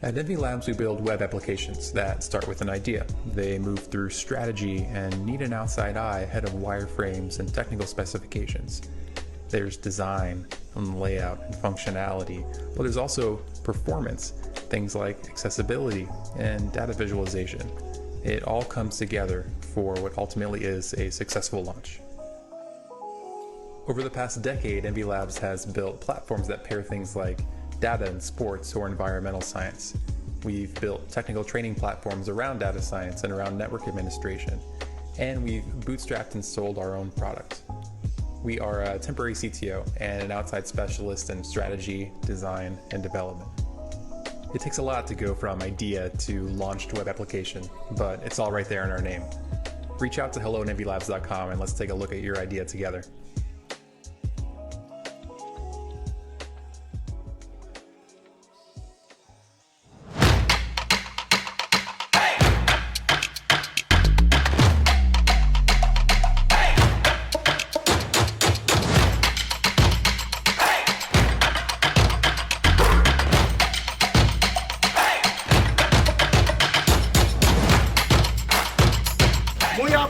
At Envy Labs, we build web applications that start with an idea. They move through strategy and need an outside eye ahead of wireframes and technical specifications. There's design and layout and functionality, but there's also performance, things like accessibility and data visualization. It all comes together for what ultimately is a successful launch. Over the past decade, Envy Labs has built platforms that pair things like data and sports or environmental science. We've built technical training platforms around data science and around network administration, and we've bootstrapped and sold our own products. We are a temporary CTO and an outside specialist in strategy, design, and development. It takes a lot to go from idea to launched web application, but it's all right there in our name. Reach out to hello@envylabs.com and let's take a look at your idea together.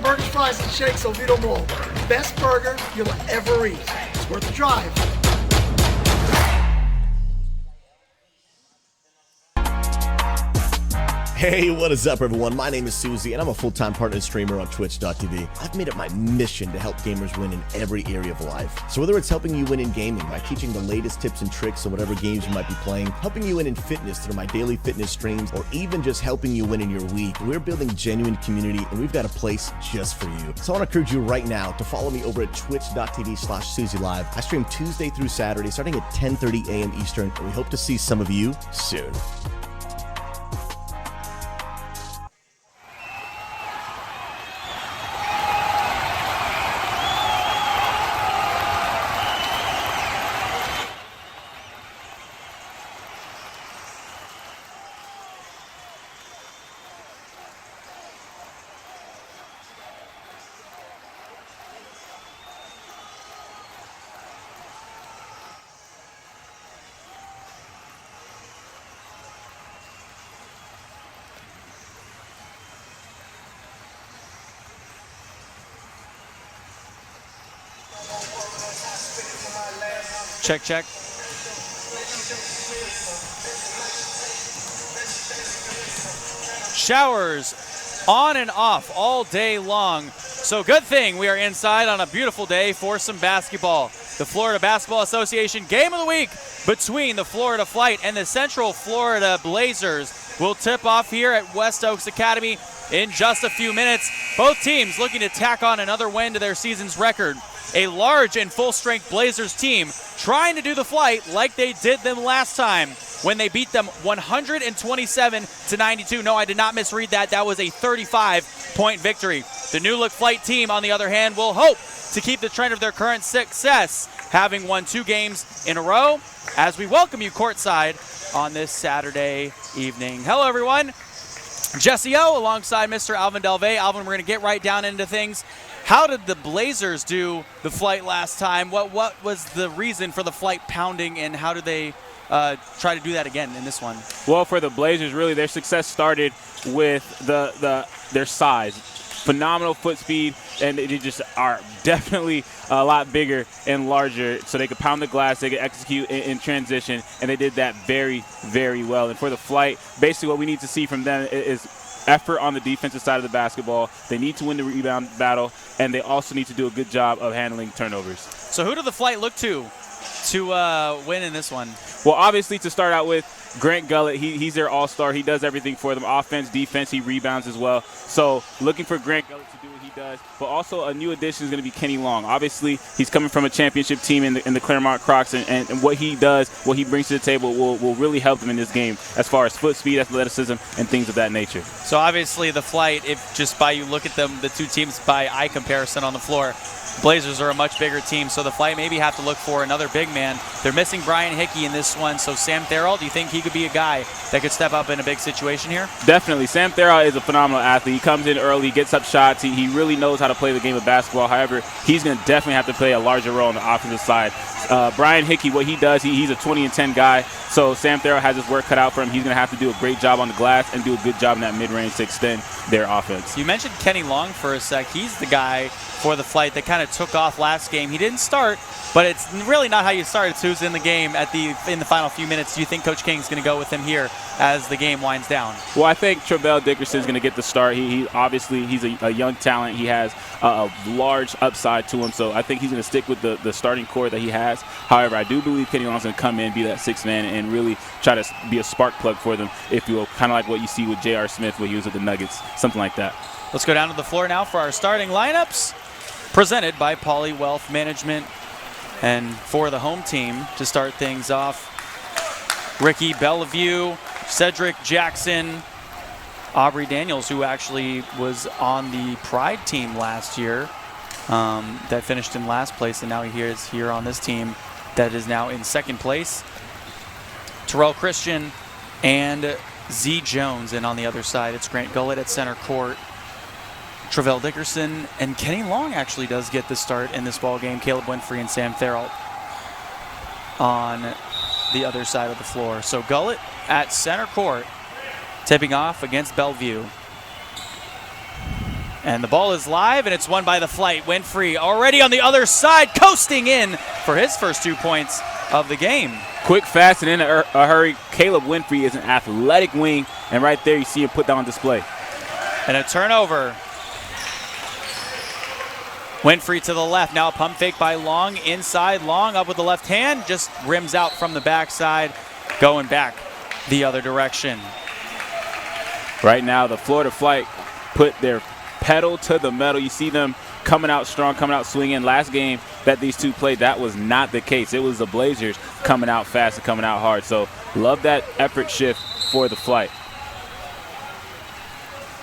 Burgers, fries, and shakes Oviedo Mall. Best burger you'll ever eat. It's worth the drive. Hey, what is up, everyone? My name is Susie, and I'm a full-time partner streamer on Twitch.tv. I've made it my mission to help gamers win in every area of life. So whether it's helping you win in gaming by teaching the latest tips and tricks on whatever games you might be playing, helping you win in fitness through my daily fitness streams, or even just helping you win in your week, we're building genuine community, and we've got a place just for you. So I want to encourage you right now to follow me over at twitch.tv/SusieLive. I stream Tuesday through Saturday, starting at 10:30 a.m. Eastern, and we hope to see some of you soon. Check, check. Showers on and off all day long. So good thing we are inside on a beautiful day for some basketball. The Florida Basketball Association Game of the Week between the Florida Flight and the Central Florida Blazers will tip off here at West Oaks Academy in just a few minutes. Both teams looking to tack on another win to their season's record. A large and full-strength Blazers team trying to do the Flight like they did them last time when they beat them 127-92. No, I did not misread that. That was a 35-point victory. The new-look Flight team, on the other hand, will hope to keep the trend of their current success, having won 2 games in a row, as we welcome you courtside on this Saturday evening. Hello, everyone. Jesse O alongside Mr. Alvin Delvey. Alvin, we're going to get right down into things. How did the Blazers do the Flight last time? What was the reason for the Flight pounding, and how did they try to do that again in this one? Well, for the Blazers, really, their success started with their size. Phenomenal foot speed, and they just are definitely a lot bigger and larger, so they could pound the glass, they could execute in transition, and they did that very, very well. And for the Flight, basically what we need to see from them is effort on the defensive side of the basketball. They need to win the rebound battle, and they also need to do a good job of handling turnovers. So who do the Flight look to win in this one? Well, obviously, to start out with, Grant Gullett, he's their all-star. He does everything for them. Offense, defense, he rebounds as well. So looking for Grant Gullett to do what he does. But also a new addition is going to be Kenny Long. Obviously, he's coming from a championship team in the Claremont Crocs, and what he does, what he brings to the table will really help them in this game as far as foot speed, athleticism, and things of that nature. So obviously the Flight, if just by you look at them, the two teams by eye comparison on the floor, Blazers are a much bigger team, so the Flight maybe have to look for another big man They're missing Brian Hickey in this one, so Sam Therrell, do you think he could be a guy that could step up in a big situation here? Definitely. Sam Therrell is a phenomenal athlete. He comes in early, gets up shots. He really knows how to play the game of basketball. However, he's going to definitely have to play a larger role on the offensive side. Brian Hickey, what he does, he's a 20-10 guy, so Sam Therrell has his work cut out for him. He's going to have to do a great job on the glass and do a good job in that mid-range to extend their offense. You mentioned Kenny Long for a sec. He's the guy for the Flight that kind of took off last game. He didn't start, but it's really not how you start. It's who's in the game in the final few minutes. Do you think Coach King's going to go with him here as the game winds down? Well, I think Travell Dickerson's going to get the start. He obviously he's a young talent. He has a large upside to him, so I think he's going to stick with the starting core that he has. However, I do believe Kenny Long's going to come in, be that sixth man, and really try to be a spark plug for them, if you will, kind of like what you see with J.R. Smith when he was with the Nuggets, something like that. Let's go down to the floor now for our starting lineups, presented by Poly Wealth Management. And for the home team to start things off, Ricky Bellevue, Cedric Jackson, Aubrey Daniels, who actually was on the Pride team last year, that finished in last place, and now he is here on this team that is now in second place. Terrell Christian and Z Jones, and on the other side it's Grant Gullett at center court. Travell Dickerson and Kenny Long actually does get the start in this ball game. Caleb Winfrey and Sam Therrell on the other side of the floor. So Gullett at center court, tipping off against Bellevue. And the ball is live, and it's won by the Flight. Winfrey already on the other side, coasting in for his first 2 points of the game. Quick, fast, and in a hurry. Caleb Winfrey is an athletic wing, and right there you see him put that on display. And a turnover. Winfrey to the left. Now a pump fake by Long. Inside, Long up with the left hand. Just rims out from the backside. Going back the other direction. Right now, the Florida Flight put their pedal to the metal. You see them coming out strong, coming out swinging. Last game that these two played, that was not the case. It was the Blazers coming out fast and coming out hard. So love that effort shift for the Flight.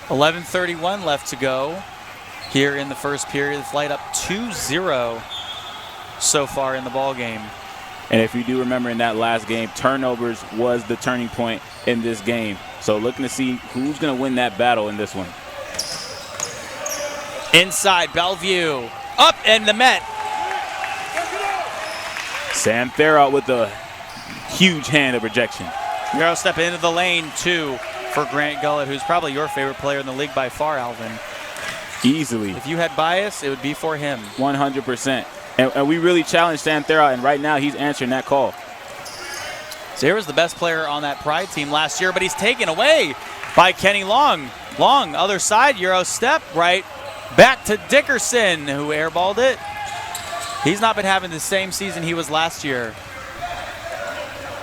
11:31 left to go here in the first period. The Flight up 2-0 so far in the ball game. And if you do remember in that last game, turnovers was the turning point in this game. So looking to see who's going to win that battle in this one. Inside, Bellevue. Up and the Met. Sam Therrell with a huge hand of rejection. Euro step into the lane, 2 for Grant Gullett, who's probably your favorite player in the league by far, Alvin. Easily. If you had bias, it would be for him. 100%. And we really challenged Sam Therrell, and right now he's answering that call. Zara was the best player on that Pride team last year, but he's taken away by Kenny Long. Long, other side, Euro step, right back to Dickerson, who airballed it. He's not been having the same season he was last year.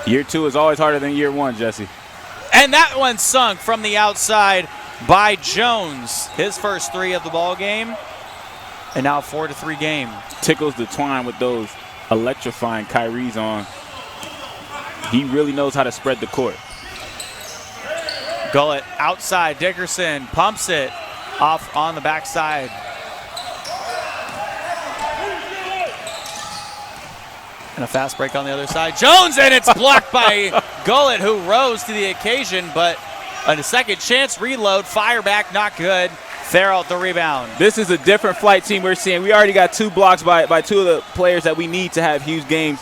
Year 2 is always harder than year 1, Jesse. And that one sunk from the outside by Jones. His first 3 of the ball game, and now a 4-3 game. Tickles the twine with those electrifying Kyrie's on. He really knows how to spread the court. Gullett outside, Dickerson pumps it off on the backside. And a fast break on the other side. Jones, and it's blocked by Gullett, who rose to the occasion, but a second chance reload, fire back, not good. Therrell at the rebound. This is a different Flight team we're seeing. We already got 2 blocks by 2 of the players that we need to have huge games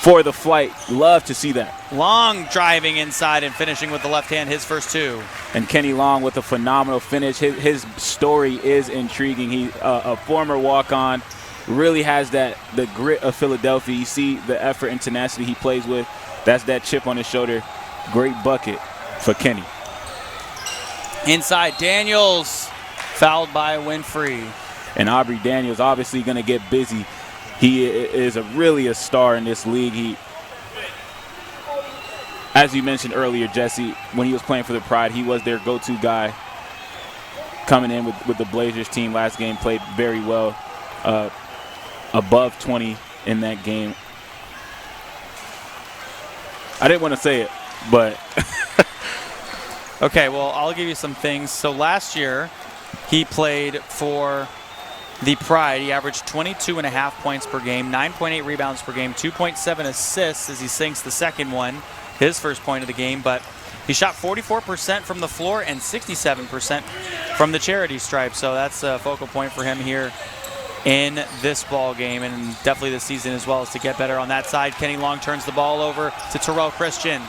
for the Flight. Love to see that. Long driving inside and finishing with the left hand, his first 2. And Kenny Long with a phenomenal finish. His story is intriguing. He a former walk-on, really has the grit of Philadelphia. You see the effort and tenacity he plays with. That's that chip on his shoulder. Great bucket for Kenny. Inside, Daniels fouled by Winfrey. And Aubrey Daniels obviously going to get busy. He is really a star in this league. He, as you mentioned earlier, Jesse, when he was playing for the Pride, he was their go-to guy. Coming in with the Blazers team last game, played very well. Above 20 in that game. I didn't want to say it, but Okay, well, I'll give you some things. So last year, he played for the Pride. He averaged 22.5 points per game, 9.8 rebounds per game, 2.7 assists as he sinks the second one, his first point of the game. But he shot 44% from the floor and 67% from the charity stripe. So that's a focal point for him here in this ball game, and definitely this season as well, is to get better on that side. Kenny Long turns the ball over to Terrell Christian.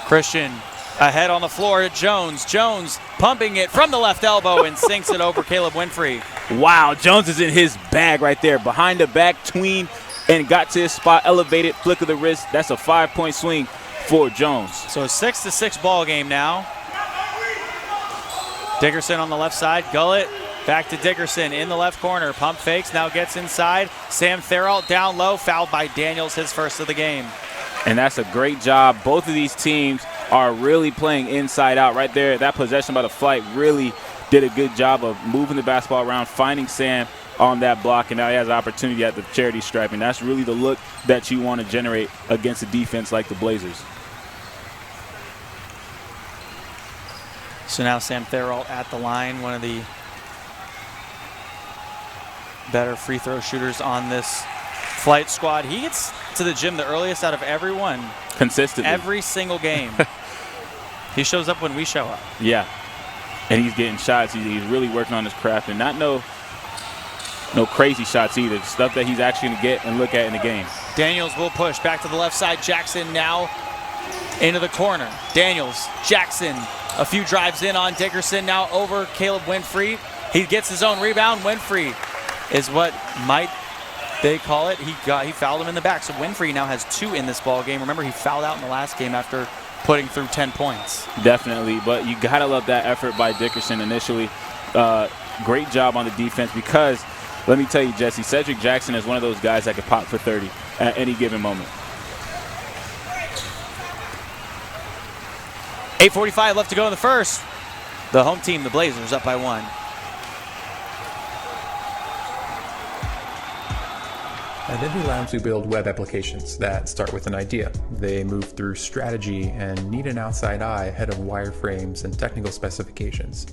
Christian ahead on the floor to Jones. Jones pumping it from the left elbow and sinks it over Caleb Winfrey. Wow, Jones is in his bag right there. Behind the back, tween, and got to his spot, elevated, flick of the wrist. That's a 5-point swing for Jones. So a 6-6 ball game now. Dickerson on the left side, Gullett. Back to Dickerson in the left corner. Pump fakes, now gets inside. Sam Therault down low, fouled by Daniels, his first of the game. And that's a great job. Both of these teams are really playing inside out right there. That possession by the Flight really did a good job of moving the basketball around, finding Sam on that block, and now he has an opportunity at the charity stripe. And that's really the look that you want to generate against a defense like the Blazers. So now Sam Therault at the line, one of the better free throw shooters on this Flight squad. He gets to the gym the earliest out of everyone. Consistently. Every single game. He shows up when we show up. Yeah. And he's getting shots. He's really working on his craft, and not no crazy shots either. Stuff that he's actually going to get and look at in the game. Daniels will push back to the left side. Jackson now into the corner. Daniels, Jackson, a few drives in on Dickerson, now over Caleb Winfrey. He gets his own rebound. Winfrey is what might they call it. He fouled him in the back. So Winfrey now has 2 in this ball game. Remember, he fouled out in the last game after putting through 10 points. Definitely, but you gotta love that effort by Dickerson initially. Great job on the defense, because let me tell you, Jesse, Cedric Jackson is one of those guys that could pop for 30 at any given moment. 8:45 left to go in the first. The home team, the Blazers, up by 1. At FBA Labs, we build web applications that start with an idea. They move through strategy and need an outside eye ahead of wireframes and technical specifications.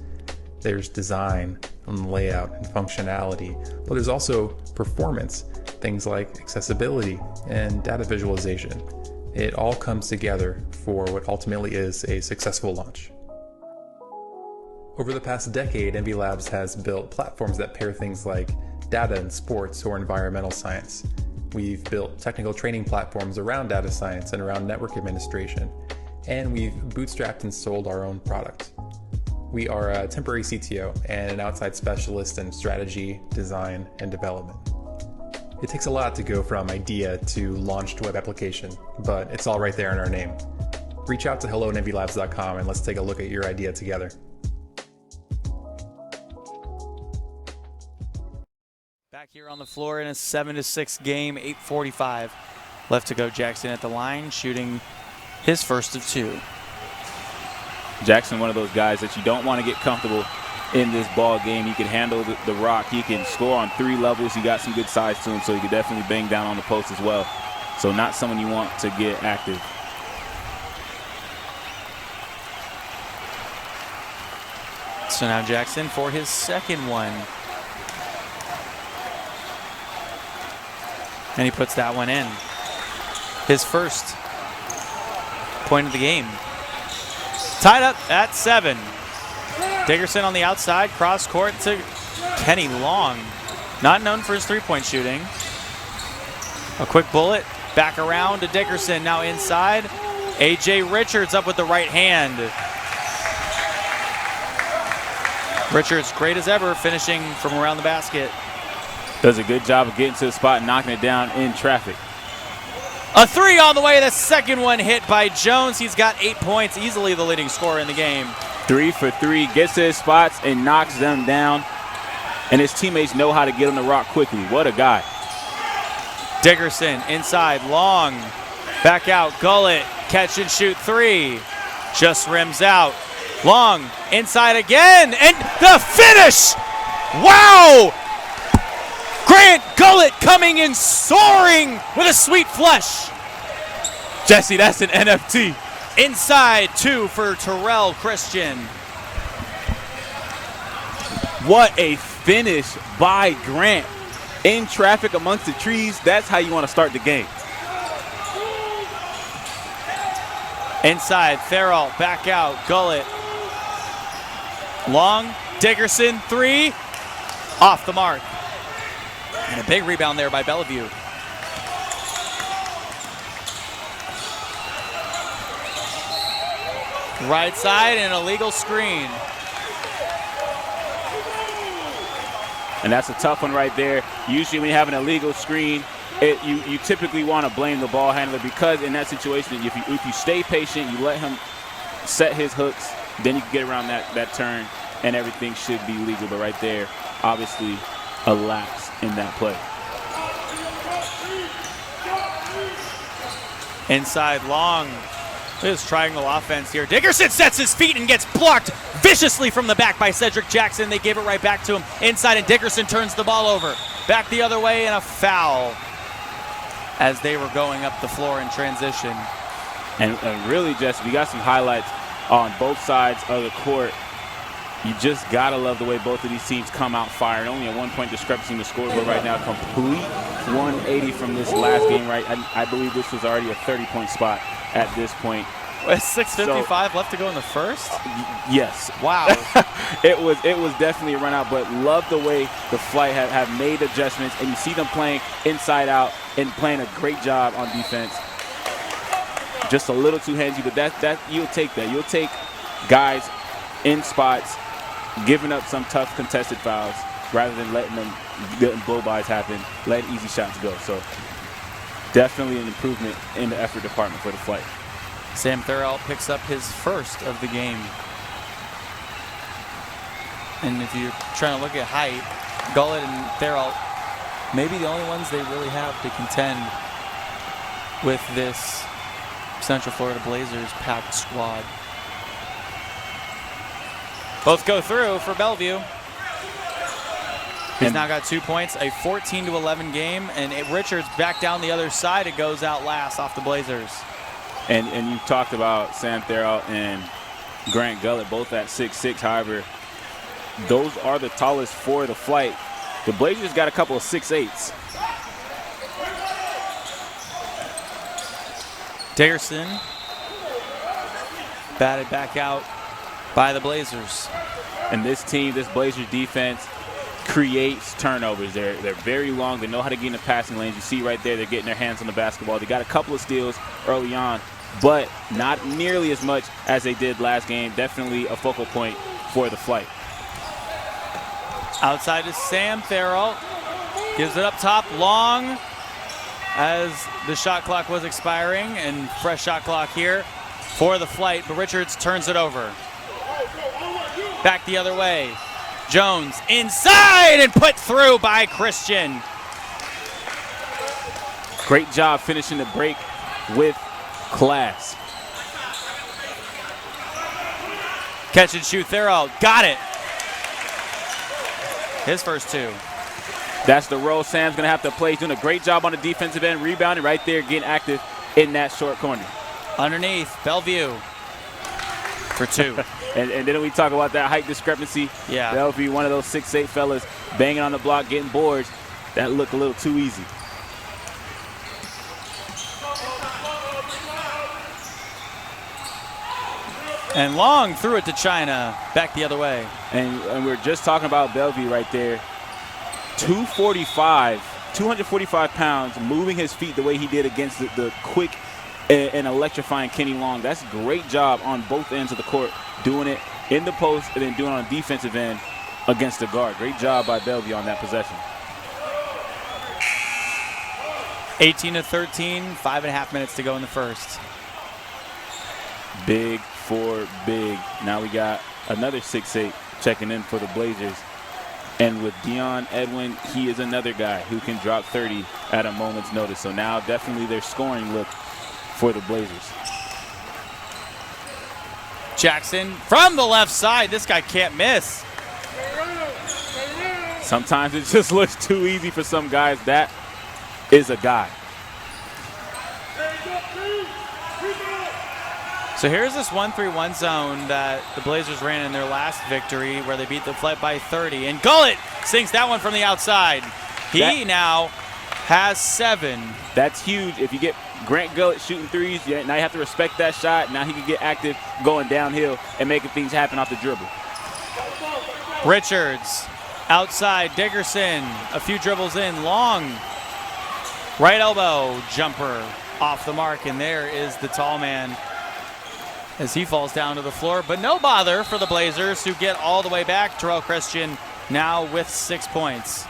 There's design and layout and functionality, but there's also performance, things like accessibility and data visualization. It all comes together for what ultimately is a successful launch. Over the past decade, FBA Labs has built platforms that pair things like data and sports or environmental science. We've built technical training platforms around data science and around network administration, and we've bootstrapped and sold our own product. We are a temporary CTO and an outside specialist in strategy, design, and development. It takes a lot to go from idea to launched web application, but it's all right there in our name. Reach out to hello@nvlabs.com and let's take a look at your idea together. Back here on the floor in a 7-6 game, 8:45 left to go. Jackson at the line, shooting his first of 2. Jackson, one of those guys that you don't want to get comfortable in this ball game. He can handle the rock. He can score on 3 levels. He got some good size to him, so he can definitely bang down on the post as well. So not someone you want to get active. So now Jackson for his second one. And he puts that one in. His first point of the game. Tied up at 7. Dickerson on the outside, cross court to Kenny Long. Not known for his 3-point shooting. A quick bullet, back around to Dickerson, now inside. A.J. Richards up with the right hand. Richards, great as ever, finishing from around the basket. Does a good job of getting to the spot and knocking it down in traffic. A 3 on the way. The second one hit by Jones. He's got 8 points, easily the leading scorer in the game. 3 for 3, gets to his spots and knocks them down. And his teammates know how to get on the rock quickly. What a guy. Dickerson inside, Long, back out, Gullett, catch and shoot 3. Just rims out. Long inside again, and the finish! Wow! Grant Gullett coming in soaring with a sweet flush. Jesse, that's an NFT. Inside 2 for Terrell Christian. What a finish by Grant. In traffic amongst the trees, that's how you want to start the game. Inside, Farrell, back out, Gullett. Long, Dickerson, three, off the mark. And a big rebound there by Bellevue. Right side and a legal screen. And that's a tough one right there. Usually when you have an illegal screen, you typically want to blame the ball handler, because in that situation, if you stay patient, you let him set his hooks, then you can get around that turn and everything should be legal. But right there, obviously a lapse in that play. Inside, Long. This triangle offense here. Dickerson sets his feet and gets blocked viciously from the back by Cedric Jackson. They gave it right back to him inside, and Dickerson turns the ball over. Back the other way, and a foul as they were going up the floor in transition. And really, Jess, we got some highlights on both sides of the court. You just got to love the way both of these teams come out firing. Only a 1-point discrepancy in the scoreboard right now. Complete 180 from this last game, right? I believe this was already a 30-point spot at this point. With 6:55 left to go in the first? Yes. Wow. It was definitely a run out, but love the way the Flight have made adjustments, and you see them playing inside out and playing a great job on defense. Just a little too handsy, but that you'll take that. You'll take guys in spots, giving up some tough contested fouls rather than letting blow-bys happen, letting easy shots go. So definitely an improvement in the effort department for the Flight. Sam Thurl picks up his first of the game. And if you're trying to look at height, Gullett and Thurl, maybe the only ones they really have to contend with this Central Florida Blazers packed squad. Both go through for Bellevue. He's now got 2 points, a 14-11 game, and Richards back down the other side. It goes out last off the Blazers. And you talked about Sam Thurl and Grant Gullett, both at 6'6". However, those are the tallest for the Flight. The Blazers got a couple of 6'8s. Dickerson batted back out by the Blazers. And this team, this Blazers defense, creates turnovers. They're very long. They know how to get in the passing lanes. You see right there, they're getting their hands on the basketball. They got a couple of steals early on, but not nearly as much as they did last game. Definitely a focal point for the Flight. Outside is Sam Thurl. Gives it up top, Long, as the shot clock was expiring, and fresh shot clock here for the Flight, but Richards turns it over. Back the other way. Jones inside and put through by Christian. Great job finishing the break with class. Catch and shoot, Thurl. Got it. His first two. That's the role Sam's going to have to play. He's doing a great job on the defensive end, rebounding right there, getting active in that short corner. Underneath, Bellevue for two. And then we talk about that height discrepancy. Yeah. Bellevue, one of those 6'8" fellas, banging on the block, getting boards. That looked a little too easy. And Long threw it to China. Back the other way. And we're just talking about Bellevue right there. 245 pounds, moving his feet the way he did against the quick and electrifying Kenny Long. That's a great job on both ends of the court, doing it in the post and then doing it on the defensive end against the guard. Great job by Bellevue on that possession. 18-13, 5.5 minutes to go in the first. Big for big. Now we got another 6'8" checking in for the Blazers. And with Dion Edwin, he is another guy who can drop 30 at a moment's notice. So now definitely their scoring look for the Blazers. Jackson from the left side. This guy can't miss. Sometimes it just looks too easy for some guys. That is a guy. So here's this 1-3-1 zone that the Blazers ran in their last victory where they beat the Flight by 30. And Gullett sinks that one from the outside. He now has 7. That's huge. If you get Grant Gullett shooting threes, now you have to respect that shot. Now he can get active going downhill and making things happen off the dribble. Richards outside, Dickerson, a few dribbles in, long right elbow jumper off the mark, and there is the tall man as he falls down to the floor. But no bother for the Blazers, who get all the way back. Terrell Christian now with 6 points.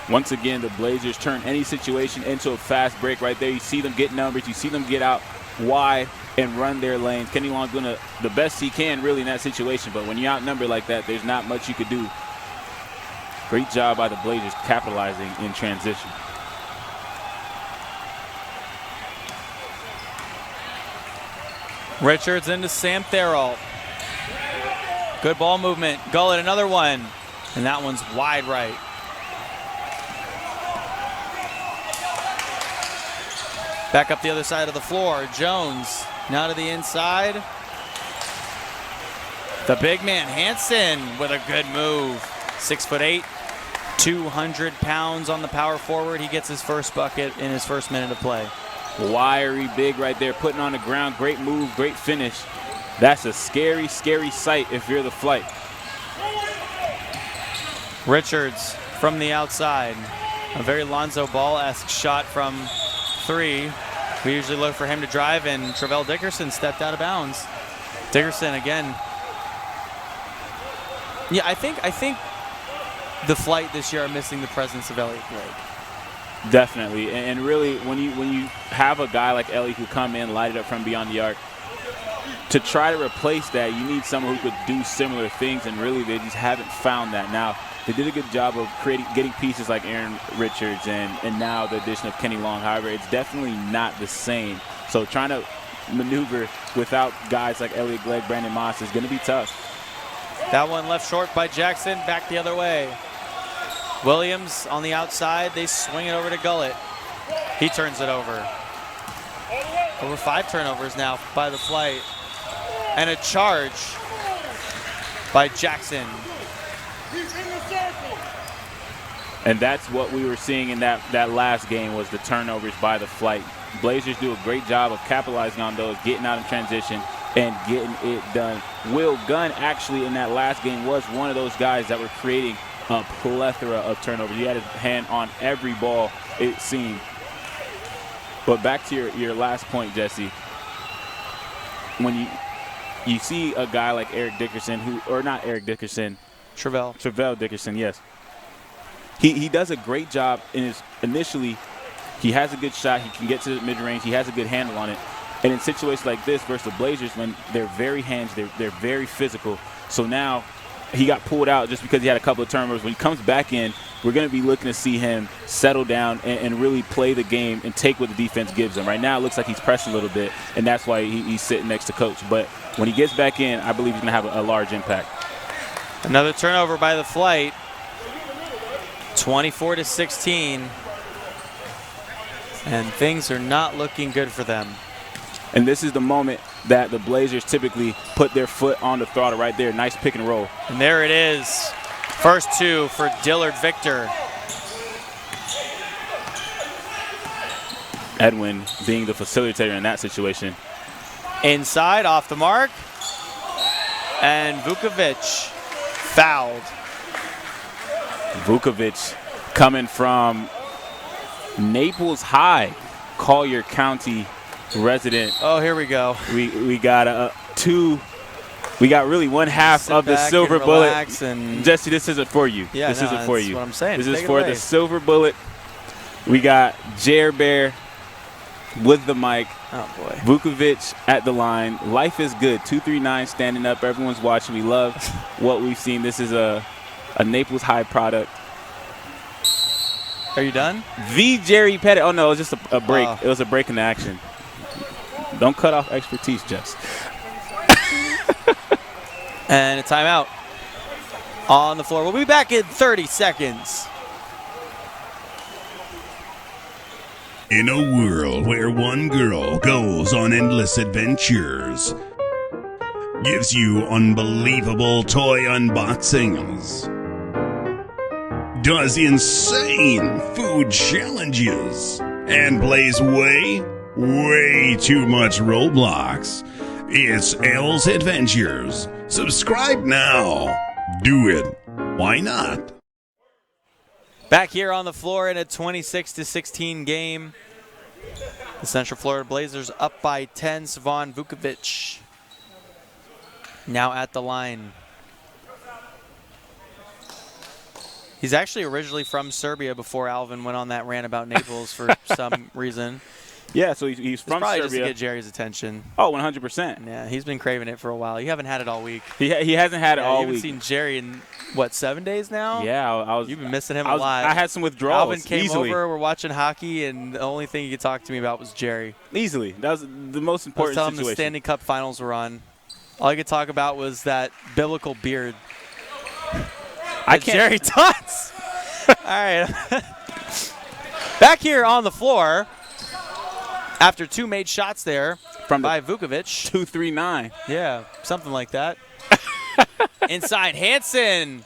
Once again, the Blazers turn any situation into a fast break right there. You see them get numbers. You see them get out wide and run their lanes. Kenny Long doing the best he can really in that situation. But when you're outnumbered like that, there's not much you could do. Great job by the Blazers capitalizing in transition. Richards into Sam Therrell. Good ball movement. Gullett, another one. And that one's wide right. Back up the other side of the floor. Jones now to the inside. The big man, Hansen, with a good move. 6'8", 200 pounds on the power forward. He gets his first bucket in his first minute of play. Wiry big right there, putting on the ground. Great move, great finish. That's a scary, scary sight if you're the Flight. Richards from the outside. A very Lonzo Ball-esque shot from 3. We usually look for him to drive, and Travell Dickerson stepped out of bounds. Dickerson again. Yeah, I think the Flight this year are missing the presence of Elliot Blake. Definitely, and really when you have a guy like Ellie who come in, light it up from beyond the arc, to try to replace that, you need someone who could do similar things, and really they just haven't found that. Now, they did a good job of getting pieces like Aaron Richards and now the addition of Kenny Long. However, it's definitely not the same. So trying to maneuver without guys like Elliot Glegg, Brandon Moss is going to be tough. That one left short by Jackson, back the other way. Williams on the outside, they swing it over to Gullett. He turns it over. Over 5 turnovers now by the Flight. And a charge by Jackson. And that's what we were seeing in that last game, was the turnovers by the Flight. Blazers do a great job of capitalizing on those, getting out in transition and getting it done. Will Gunn actually in that last game was one of those guys that were creating a plethora of turnovers. He had his hand on every ball, it seemed. But back to your last point, Jesse. When you see a guy like Eric Dickerson, Travell Dickerson, yes. He does a great job initially. He has a good shot. He can get to the mid-range. He has a good handle on it. And in situations like this versus the Blazers, when they're very they're very physical. So now he got pulled out just because he had a couple of turnovers. When he comes back in, we're going to be looking to see him settle down and really play the game and take what the defense gives him. Right now it looks like he's pressing a little bit, and that's why he's sitting next to Coach. But when he gets back in, I believe he's going to have a large impact. Another turnover by the Flight. 24-16. And things are not looking good for them. And this is the moment that the Blazers typically put their foot on the throttle right there. Nice pick and roll. And there it is. First 2 for Dillard Victor. Edwin being the facilitator in that situation. Inside, off the mark. And Vukovic fouled. Vukovic coming from Naples High, Collier County resident. Oh, here we go. We got we got really one half Sit of the back silver and bullet. relax and Jesse, this isn't for you. Yeah, this isn't for you. That's what I'm saying. This Take is it for away. the silver bullet. We got Jer Bear with the mic. Oh, boy. Vukovic at the line. Life is good. 239 standing up. Everyone's watching. We love what we've seen. This is a Naples High product. Are you done? The Jerry Pettit. Oh, no, it was just a break. Oh. It was a break in the action. Don't cut off expertise, Jess. And a timeout on the floor. We'll be back in 30 seconds. In a world where one girl goes on endless adventures, gives you unbelievable toy unboxings, does insane food challenges, and plays way too much Roblox, it's Elle's Adventures. Subscribe now. Do it. Why not? Back here on the floor in a 26-16 game. The Central Florida Blazers up by 10. Savon Vukovic now at the line. He's actually originally from Serbia before Alvin went on that rant about Naples for some reason. Yeah, so he's from probably Serbia. Just to get Jerry's attention. Oh, 100%. Yeah, he's been craving it for a while. You haven't had it all week. He hasn't had it all week. You haven't week. seen Jerry in, what, 7 days now? Yeah, You've been missing him a lot. I had some withdrawals. Alvin came easily. over, we're watching hockey, and the only thing he could talk to me about was Jerry. Easily. That was the most important I was telling him situation. the Stanley Cup Finals were on. All I could talk about was that biblical beard. Jerry Tutts. All right. Back here on the floor, after 2 made shots there by Vukovic. 2-3-9. Yeah, something like that. Inside, Hansen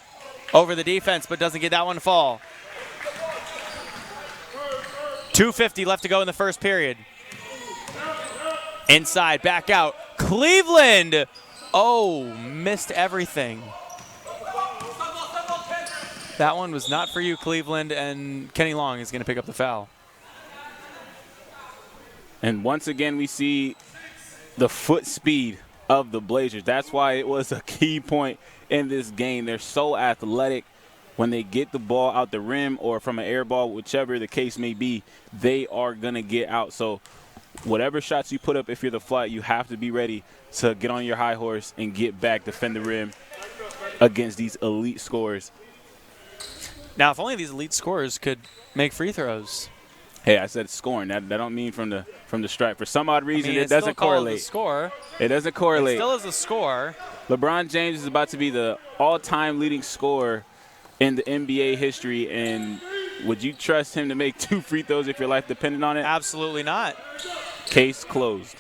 over the defense, but doesn't get that one to fall. 2:50 left to go in the first period. Inside, back out. Cleveland. Oh, missed everything. That one was not for you, Cleveland, and Kenny Long is going to pick up the foul. And once again, we see the foot speed of the Blazers. That's why it was a key point in this game. They're so athletic. When they get the ball out the rim or from an air ball, whichever the case may be, they are going to get out. So whatever shots you put up, if you're the Flight, you have to be ready to get on your high horse and get back, defend the rim against these elite scorers. Now, if only these elite scorers could make free throws. Hey, I said scoring. That don't mean from the stripe. For some odd reason, it doesn't correlate. Score. It doesn't correlate. It still is a score. LeBron James is about to be the all-time leading scorer in the NBA history, and would you trust him to make 2 free throws if your life depended on it? Absolutely not. Case closed.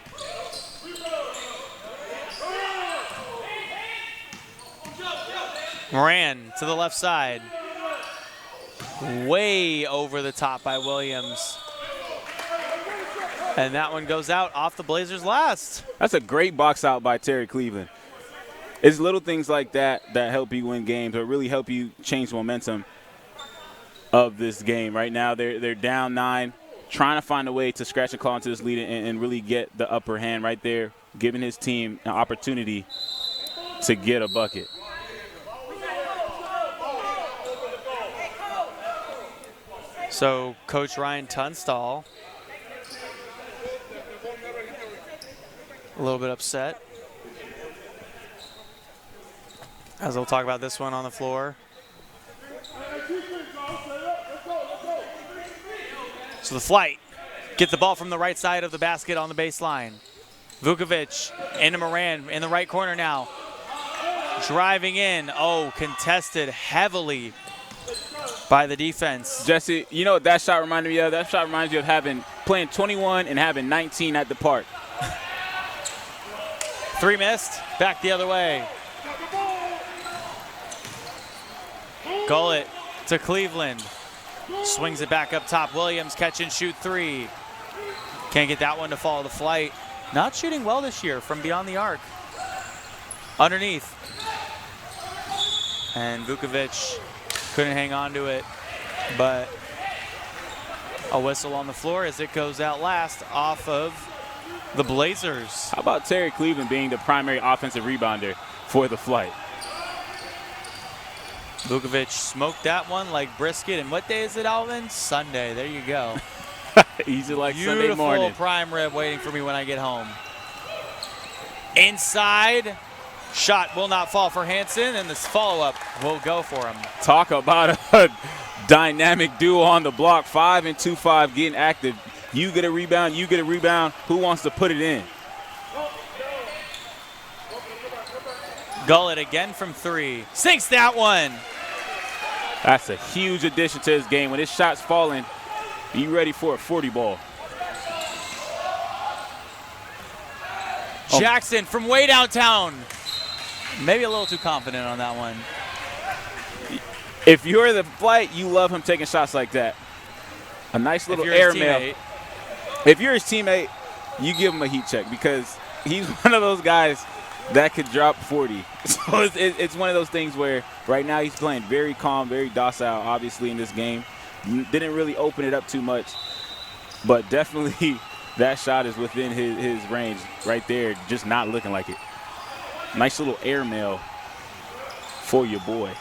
Moran to the left side. Way over the top by Williams. And that one goes out off the Blazers' last. That's a great box out by Terry Cleveland. It's little things like that that help you win games or really help you change the momentum of this game. Right now they're down 9, trying to find a way to scratch and claw into this lead and really get the upper hand right there, giving his team an opportunity to get a bucket. So Coach Ryan Tunstall a little bit upset, as we'll talk about this one on the floor. So the Flight get the ball from the right side of the basket on the baseline. Vukovic into Moran in the right corner now. Driving in. Oh, contested heavily by the defense. Jesse, you know what that shot reminded me of? That shot reminds you of playing 21 and having 19 at the park. 3 missed. Back the other way. Gullet to Cleveland. Swings it back up top. Williams catch and shoot 3. Can't get that one to fall. The Flight not shooting well this year from beyond the arc. Underneath. And Vukovic couldn't hang on to it, but a whistle on the floor as it goes out last off of the Blazers. How about Terry Cleveland being the primary offensive rebounder for the Flight? Vukovic smoked that one like brisket. And what day is it, Alvin? Sunday. There you go. Easy like Beautiful Sunday morning. prime rib waiting for me when I get home. Inside. Shot will not fall for Hansen, and this follow-up will go for him. Talk about a dynamic duo on the block. 5 and 2-5 getting active. You get a rebound, you get a rebound. Who wants to put it in? Gullet again from 3. Sinks that one. That's a huge addition to this game. When his shot's falling, be ready for a 40 ball. Jackson from way downtown. Maybe a little too confident on that one. If you're the flight, you love him taking shots like that. A nice little airmail. If you're his teammate, you give him a heat check because he's one of those guys that could drop 40. So it's one of those things where right now he's playing very calm, very docile, obviously, in this game. Didn't really open it up too much, but definitely that shot is within his range right there, just not looking like it. Nice little airmail for your boy.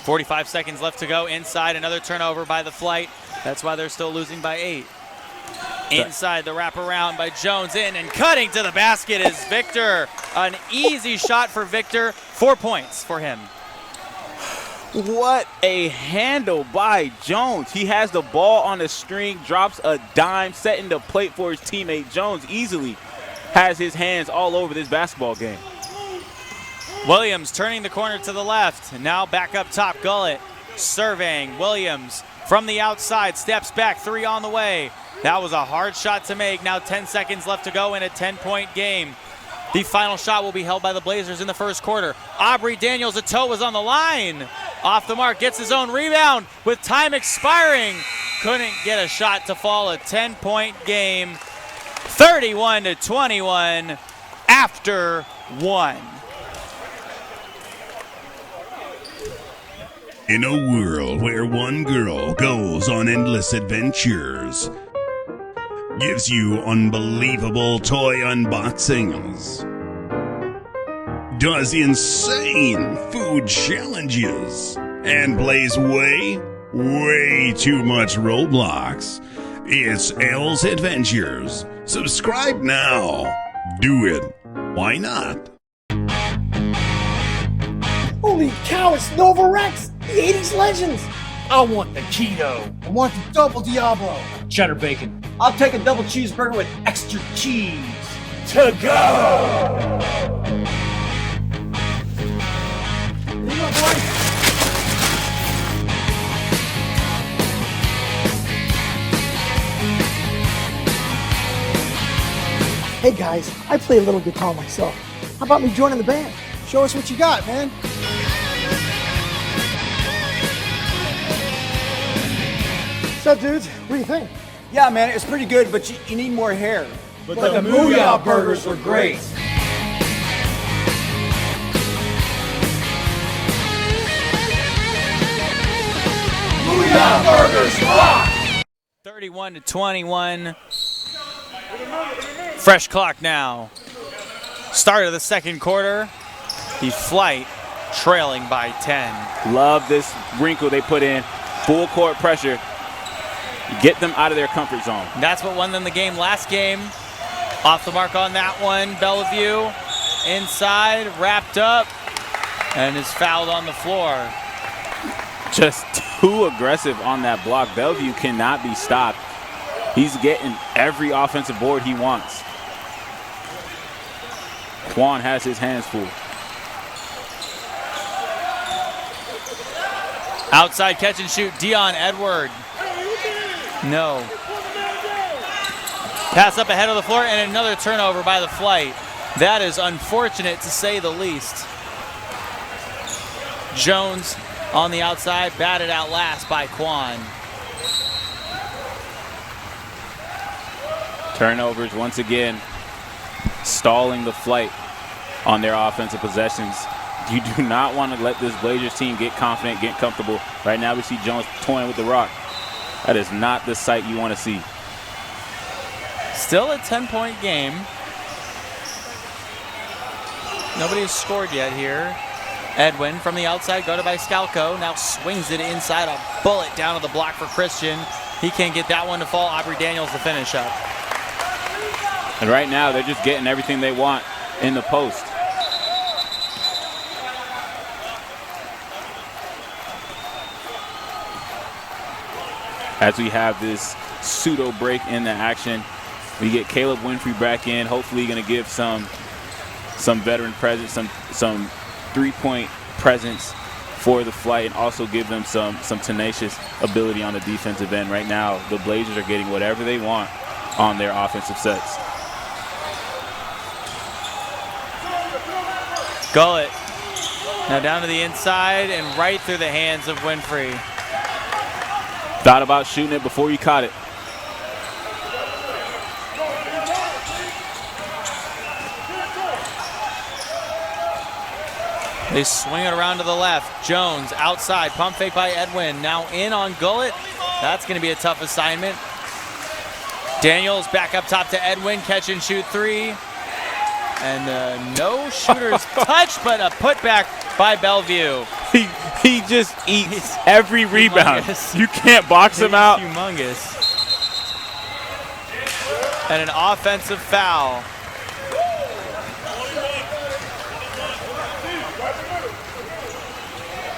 45 seconds left to go. Inside, another turnover by the flight. That's why they're still losing by 8. Inside the wraparound by Jones in and cutting to the basket is Victor. An easy shot for Victor. 4 points for him. What a handle by Jones. He has the ball on the string, drops a dime, setting the plate for his teammate. Jones easily has his hands all over this basketball game. Williams turning the corner to the left. Now back up top, Gullett surveying. Williams from the outside, steps back, 3 on the way. That was a hard shot to make. Now 10 seconds left to go in a 10-point game. The final shot will be held by the Blazers in the first quarter. Aubrey Daniels, a toe was on the line. Off the mark, gets his own rebound with time expiring. Couldn't get a shot to fall. A 10-point game, 31-21 after 1. In a world where one girl goes on endless adventures, gives you unbelievable toy unboxings, does insane food challenges, and plays way too much Roblox. It's Elle's Adventures. Subscribe now. Do it. Why not? Holy cow, it's Nova Rex, the 80s legends. I want the keto. I want the double Diablo. Cheddar bacon. I'll take a double cheeseburger with extra cheese. To go. Here you go, boy. Hey guys, I play a little guitar myself. How about me joining the band? Show us what you got, man. What's up, dudes? What do you think? Yeah, man, it's pretty good, but you need more hair. But the Mooyah burgers were great. Mooyah burgers rock! 31-21. Fresh clock now. Start of the second quarter. The flight trailing by 10. Love this wrinkle they put in. Full court pressure. Get them out of their comfort zone. That's what won them the game last game. Off the mark on that one. Bellevue inside, wrapped up, and is fouled on the floor. Just too aggressive on that block. Bellevue cannot be stopped. He's getting every offensive board he wants. Quan has his hands full. Outside catch and shoot, Dion Edward. No. Pass up ahead of the floor and another turnover by the flight. That is unfortunate to say the least. Jones on the outside, batted out last by Quan. Turnovers once again, stalling the flight on their offensive possessions. You do not want to let this Blazers team get confident, get comfortable. Right now we see Jones toying with the rock. That is not the sight you want to see. Still a 10-point game. Nobody has scored yet here. Edwin from the outside, guarded by Scalco. Now swings it inside, a bullet down to the block for Christian. He can't get that one to fall. Aubrey Daniels to finish up. And right now they're just getting everything they want in the post. As we have this pseudo break in the action, we get Caleb Winfrey back in. Hopefully going to give some veteran presence, some three-point presence for the flight, and also give them some tenacious ability on the defensive end. Right now, the Blazers are getting whatever they want on their offensive sets. Gullet. Now down to the inside and right through the hands of Winfrey. Thought about shooting it before he caught it. They swing it around to the left. Jones outside, pump fake by Edwin. Now in on Gullet. That's going to be a tough assignment. Daniels back up top to Edwin, catch and shoot three. And no shooter's touch, but a putback by Bellevue. He just eats every rebound. You can't box him out. Humongous. And an offensive foul.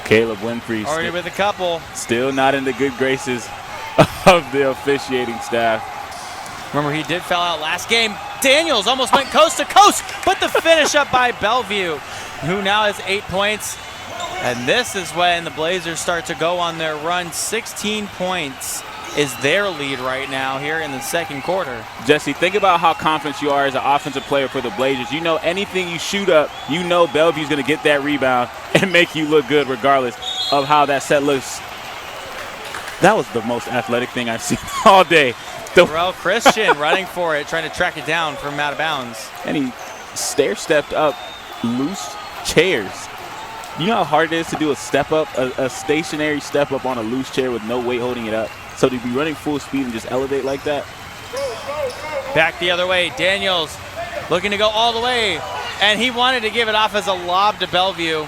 Caleb Winfrey Already with a couple. Still not in the good graces of the officiating staff. Remember, he did foul out last game. Daniels almost went coast to coast, but the finish up by Bellevue, who now has 8 points. And this is when the Blazers start to go on their run. 16 points is their lead right now here in the second quarter. Jesse, think about how confident you are as an offensive player for the Blazers. You know anything you shoot up, you know Bellevue's going to get that rebound and make you look good regardless of how that set looks. That was the most athletic thing I've seen all day. Terrell Christian running for it, trying to track it down from out of bounds. And he stair-stepped up loose chairs. You know how hard it is to do a step-up, a stationary step-up on a loose chair with no weight holding it up? So to be running full speed and just elevate like that? Back the other way, Daniels looking to go all the way. And he wanted to give it off as a lob to Bellevue.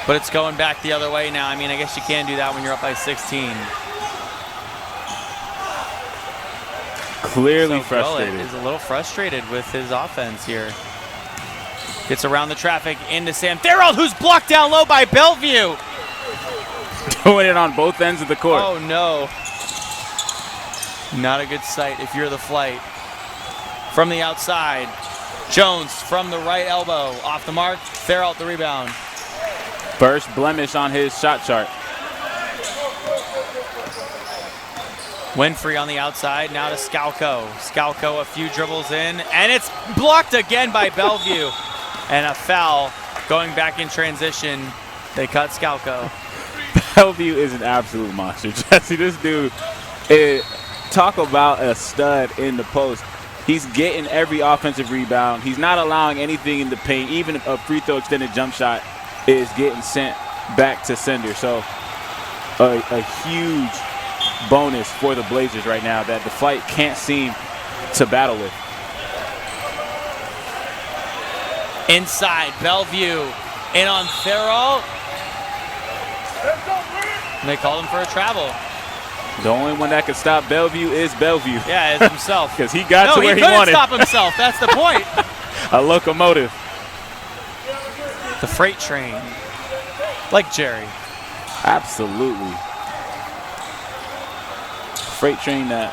But it's going back the other way now. I mean, I guess you can do that when you're up by 16. Clearly frustrated. Is a little frustrated with his offense here. Gets around the traffic into Sam Theriault, who's blocked down low by Bellevue. Doing it on both ends of the court. Oh, no. Not a good sight if you're the flight. From the outside, Jones from the right elbow. Off the mark, Theriault the rebound. First blemish on his shot chart. Winfrey on the outside, now to Scalco. Scalco a few dribbles in, and it's blocked again by Bellevue. And a foul going back in transition. They cut Scalco. Bellevue is an absolute monster. Jesse, this dude, talk about a stud in the post. He's getting every offensive rebound. He's not allowing anything in the paint. Even a free throw extended jump shot is getting sent back to sender. So a huge bonus for the Blazers right now that the fight can't seem to battle with. Inside, Bellevue in on Theriault. And they called him for a travel. The only one that can stop Bellevue is Bellevue. Yeah, it's himself. Because he got to where he couldn't wanted. stop himself. That's the point. A locomotive. The freight train. Like Jerry. Absolutely. Freight train that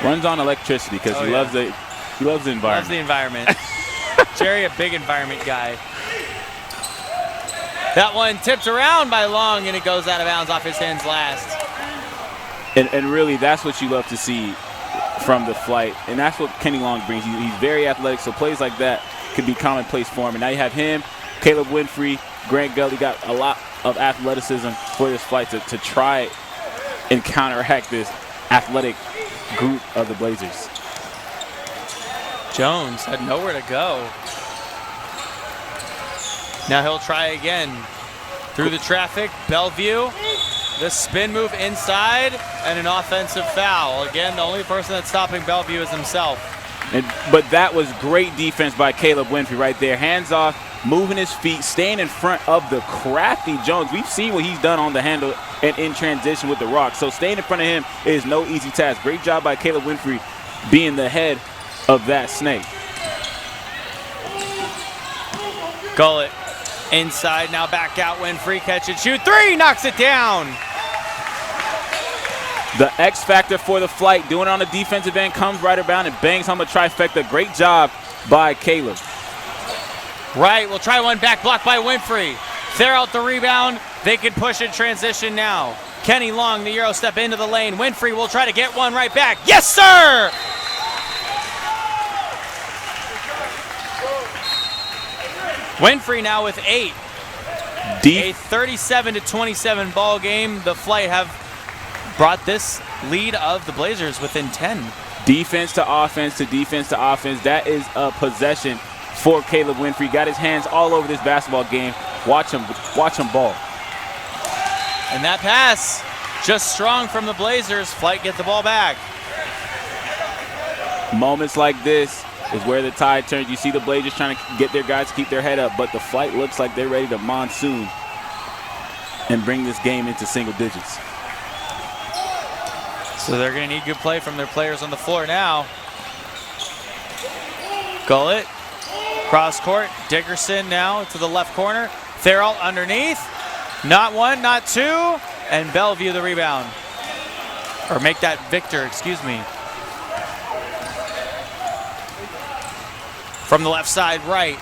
runs on electricity because he loves the environment. Loves the environment. Jerry, a big environment guy. That one tipped around by Long, and it goes out of bounds off his hands last. And really, that's what you love to see from the flight. And that's what Kenny Long brings you. He's very athletic, so plays like that could be commonplace for him. And now you have him, Caleb Winfrey, Grant Gully got a lot of athleticism for this flight to try and counteract this athletic group of the Blazers. Jones had nowhere to go. Now he'll try again. Through the traffic, Bellevue. The spin move inside and an offensive foul. Again, the only person that's stopping Bellevue is himself. But that was great defense by Caleb Winfrey right there. Hands off, moving his feet, staying in front of the crafty Jones. We've seen what he's done on the handle and in transition with the rock. So staying in front of him is no easy task. Great job by Caleb Winfrey being the head of that snake. Gullet inside, now back out. Winfrey, catch and shoot. Three, knocks it down. The X factor for the flight, doing it on the defensive end, comes right around and bangs home a trifecta. Great job by Caleb. Right, we'll try one back, blocked by Winfrey. Theriault the rebound. They can push in transition now. Kenny Long, the Euro step into the lane. Winfrey will try to get one right back. Yes, sir! Winfrey now with 8. A 37-27 ball game. The Flight have brought this lead of the Blazers within 10. Defense to offense to defense to offense. That is a possession for Caleb Winfrey. Got his hands all over this basketball game. Watch him ball. And that pass, just strong from the Blazers. Flight get the ball back. Moments like this is where the tide turns. You see the Blazers trying to get their guys to keep their head up, but the Flight looks like they're ready to monsoon and bring this game into single digits. So they're going to need good play from their players on the floor now. Gullett, cross court. Dickerson now to the left corner. Farrell underneath. Not one, not two. And Bellevue the rebound. Or make that Victor, excuse me. From the left side, right.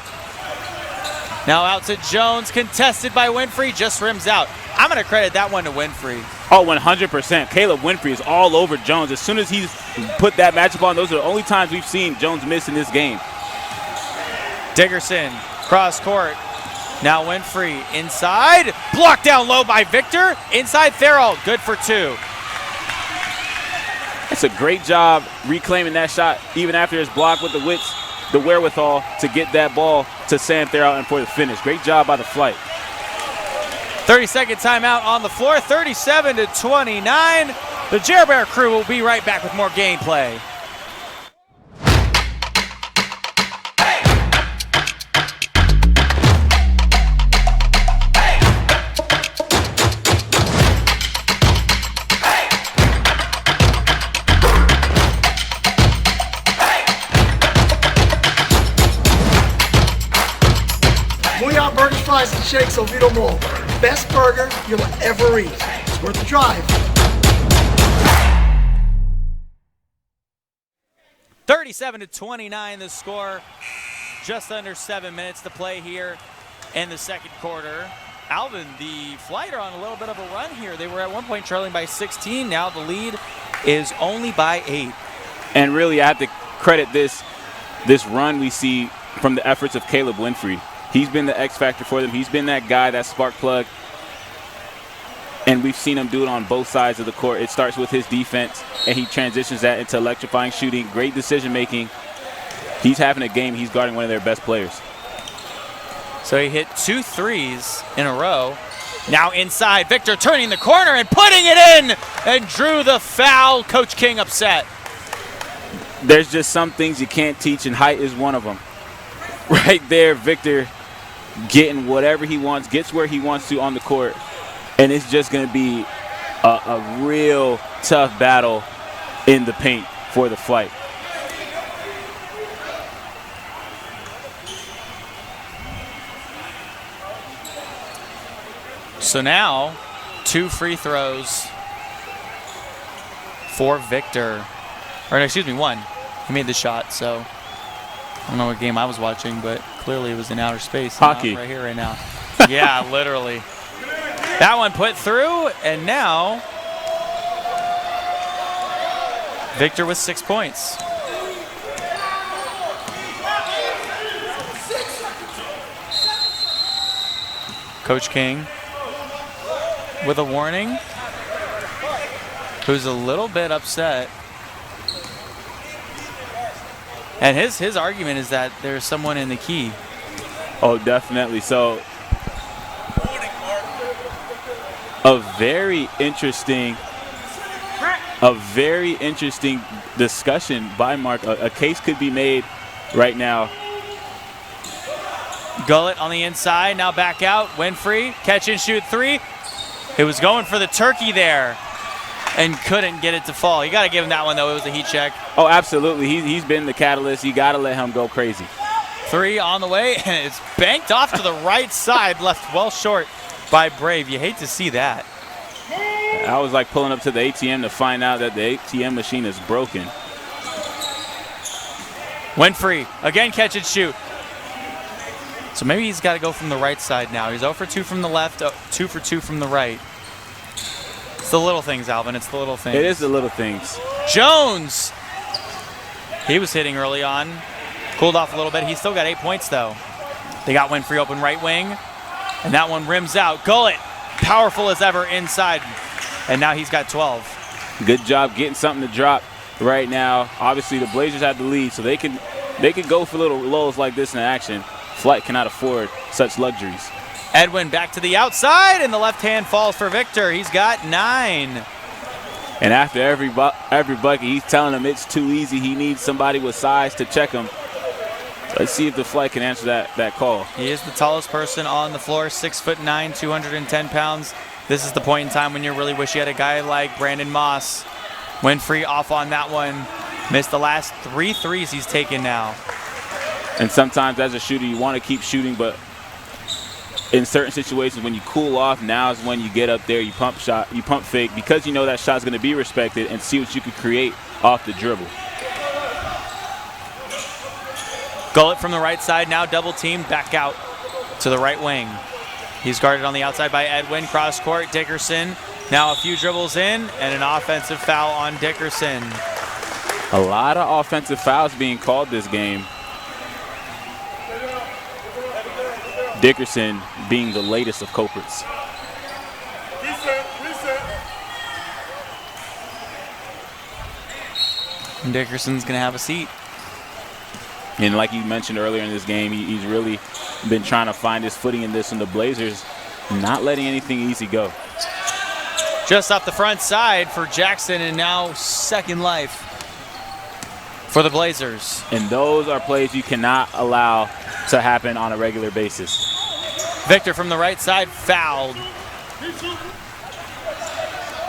Now out to Jones, contested by Winfrey, just rims out. I'm going to credit that one to Winfrey. Oh, 100%. Caleb Winfrey is all over Jones. As soon as he's put that matchup on, those are the only times we've seen Jones miss in this game. Dickerson, cross court. Now Winfrey inside. Blocked down low by Victor. Inside Farrell, good for 2. It's a great job reclaiming that shot, even after his block with the wherewithal to get that ball to Sam Farrell and for the finish. Great job by the Flight. 30-second timeout on the floor, 37-29. The Jer Bear crew will be right back with more gameplay. Muy on burgers, fries, and shakes, Oviedo Mall. Best burger you'll ever eat. It's worth the drive. 37-29 the score. Just under 7 minutes to play here in the second quarter. Alvin, the Flight are on a little bit of a run here. They were at one point trailing by 16. Now the lead is only by 8. And really, I have to credit this run we see from the efforts of Caleb Winfrey. He's been the X factor for them. He's been that guy, that spark plug. And we've seen him do it on both sides of the court. It starts with his defense, and he transitions that into electrifying shooting, great decision making. He's having a game. He's guarding one of their best players. So he hit 2 threes in a row. Now inside, Victor turning the corner and putting it in and drew the foul. Coach King upset. There's just some things you can't teach, and height is one of them. Right there, Victor getting whatever he wants, gets where he wants to on the court, and it's just going to be a real tough battle in the paint for the Flight. So now 2 free throws for Victor. Or no, excuse me, 1. He made the shot, so I don't know what game I was watching, but clearly it was in outer space. Hockey. Right here, right now. Yeah, literally. That one put through, and now Victor with 6 points. Coach King with a warning, who's a little bit upset. And his argument is that there's someone in the key. Oh, definitely. So a very interesting discussion by Mark. A case could be made right now. Gullett on the inside, now back out. Winfrey, catch and shoot 3. It was going for the turkey there and couldn't get it to fall. You got to give him that one, though. It was a heat check. Oh, absolutely. He's been the catalyst. You got to let him go crazy. 3 on the way, and it's banked off to the right side, left well short by Brave. You hate to see that. I was like pulling up to the ATM to find out that the ATM machine is broken. Winfrey, again catch and shoot. So maybe he's got to go from the right side now. He's 0 for 2 from the left, 2 for 2 from the right. It's the little things, Alvin. It's the little things. It is the little things. Jones. He was hitting early on. Cooled off a little bit. He's still got 8 points, though. They got Winfrey open right wing, and that one rims out. Gullett, powerful as ever inside, and now he's got 12. Good job getting something to drop right now. Obviously, the Blazers have the lead, so they can go for little lows like this in action. Flight cannot afford such luxuries. Edwin back to the outside, and the left hand falls for Victor. He's got 9. And after every bucket, he's telling him it's too easy. He needs somebody with size to check him. Let's see if the Flight can answer that call. He is the tallest person on the floor, 6'9", 210 pounds. This is the point in time when you really wish you had a guy like Brandon Moss. Winfrey off on that one. Missed the last 3 threes he's taken now. And sometimes as a shooter, you want to keep shooting, but in certain situations, when you cool off, now is when you get up there, you pump fake, because you know that shot's going to be respected, and see what you can create off the dribble. Gullett from the right side, now double teamed, back out to the right wing. He's guarded on the outside by Edwin, cross court, Dickerson. Now a few dribbles in, and an offensive foul on Dickerson. A lot of offensive fouls being called this game. Dickerson being the latest of culprits. And Dickerson's going to have a seat. And like you mentioned earlier in this game, he's really been trying to find his footing in this, and the Blazers not letting anything easy go. Just off the front side for Jackson, and now second life for the Blazers. And those are plays you cannot allow to happen on a regular basis. Victor from the right side fouled.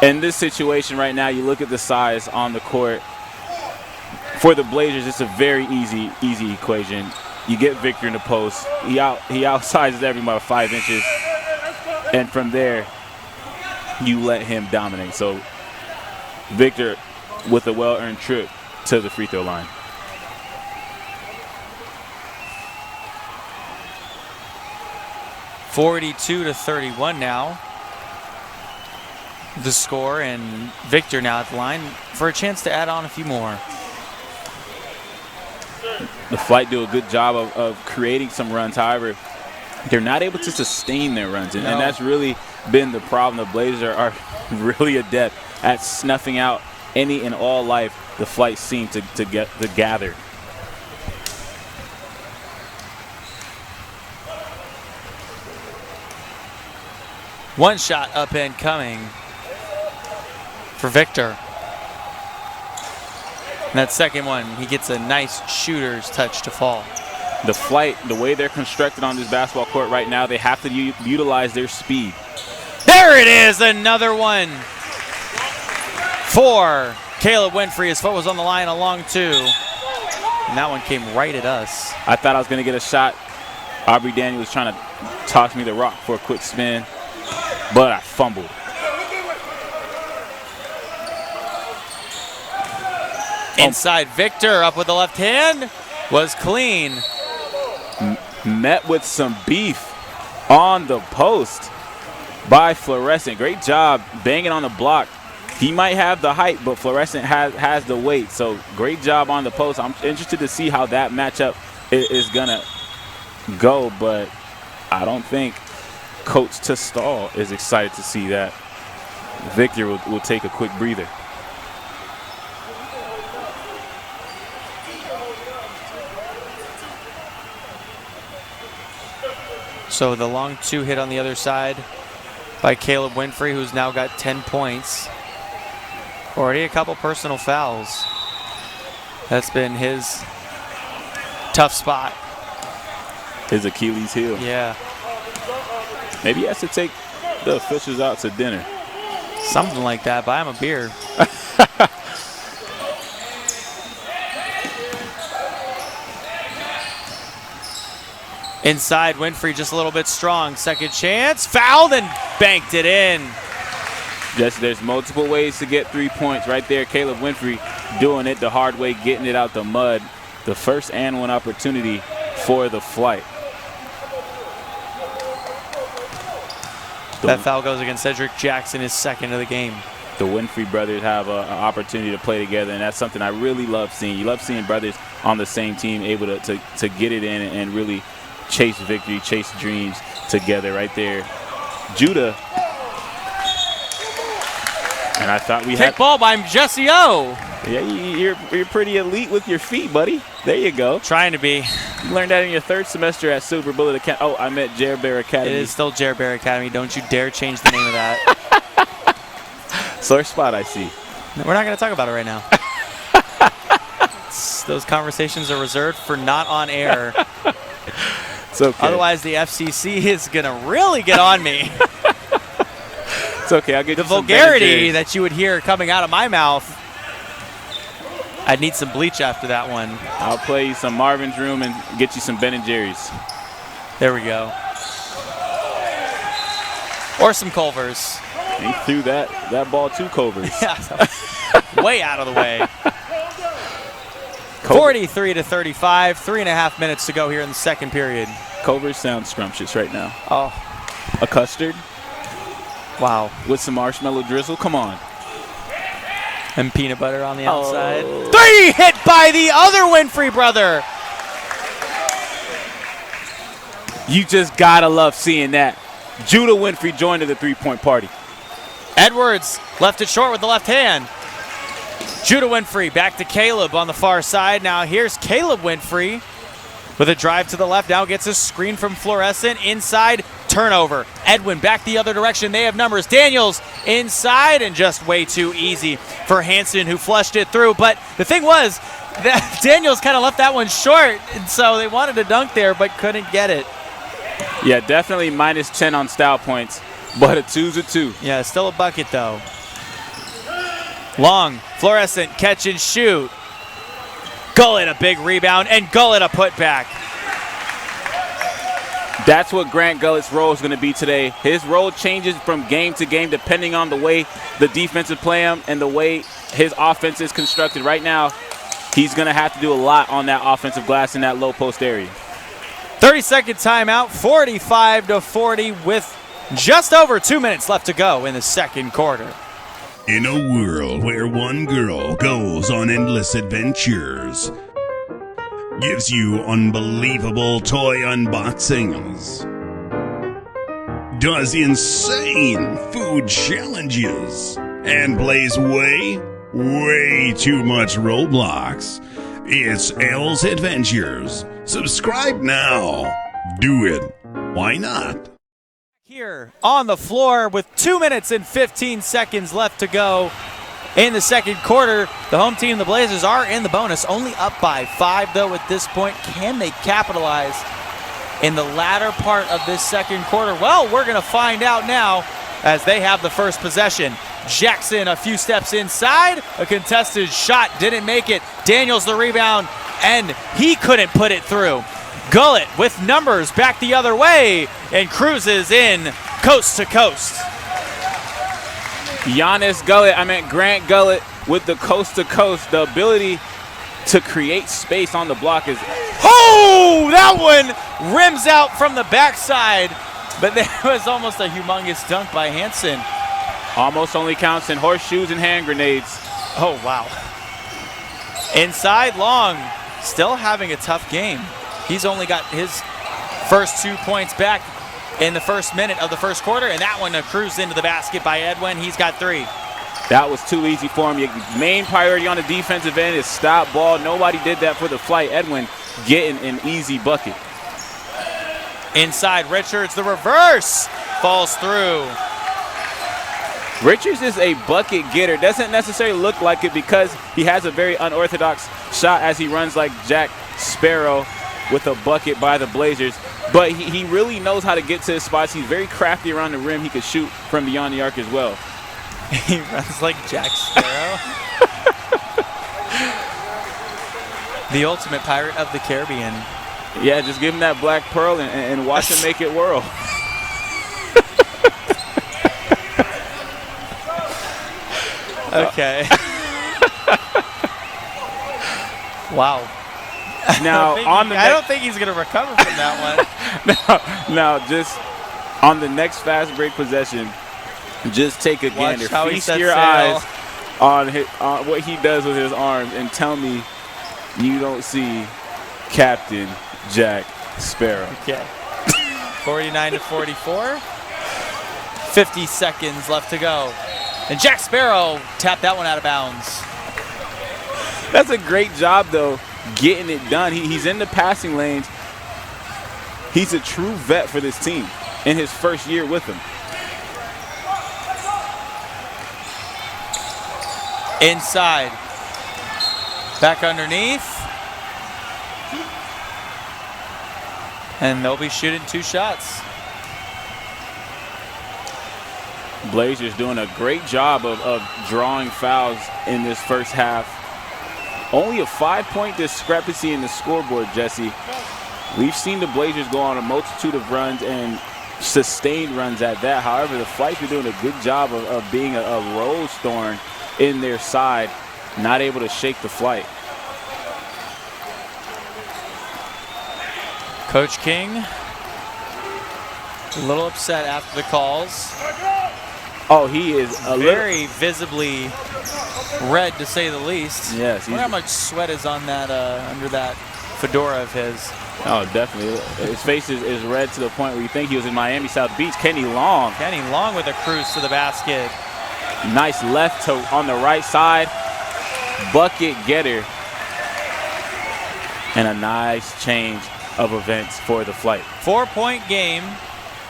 In this situation right now, you look at the size on the court. For the Blazers, it's a very easy equation. You get Victor in the post. He outsizes everybody by 5 inches. And from there, you let him dominate. So Victor with a well-earned trip to the free throw line. (42-31) now. The score, and Victor now at the line for a chance to add on a few more. The Flight do a good job of creating some runs. However, they're not able to sustain their runs, and that's really been the problem. The Blazers are really adept at snuffing out any and all life the Flight seem to gather. One shot up and coming for Victor. And that second one, he gets a nice shooter's touch to fall. The Flight, the way they're constructed on this basketball court right now, they have to utilize their speed. There it is, another one for Caleb Winfrey. His foot was on the line along 2. And that one came right at us. I thought I was going to get a shot. Aubrey Daniel was trying to toss me the rock for a quick spin, but I fumbled. Inside, Victor up with the left hand, was clean. Met with some beef on the post by Fluorescent. Great job banging on the block. He might have the height, but Fluorescent has the weight. So great job on the post. I'm interested to see how that matchup is going to go, but I don't think Coach Testall is excited to see that. Victor will take a quick breather. So the long 2 hit on the other side by Caleb Winfrey, who's now got 10 points. Already a couple personal fouls. That's been his tough spot. His Achilles heel. Yeah. Maybe he has to take the officials out to dinner. Something like that. Buy him a beer. Inside, Winfrey just a little bit strong. Second chance, fouled and banked it in. There's multiple ways to get 3 points right there. Caleb Winfrey doing it the hard way, getting it out the mud. The first and one opportunity for the Flight. That foul goes against Cedric Jackson, his second of the game. The Winfrey brothers have an opportunity to play together, and that's something I really love seeing. You love seeing brothers on the same team able to get it in and really chase victory, chase dreams together right there. Judah. And I thought we had... Kick ball by Jesse O. Yeah, you're pretty elite with your feet, buddy. There you go. Trying to be. You learned that in your 3rd semester at Silver Bullet Academy. Oh, I meant Jer Bear Academy. It is still Jer Bear Academy. Don't you dare change the name of that. Sore spot, I see. No, we're not going to talk about it right now. Those conversations are reserved for not on air. It's okay. Otherwise, the FCC is going to really get on me. It's okay. I'll get the you some vulgarity that you would hear coming out of my mouth. I'd need some bleach after that one. I'll play you some Marvin's Room and get you some Ben & Jerry's. There we go. Or some Culver's. He threw that ball to Culver's. Way out of the way. 43-35, 3.5 minutes to go here in the 2nd period. Culver's sounds scrumptious right now. Oh. A custard. Wow. With some marshmallow drizzle. Come on. And peanut butter on the outside. 3 hit by the other Winfrey brother. You just gotta love seeing that. Judah Winfrey joined the 3-point party. Edwards left it short with the left hand. Judah Winfrey back to Caleb on the far side. Now here's Caleb Winfrey with a drive to the left. Now gets a screen from Fluorescent. Inside, turnover. Edwin back the other direction. They have numbers. Daniels inside, and just way too easy for Hansen, who flushed it through. But the thing was that Daniels kind of left that one short, and so they wanted to dunk there but couldn't get it. Yeah, definitely minus 10 on style points, but a 2's a 2. Yeah, still a bucket though. Long, Fluorescent, catch and shoot. Gullet a big rebound, and Gullet a putback. That's what Grant Gullett's role is going to be today. His role changes from game to game depending on the way the defensive play him and the way his offense is constructed. Right now, he's going to have to do a lot on that offensive glass in that low post area. 30-second timeout, 45-40 with just over 2 minutes left to go in the 2nd quarter. In a world where one girl goes on endless adventures, gives you unbelievable toy unboxings, does insane food challenges, and plays way too much Roblox, it's Elle's Adventures. Subscribe now. Do it. Why not? Here on the floor with 2 minutes and 15 seconds left to go in the 2nd quarter. The home team, the Blazers, are in the bonus, only up by 5 though at this point. Can they capitalize in the latter part of this 2nd quarter? Well, we're going to find out now as they have the first possession. Jackson a few steps inside, a contested shot, didn't make it. Daniels the rebound, and he couldn't put it through. Gullet with numbers back the other way and cruises in coast to coast. Grant Gullet with the coast to coast. The ability to create space on the block is... Oh, that one rims out from the backside, but there was almost a humongous dunk by Hansen. Almost only counts in horseshoes and hand grenades. Oh, wow. Inside, Long still having a tough game. He's only got his first 2 points back in the first minute of the 1st quarter, and that one cruised into the basket by Edwin. He's got 3. That was too easy for him. Your main priority on the defensive end is stop ball. Nobody did that for the flight. Edwin getting an easy bucket. Inside, Richards, the reverse, falls through. Richards is a bucket getter. Doesn't necessarily look like it because he has a very unorthodox shot as he runs like Jack Sparrow with a bucket by the Blazers. But he really knows how to get to his spots. He's very crafty around the rim. He could shoot from beyond the arc as well. He runs like Jack Sparrow. The ultimate pirate of the Caribbean. Yeah, just give him that black pearl and watch him make it whirl. Okay. Wow. Now I don't think he's going to recover from that one. Now, just on the next fast break possession, just take a gander. Feast your eyes on what he does with his arms and tell me you don't see Captain Jack Sparrow. Okay. 49-44. 50 seconds left to go. And Jack Sparrow tapped that one out of bounds. That's a great job, though, getting it done. He's in the passing lanes. He's a true vet for this team in his first year with them. Inside. Back underneath. And they'll be shooting 2 shots. Blazers doing a great job of drawing fouls in this first half. Only a 5-point discrepancy in the scoreboard, Jesse. We've seen the Blazers go on a multitude of runs and sustained runs at that. However, the Flights are doing a good job of being a rose thorn in their side, not able to shake the Flight. Coach King, a little upset after the calls. Oh, he is very visibly red, to say the least. Yes. I wonder how much sweat is on that under that fedora of his. Oh, definitely. His face is red to the point where you think he was in Miami South Beach. Kenny Long. Kenny Long with a cruise to the basket. Nice left toe on the right side. Bucket getter. And a nice change of events for the Flight. 4-point game,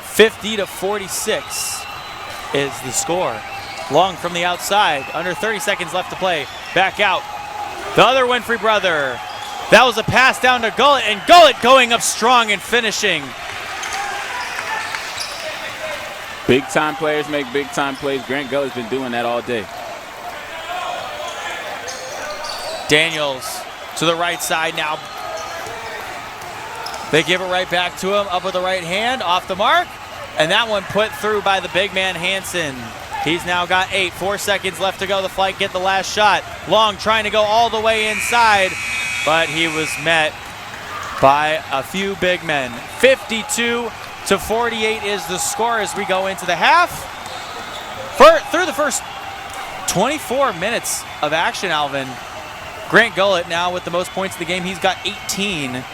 50-46 is the score. Long from the outside, under 30 seconds left to play. Back out. The other Winfrey brother. That was a pass down to Gullett, and Gullett going up strong and finishing. Big time players make big time plays. Grant Gullett's been doing that all day. Daniels to the right side now. They give it right back to him, up with the right hand, off the mark. And that one put through by the big man, Hansen. He's now got 8, 4 seconds left to go. The Flight get the last shot. Long trying to go all the way inside, but he was met by a few big men. 52-48 is the score as we go into the half. Through the first 24 minutes of action, Alvin, Grant Gullett now with the most points of the game. He's got 18.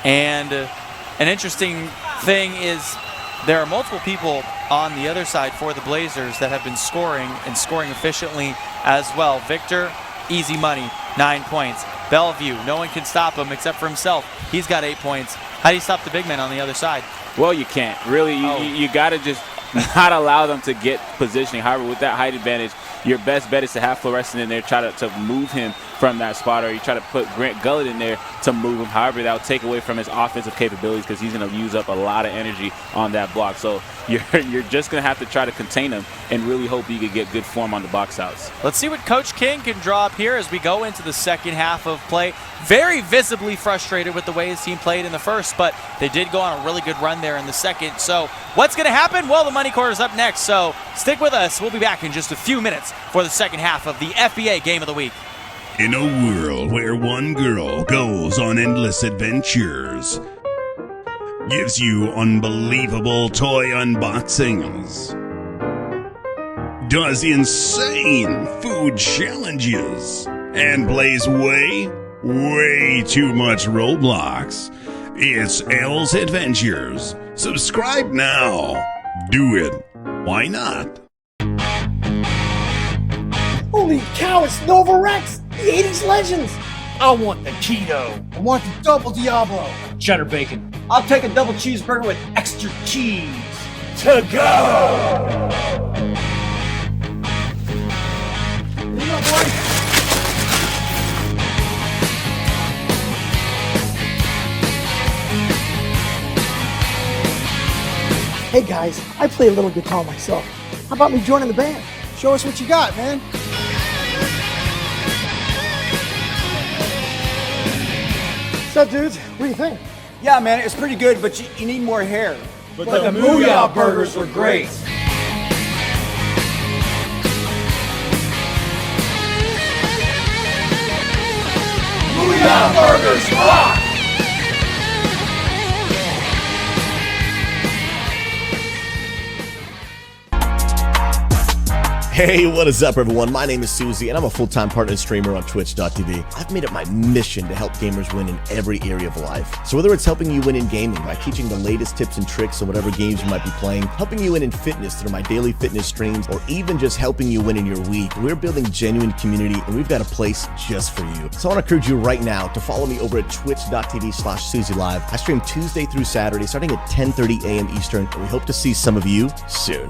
And an interesting thing is there are multiple people on the other side for the Blazers that have been scoring and scoring efficiently as well. Victor, easy money, 9 points. Bellevue, no one can stop him except for himself. He's got 8 points. How do you stop the big men on the other side? Well, you can't. Really, you got to just not allow them to get positioning. However, with that height advantage, your best bet is to have Florescent in there, try to move him from that spot, or you try to put Grant Gullett in there to move him. However, that will take away from his offensive capabilities because he's going to use up a lot of energy on that block. So you're just going to have to try to contain him and really hope you can get good form on the box outs. Let's see what Coach King can draw up here as we go into the second half of play. Very visibly frustrated with the way his team played in the first, but they did go on a really good run there in the second. So what's going to happen? Well, the Money Quarter's up next, so stick with us. We'll be back in just a few minutes for the second half of the FBA Game of the Week. In a world where one girl goes on endless adventures, gives you unbelievable toy unboxings, does insane food challenges, and plays way too much Roblox, it's Elle's Adventures. Subscribe now. Do it. Why not? Holy cow, it's Nova Rex, the 80s Legends. I want the keto. I want the double Diablo. Cheddar bacon. I'll take a double cheeseburger with extra cheese. To go! You know, boy. Hey guys, I play a little guitar myself. How about me joining the band? Show us what you got, man. What's up, dudes? What do you think? Yeah, man, it's pretty good, but you need more hair. But the Booyah Burgers were great. Booyah Burgers rock! Hey, what is up, everyone? My name is Susie, and I'm a full-time partner and streamer on Twitch.tv. I've made it my mission to help gamers win in every area of life. So whether it's helping you win in gaming by teaching the latest tips and tricks on whatever games you might be playing, helping you win in fitness through my daily fitness streams, or even just helping you win in your week, we're building genuine community, and we've got a place just for you. So I want to encourage you right now to follow me over at twitch.tv/SusieLive. I stream Tuesday through Saturday, starting at 10:30 a.m. Eastern, and we hope to see some of you soon.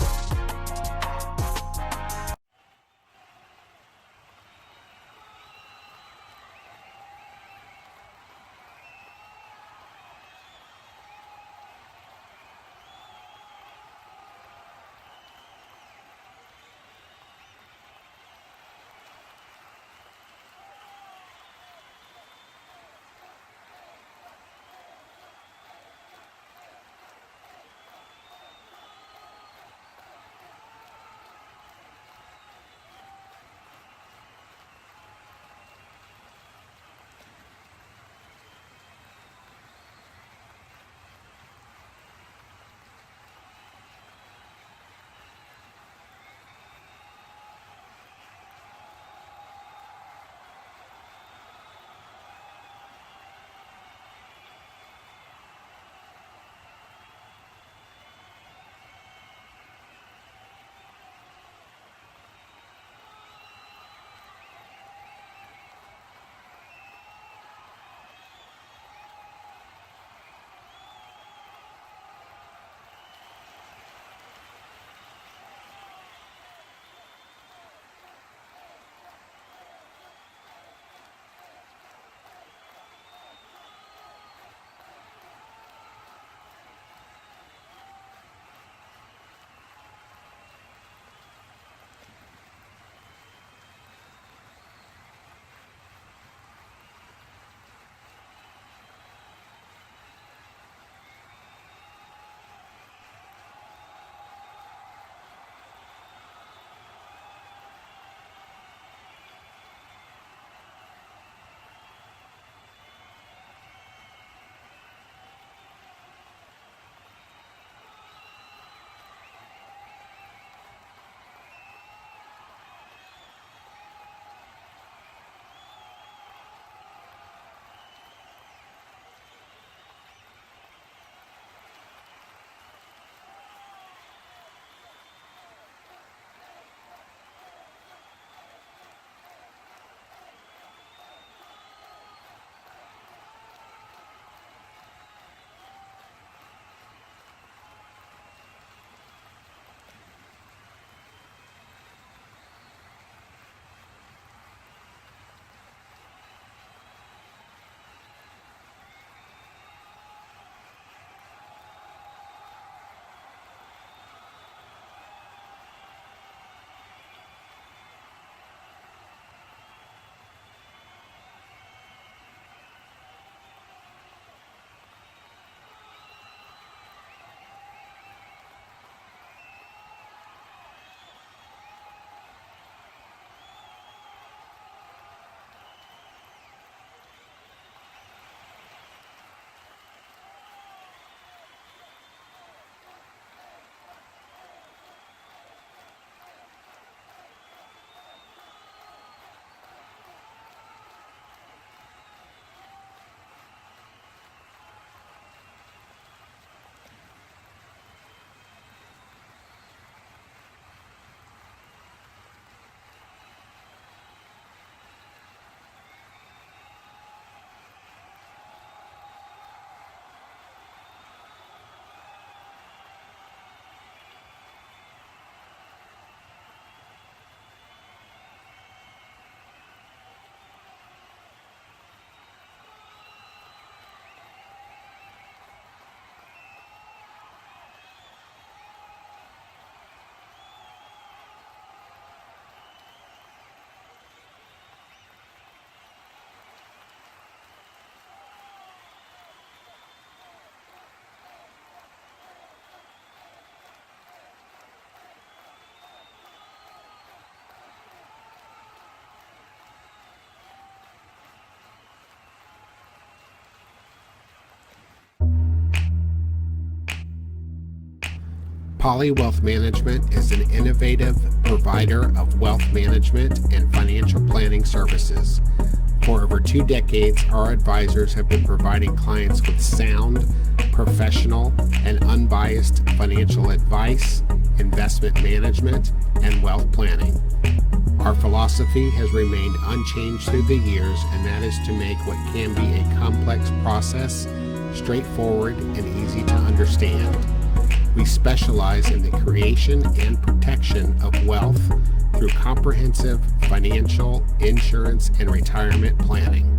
Poly Wealth Management is an innovative provider of wealth management and financial planning services. For over 2 decades, our advisors have been providing clients with sound, professional, and unbiased financial advice, investment management, and wealth planning. Our philosophy has remained unchanged through the years, and that is to make what can be a complex process straightforward and easy to understand. We specialize in the creation and protection of wealth through comprehensive financial, insurance, and retirement planning.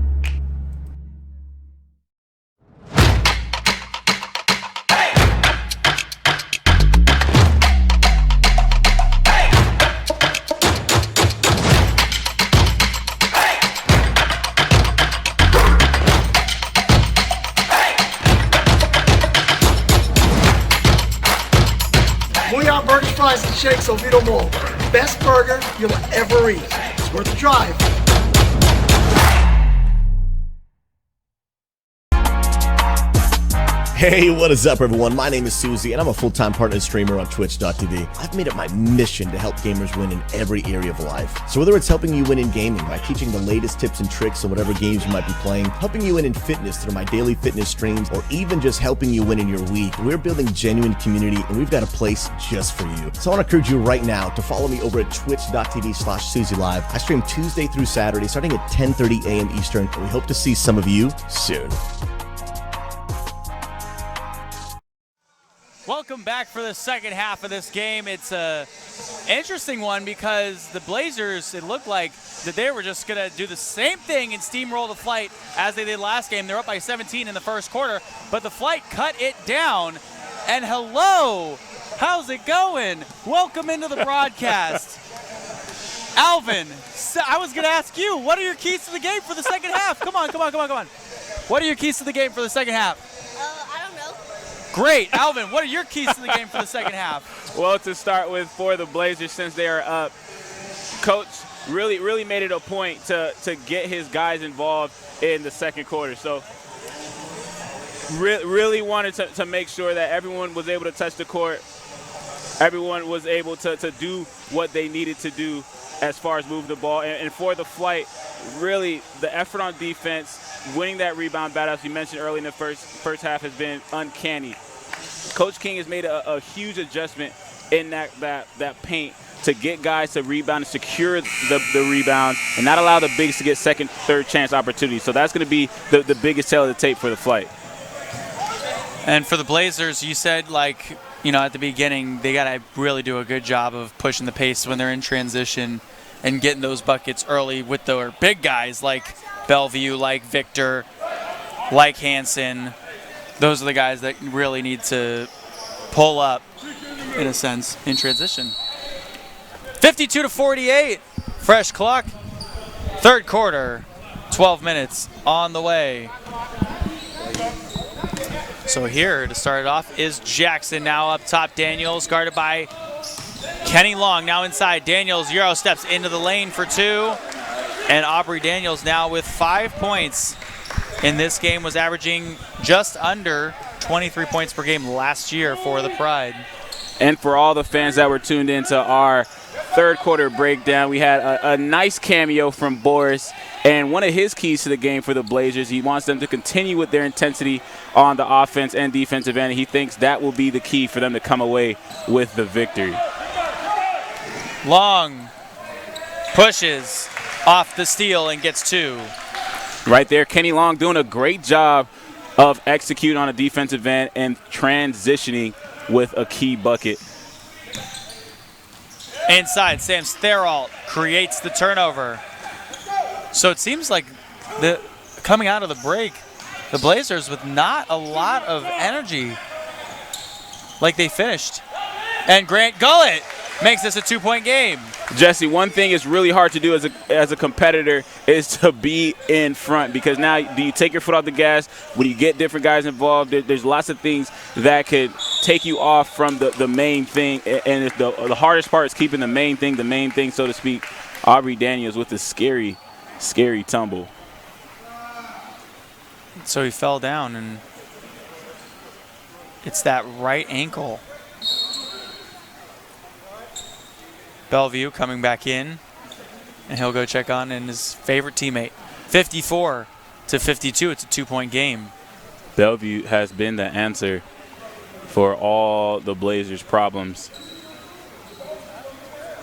Bouillon burgers, fries, and shakes Oviedo Mall. Best burger you'll ever eat. It's worth the drive. Hey, what is up, everyone? My name is Susie, and I'm a full-time partner streamer on twitch.tv. I've made it my mission to help gamers win in every area of life. So whether it's helping you win in gaming by teaching the latest tips and tricks on whatever games you might be playing, helping you win in fitness through my daily fitness streams, or even just helping you win in your week, we're building genuine community, and we've got a place just for you. So I want to encourage you right now to follow me over at twitch.tv/SusieLive. I stream Tuesday through Saturday, starting at 10:30 a.m. Eastern, and we hope to see some of you soon. Welcome back for the second half of this game. It's a interesting one because the Blazers, it looked like that they were just going to do the same thing and steamroll the Flight as they did last game. They're up by 17 in the first quarter, but the Flight cut it down. And hello, how's it going? Welcome into the broadcast. Alvin, I was going to ask you, what are your keys to the game for the second half? Come on. What are your keys to the game for the second half? I don't know. Great. Alvin, what are your keys to the game for the second half? Well, to start with, for the Blazers, since they are up, Coach really made it a point to get his guys involved in the second quarter. So really wanted to make sure that everyone was able to touch the court. Everyone was able to do what they needed to do as far as moving the ball. And for the Flight, really the effort on defense, winning that rebound battle, as you mentioned early in the first half, has been uncanny. Coach King has made a huge adjustment in that paint to get guys to rebound and secure the rebounds and not allow the bigs to get second, third chance opportunities. So that's going to be the biggest tail of the tape for the Flight. And for the Blazers, you said, at the beginning, they got to really do a good job of pushing the pace when they're in transition and getting those buckets early with their big guys like Bellevue, like Victor, like Hansen. Those are the guys that really need to pull up, in a sense, in transition. 52-48, fresh clock. Third quarter, 12 minutes on the way. So here to start it off is Jackson, now up top. Daniels guarded by Kenny Long, now inside. Daniels Euro steps into the lane for two. And Aubrey Daniels now with 5 points in this game, was averaging just under 23 points per game last year for the Pride. And for all the fans that were tuned into our third quarter breakdown, we had a nice cameo from Boris. And one of his keys to the game for the Blazers, he wants them to continue with their intensity on the offense and defensive end. He thinks that will be the key for them to come away with the victory. Long pushes off the steal and gets two. Right there, Kenny Long doing a great job of executing on a defensive end and transitioning with a key bucket. Inside, Sam Theralt creates the turnover. So it seems like coming out of the break, the Blazers with not a lot of energy like they finished. And Grant Gullett makes this a 2-point game. Jesse, one thing is really hard to do as a competitor is to be in front, because now do you take your foot off the gas when you get different guys involved? There's lots of things that could take you off from the main thing, and the hardest part is keeping the main thing, so to speak. Aubrey Daniels with a scary tumble. So he fell down, and it's that right ankle. Bellevue coming back in, and he'll go check on his favorite teammate. 54 to 52. It's a 2-point game. Bellevue has been the answer for all the Blazers' problems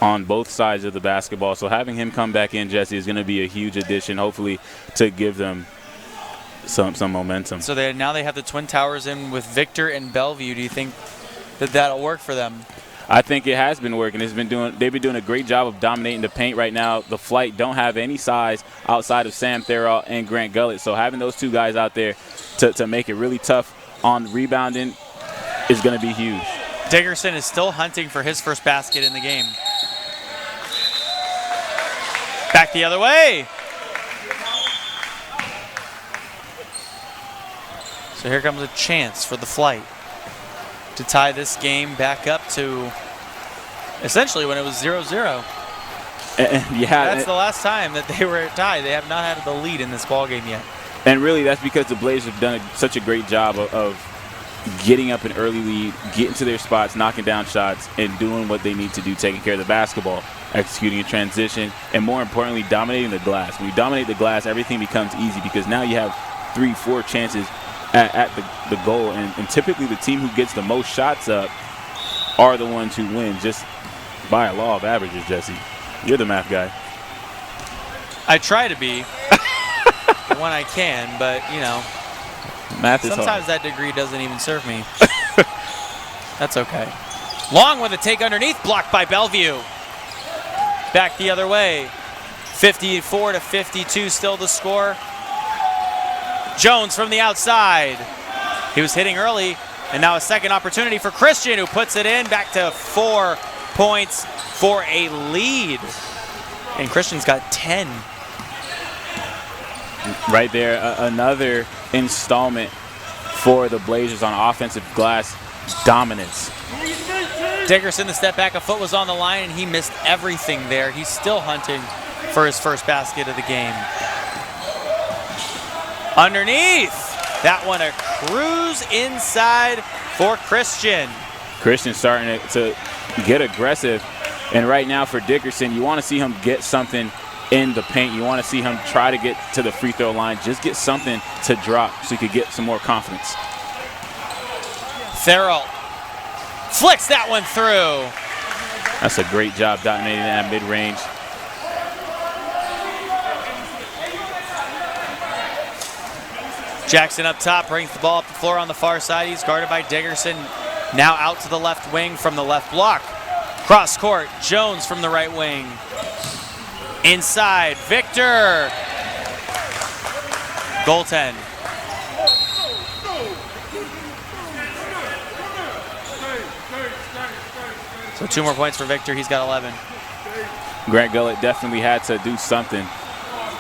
on both sides of the basketball. So having him come back in, Jesse, is going to be a huge addition, hopefully, to give them some momentum. So now they have the Twin Towers in with Victor and Bellevue. Do you think that that'll work for them? I think it has been working. They've been doing a great job of dominating the paint right now. The Flight don't have any size outside of Sam Therrell and Grant Gullett. So having those two guys out there to make it really tough on rebounding is going to be huge. Dickerson is still hunting for his first basket in the game. Back the other way. So here comes a chance for the Flight to tie this game back up to essentially when it was 0-0. Yeah, that's the last time that they were tied. They have not had the lead in this ball game yet. And really, that's because the Blazers have done such a great job of getting up an early lead, getting to their spots, knocking down shots, and doing what they need to do, taking care of the basketball, executing a transition, and more importantly, dominating the glass. When you dominate the glass, everything becomes easy because now you have 3-4 chances at the goal, and typically the team who gets the most shots up are the ones who win, just by a law of averages, Jesse. You're the math guy. I try to be when I can, but, you know, math is sometimes hard. that degree doesn't even serve me. That's okay. Long with a take underneath, blocked by Bellevue. Back the other way. 54 to 52 still the score. Jones from the outside. He was hitting early, and now a second opportunity for Christian, who puts it in. Back to 4 points for a lead. And Christian's got 10. Right there, another installment for the Blazers on offensive glass dominance. Dickerson, the step back, a foot was on the line, and he missed everything there. He's still hunting for his first basket of the game. Underneath, that one a cruise inside for Christian. Christian starting to get aggressive, and right now for Dickerson, you want to see him get something in the paint. You want to see him try to get to the free throw line, just get something to drop so he could get some more confidence. Therrell flicks that one through. That's a great job dominating that mid-range. Jackson up top brings the ball up the floor on the far side. He's guarded by Dickerson. Now out to the left wing from the left block. Cross court, Jones from the right wing. Inside, Victor. Goaltend. So 2 more points for Victor. He's got 11. Grant Gullett definitely had to do something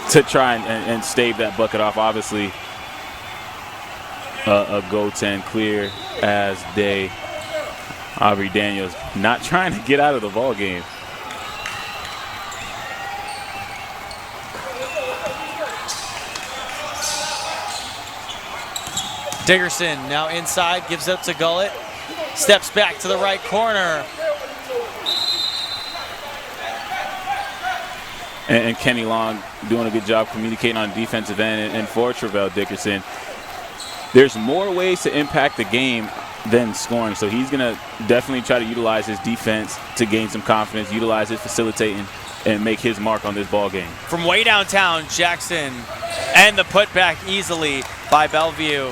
to try and stave that bucket off. Obviously, a goaltend clear as day. Aubrey Daniels not trying to get out of the ball game. Dickerson now inside, gives up to Gullett. Steps back to the right corner. And Kenny Long doing a good job communicating on the defensive end. And for Travell Dickerson, there's more ways to impact the game than scoring. So he's going to definitely try to utilize his defense to gain some confidence, utilize his facilitating, and make his mark on this ball game. From way downtown, Jackson, and the putback easily by Bellevue.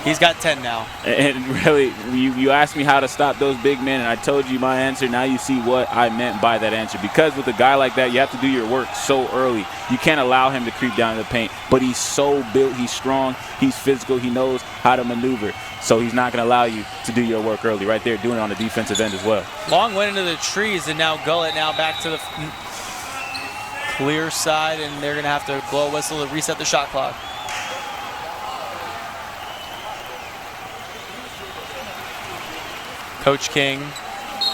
He's got 10 now. And really, you asked me how to stop those big men, and I told you my answer. Now you see what I meant by that answer. Because with a guy like that, you have to do your work so early. You can't allow him to creep down in the paint. But he's so built, he's strong, he's physical, he knows how to maneuver. So he's not going to allow you to do your work early. Right there, doing it on the defensive end as well. Long went into the trees, and now Gullett now back to the clear side, and they're going to have to blow a whistle to reset the shot clock. Coach King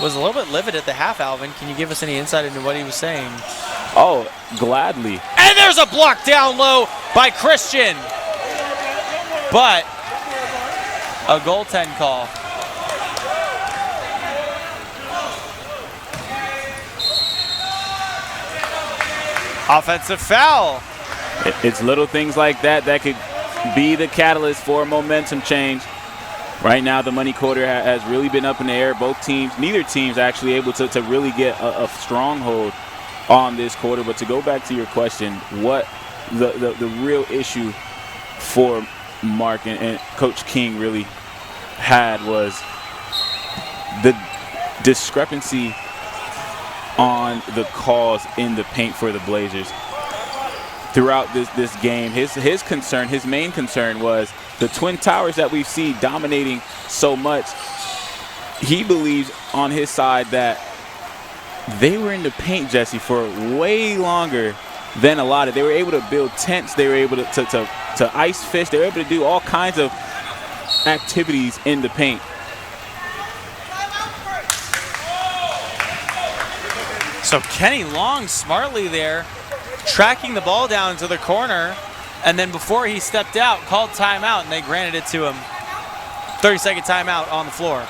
was a little bit livid at the half, Alvin. Can you give us any insight into what he was saying? Oh, gladly. And there's a block down low by Christian. But a goaltend call. Offensive foul. It's little things like that that could be the catalyst for a momentum change. Right now, the money quarter has really been up in the air. Both teams, neither team's actually able to really get a stronghold on this quarter. But to go back to your question, what the real issue for Mark and Coach King really had was the discrepancy on the calls in the paint for the Blazers. Throughout this game, his main concern was the Twin Towers that we see dominating so much. He believes on his side that they were in the paint, Jesse, for way longer than a lot of. They were able to build tents. They were able to ice fish. They were able to do all kinds of activities in the paint. So Kenny Long smartly there, tracking the ball down into the corner, and then before he stepped out, called timeout, and they granted it to him. 30-second timeout on the floor.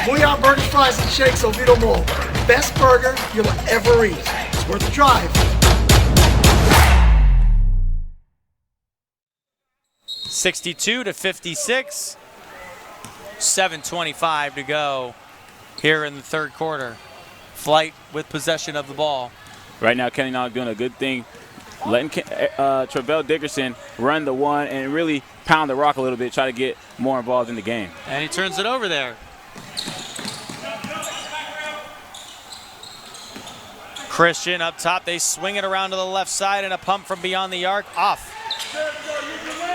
Muy on burgers, fries, and shakes, Oviedo Mall. Best burger you'll ever eat. It's worth the drive. 62-56. 7:25 to go here in the third quarter. Flight with possession of the ball. Right now, Kenny Long doing a good thing, letting Travell Dickerson run the one and really pound the rock a little bit, try to get more involved in the game. And he turns it over there. Christian up top. They swing it around to the left side, and a pump from beyond the arc off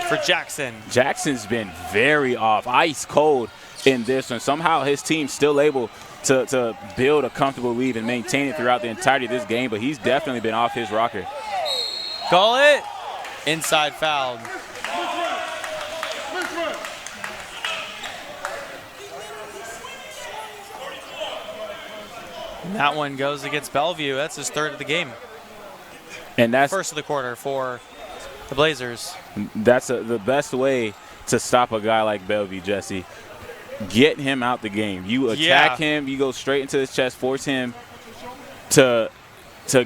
for Jackson. Jackson's been very off, ice cold in this one. Somehow his team's still able to build a comfortable lead and maintain it throughout the entirety of this game, but he's definitely been off his rocker. Call it. Inside fouled. And that one goes against Bellevue. That's his third of the game. And that's first of the quarter for the Blazers. That's the best way to stop a guy like Bellevue, Jesse. Get him out the game. You attack him, you go straight into his chest, force him to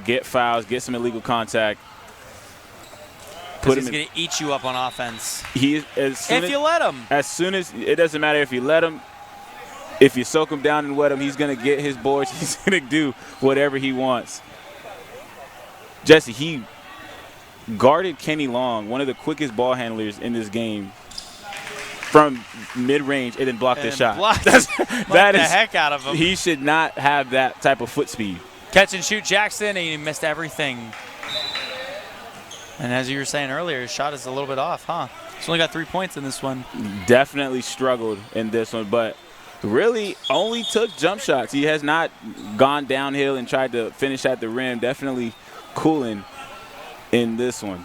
get fouls, get some illegal contact. He's going to eat you up on offense. If you let him. As soon as, it doesn't matter if you let him, if you soak him down and wet him, he's going to get his boards. He's going to do whatever he wants. Jesse, he guarded Kenny Long, one of the quickest ball handlers in this game, from mid-range and then blocked his shot. That is the heck out of him. He should not have that type of foot speed. Catch and shoot Jackson, and he missed everything. And as you were saying earlier, his shot is a little bit off, huh? He's only got 3 points in this one. Definitely struggled in this one, but really only took jump shots. He has not gone downhill and tried to finish at the rim. Definitely cooling in this one.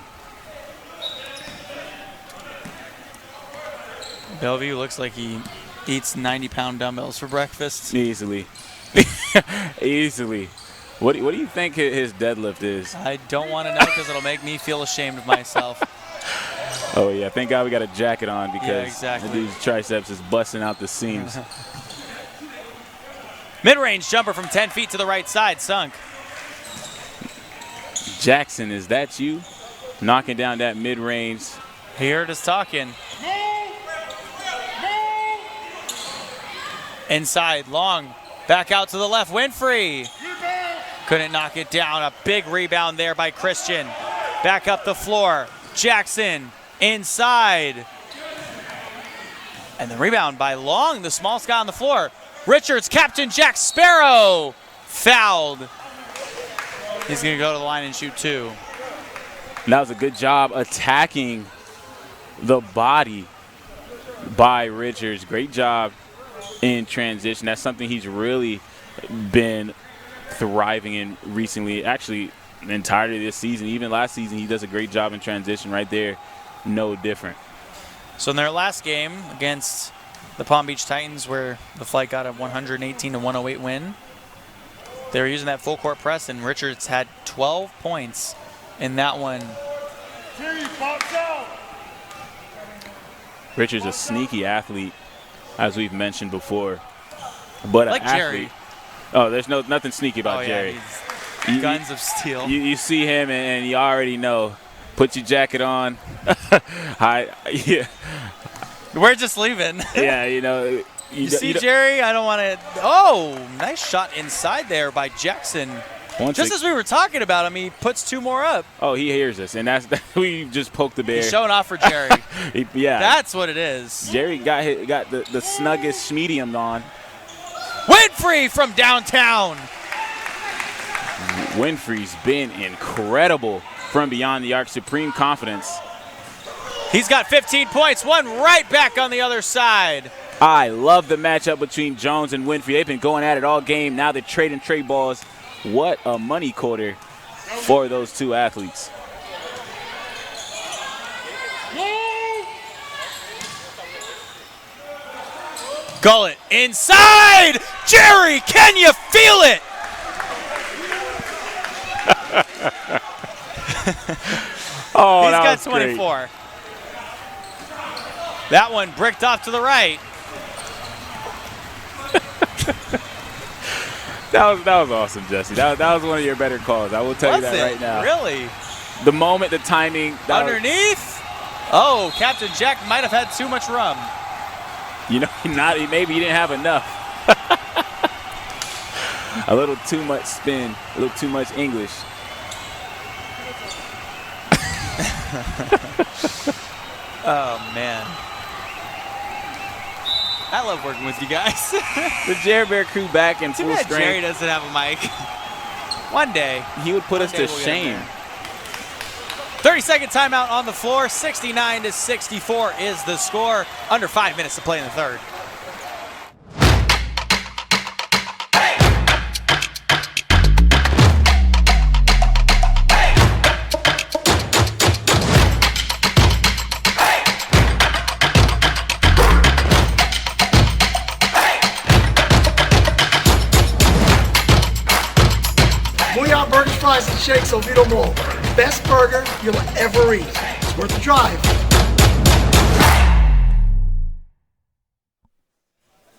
Bellevue looks like he eats 90-pound dumbbells for breakfast. Easily. Easily. What do you think his deadlift is? I don't want to know because it'll make me feel ashamed of myself. Oh, yeah. Thank God we got a jacket on because exactly. the dude's triceps is busting out the seams. Mid-range jumper from 10 feet to the right side, sunk. Jackson, is that you? Knocking down that mid-range. He heard us talking. Inside, Long, back out to the left, Winfrey. Couldn't knock it down. A big rebound there by Christian. Back up the floor. Jackson inside. And the rebound by Long, the smallest guy on the floor. Richards, Captain Jack Sparrow, fouled. He's going to go to the line and shoot two. And that was a good job attacking the body by Richards. Great job in transition. That's something he's really been thriving in recently. Actually, the entirety of this season, even last season, he does a great job in transition right there. No different. So in their last game against the Palm Beach Titans, where the Flight got a 118-108 win. They were using that full court press, and Richards had 12 points in that one. Richards a sneaky athlete, as we've mentioned before. But like an athlete. Jerry. Oh, there's nothing sneaky about Jerry. Guns of steel. You see him and you already know. Put your jacket on. Yeah. We're just leaving. Yeah, you know. You see Jerry? I don't want to. Oh, nice shot inside there by Jackson. Just as we were talking about him, he puts 2 more up. Oh, he hears us, and we just poked the bear. He's showing off for Jerry. Yeah. That's what it is. Jerry got the snuggest medium on. Winfrey from downtown. Winfrey's been incredible from beyond the arc. Supreme confidence. He's got 15 points, one right back on the other side. I love the matchup between Jones and Winfrey. They've been going at it all game. Now they're trading trade balls. What a money quarter for those two athletes. Gullet inside. Jerry, can you feel it? Oh, he's got 24. Great. That one bricked off to the right. That was awesome, Jesse. That was one of your better calls. I will tell you that right now. Really? The moment, the timing. Underneath. Oh, Captain Jack might have had too much rum. You know, maybe he didn't have enough. A little too much spin, a little too much English. Oh, man. I love working with you guys. The Jerry Bear crew back in full strength. Jerry doesn't have a mic. One day. He would put us to shame. 30-second timeout on the floor. 69-64 is the score. Under 5 minutes to play in the third. Fries and shakes Oviedo Mall. Best burger you'll ever eat. It's worth the drive.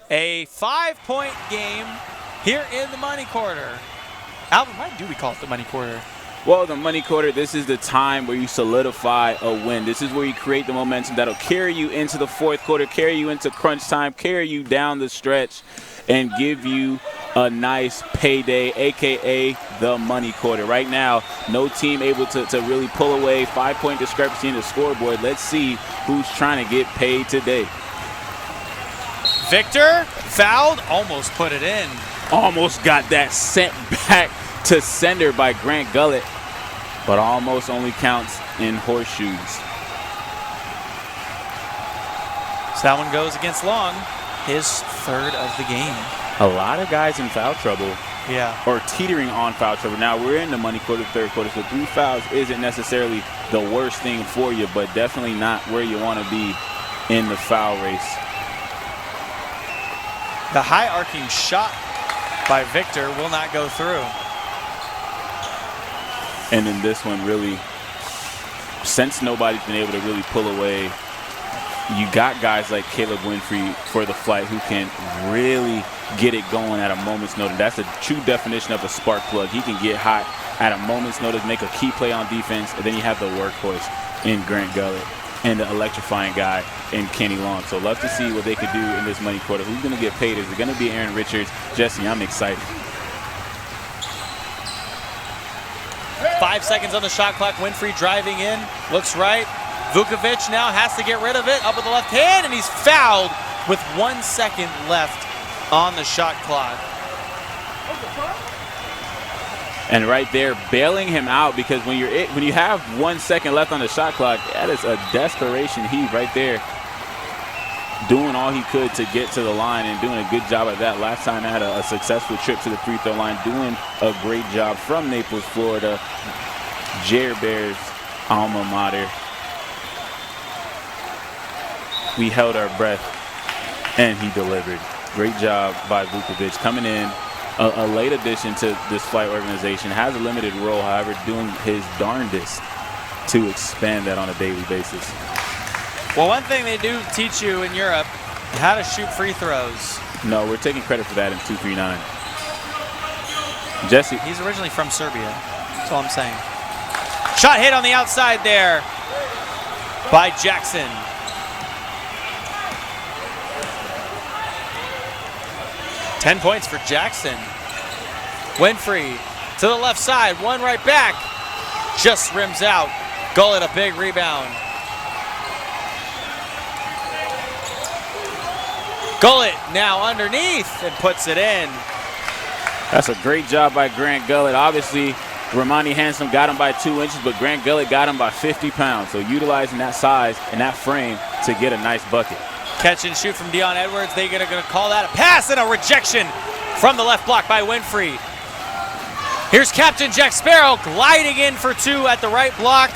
A 5-point game here in the money quarter. Alvin, why do we call it the money quarter? Well, the money quarter, this is the time where you solidify a win. This is where you create the momentum that'll carry you into the fourth quarter, carry you into crunch time, carry you down the stretch, and give you a nice payday, a.k.a. the money quarter. Right now, no team able to really pull away. 5-point discrepancy in the scoreboard. Let's see who's trying to get paid today. Victor fouled, almost put it in. Almost got that sent back to sender by Grant Gullett, but almost only counts in horseshoes. So that one goes against Long, his third of the game. A lot of guys in foul trouble. Yeah. Or teetering on foul trouble. Now, we're in the money quarter, third quarter, so 3 fouls isn't necessarily the worst thing for you, but definitely not where you want to be in the foul race. The high arcing shot by Victor will not go through. And then this one really, since nobody's been able to really pull away, you got guys like Caleb Winfrey for the Flight who can really get it going at a moment's notice. That's a true definition of a spark plug. He can get hot at a moment's notice, make a key play on defense, and then you have the workhorse in Grant Gullett and the electrifying guy in Kenny Long. So love to see what they could do in this money quarter. Who's going to get paid? Is it going to be Aaron Richards? Jesse, I'm excited. 5 seconds on the shot clock. Winfrey driving in, looks right. Vukovic now has to get rid of it, up with the left hand, and he's fouled with 1 second left on the shot clock. And right there, bailing him out, because when you have 1 second left on the shot clock, that is a desperation heave right there. Doing all he could to get to the line and doing a good job at that. Last time had a successful trip to the free throw line, doing a great job from Naples, Florida. Jerry Bears alma mater. We held our breath and he delivered. Great job by Vukovic coming in. A late addition to this flight organization, has a limited role, however, doing his darndest to expand that on a daily basis. Well, one thing they do teach you in Europe, how to shoot free throws. No, we're taking credit for that in 239. Jesse. He's originally from Serbia. That's all I'm saying. Shot hit on the outside there by Jackson. Ten points for Jackson. Winfrey to the left side, one right back. Just rims out. Gullet a big rebound. Gullet now underneath and puts it in. That's a great job by Grant Gullet. Obviously, Romani Handsome got him by 2 inches, but Grant Gullet got him by 50 pounds. So utilizing that size and that frame to get a nice bucket. Catch and shoot from Dion Edwards. They're going to call that a pass and a rejection from the left block by Winfrey. Here's Captain Jack Sparrow gliding in for 2 at the right block.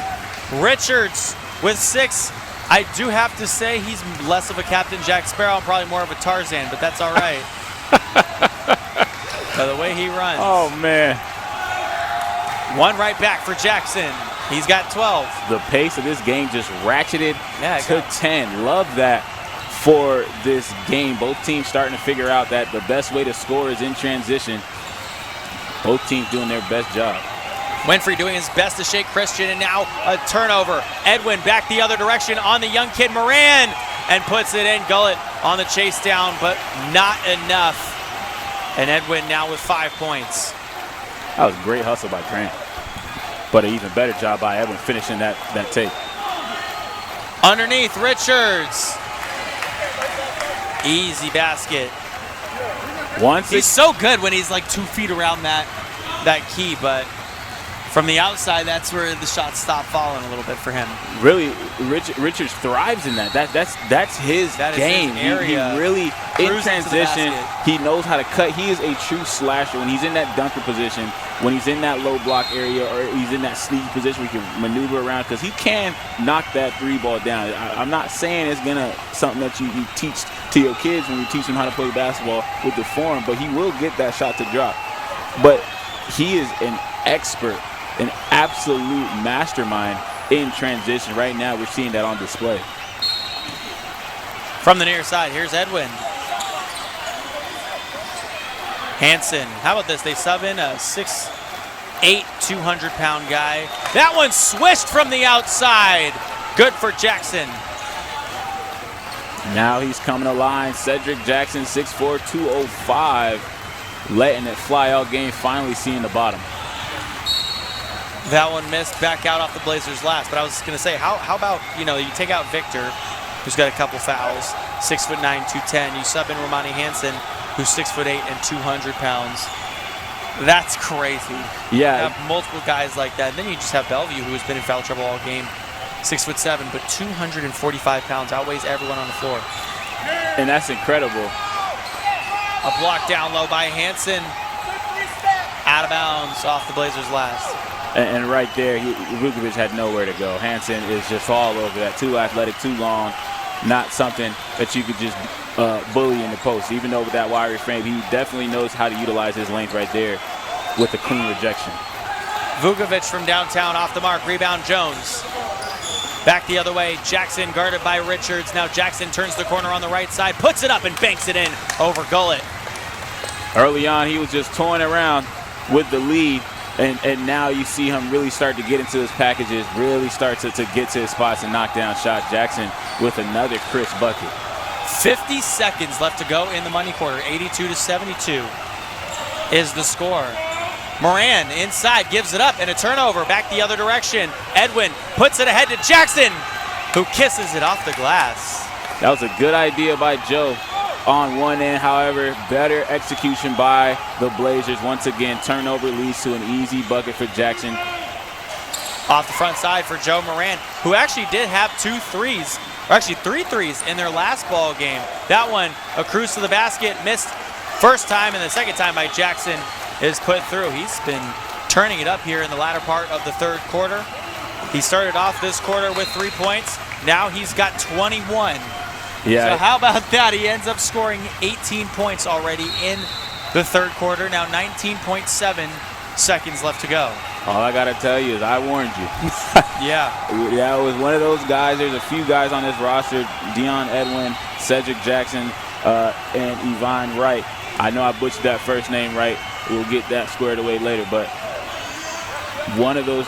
Richards with 6. I do have to say he's less of a Captain Jack Sparrow and probably more of a Tarzan, but that's all right. By the way he runs. Oh, man. One right back for Jackson. He's got 12. The pace of this game just ratcheted to 10. Love that for this game. Both teams starting to figure out that the best way to score is in transition. Both teams doing their best job. Winfrey doing his best to shake Christian, and now a turnover. Edwin back the other direction on the young kid Moran and puts it in. Gullet on the chase down, but not enough. And Edwin now with 5 points. That was a great hustle by Grant. But an even better job by Edwin finishing that tape. Underneath, Richards. Easy basket. He's so good when he's like 2 feet around that key, but from the outside, that's where the shots stop falling a little bit for him. Really, Richards thrives in that. That's his game. His area. He really, in transition, he knows how to cut. He is a true slasher. When he's in that dunker position, when he's in that low block area, or he's in that sneaky position where he can maneuver around, because he can knock that 3 ball down. I'm not saying it's something that you teach to your kids when you teach them how to play basketball with the form, but he will get that shot to drop. But he is an expert, an absolute mastermind in transition. Right now, we're seeing that on display. From the near side, here's Edwin. Hansen, how about this? They sub in a 6'8", 200-pound guy. That one swished from the outside. Good for Jackson. Now he's coming alive. Cedric Jackson, 6'4", 205, letting it fly all game, finally seeing the bottom. That one missed, back out off the Blazers last. But I was going to say, how about, you take out Victor, who's got a couple fouls, 6'9", 210. You sub in Romani Hansen, who's 6'8" and 200 pounds. That's crazy. Yeah. You have multiple guys like that. And then you just have Bellevue, who has been in foul trouble all game. 6'7", but 245 pounds, outweighs everyone on the floor. And that's incredible. A block down low by Hansen. Out of bounds off the Blazers last. And right there, Vukovic had nowhere to go. Hansen is just all over that. Too athletic, too long. Not something that you could just bully in the post. Even though with that wiry frame, he definitely knows how to utilize his length right there with a clean rejection. Vukovic from downtown off the mark. Rebound Jones. Back the other way. Jackson guarded by Richards. Now Jackson turns the corner on the right side, puts it up and banks it in over Gullet. Early on, he was just toying around with the lead. And now you see him really start to get into his packages, really start to get to his spots and knock down shots. Jackson with another crisp bucket. 50 seconds left to go in the money quarter. 82-72 is the score. Moran inside, gives it up, and a turnover back the other direction. Edwin puts it ahead to Jackson, who kisses it off the glass. That was a good idea by Joe on one end. However, better execution by the Blazers. Once again, turnover leads to an easy bucket for Jackson. Off the front side for Joe Moran, who actually did have 2 threes, or actually 3 threes in their last ball game. That one, a cruise to the basket, missed first time, and the second time by Jackson is put through. He's been turning it up here in the latter part of the third quarter. He started off this quarter with 3 points. Now he's got 21. Yeah. So how about that? He ends up scoring 18 points already in the third quarter. Now 19.7 seconds left to go. All I got to tell you is I warned you. Yeah. Yeah, it was one of those guys. There's a few guys on this roster, Deion Edwin, Cedric Jackson, and Yvonne Wright. I know I butchered that first name right. We'll get that squared away later, but one of those,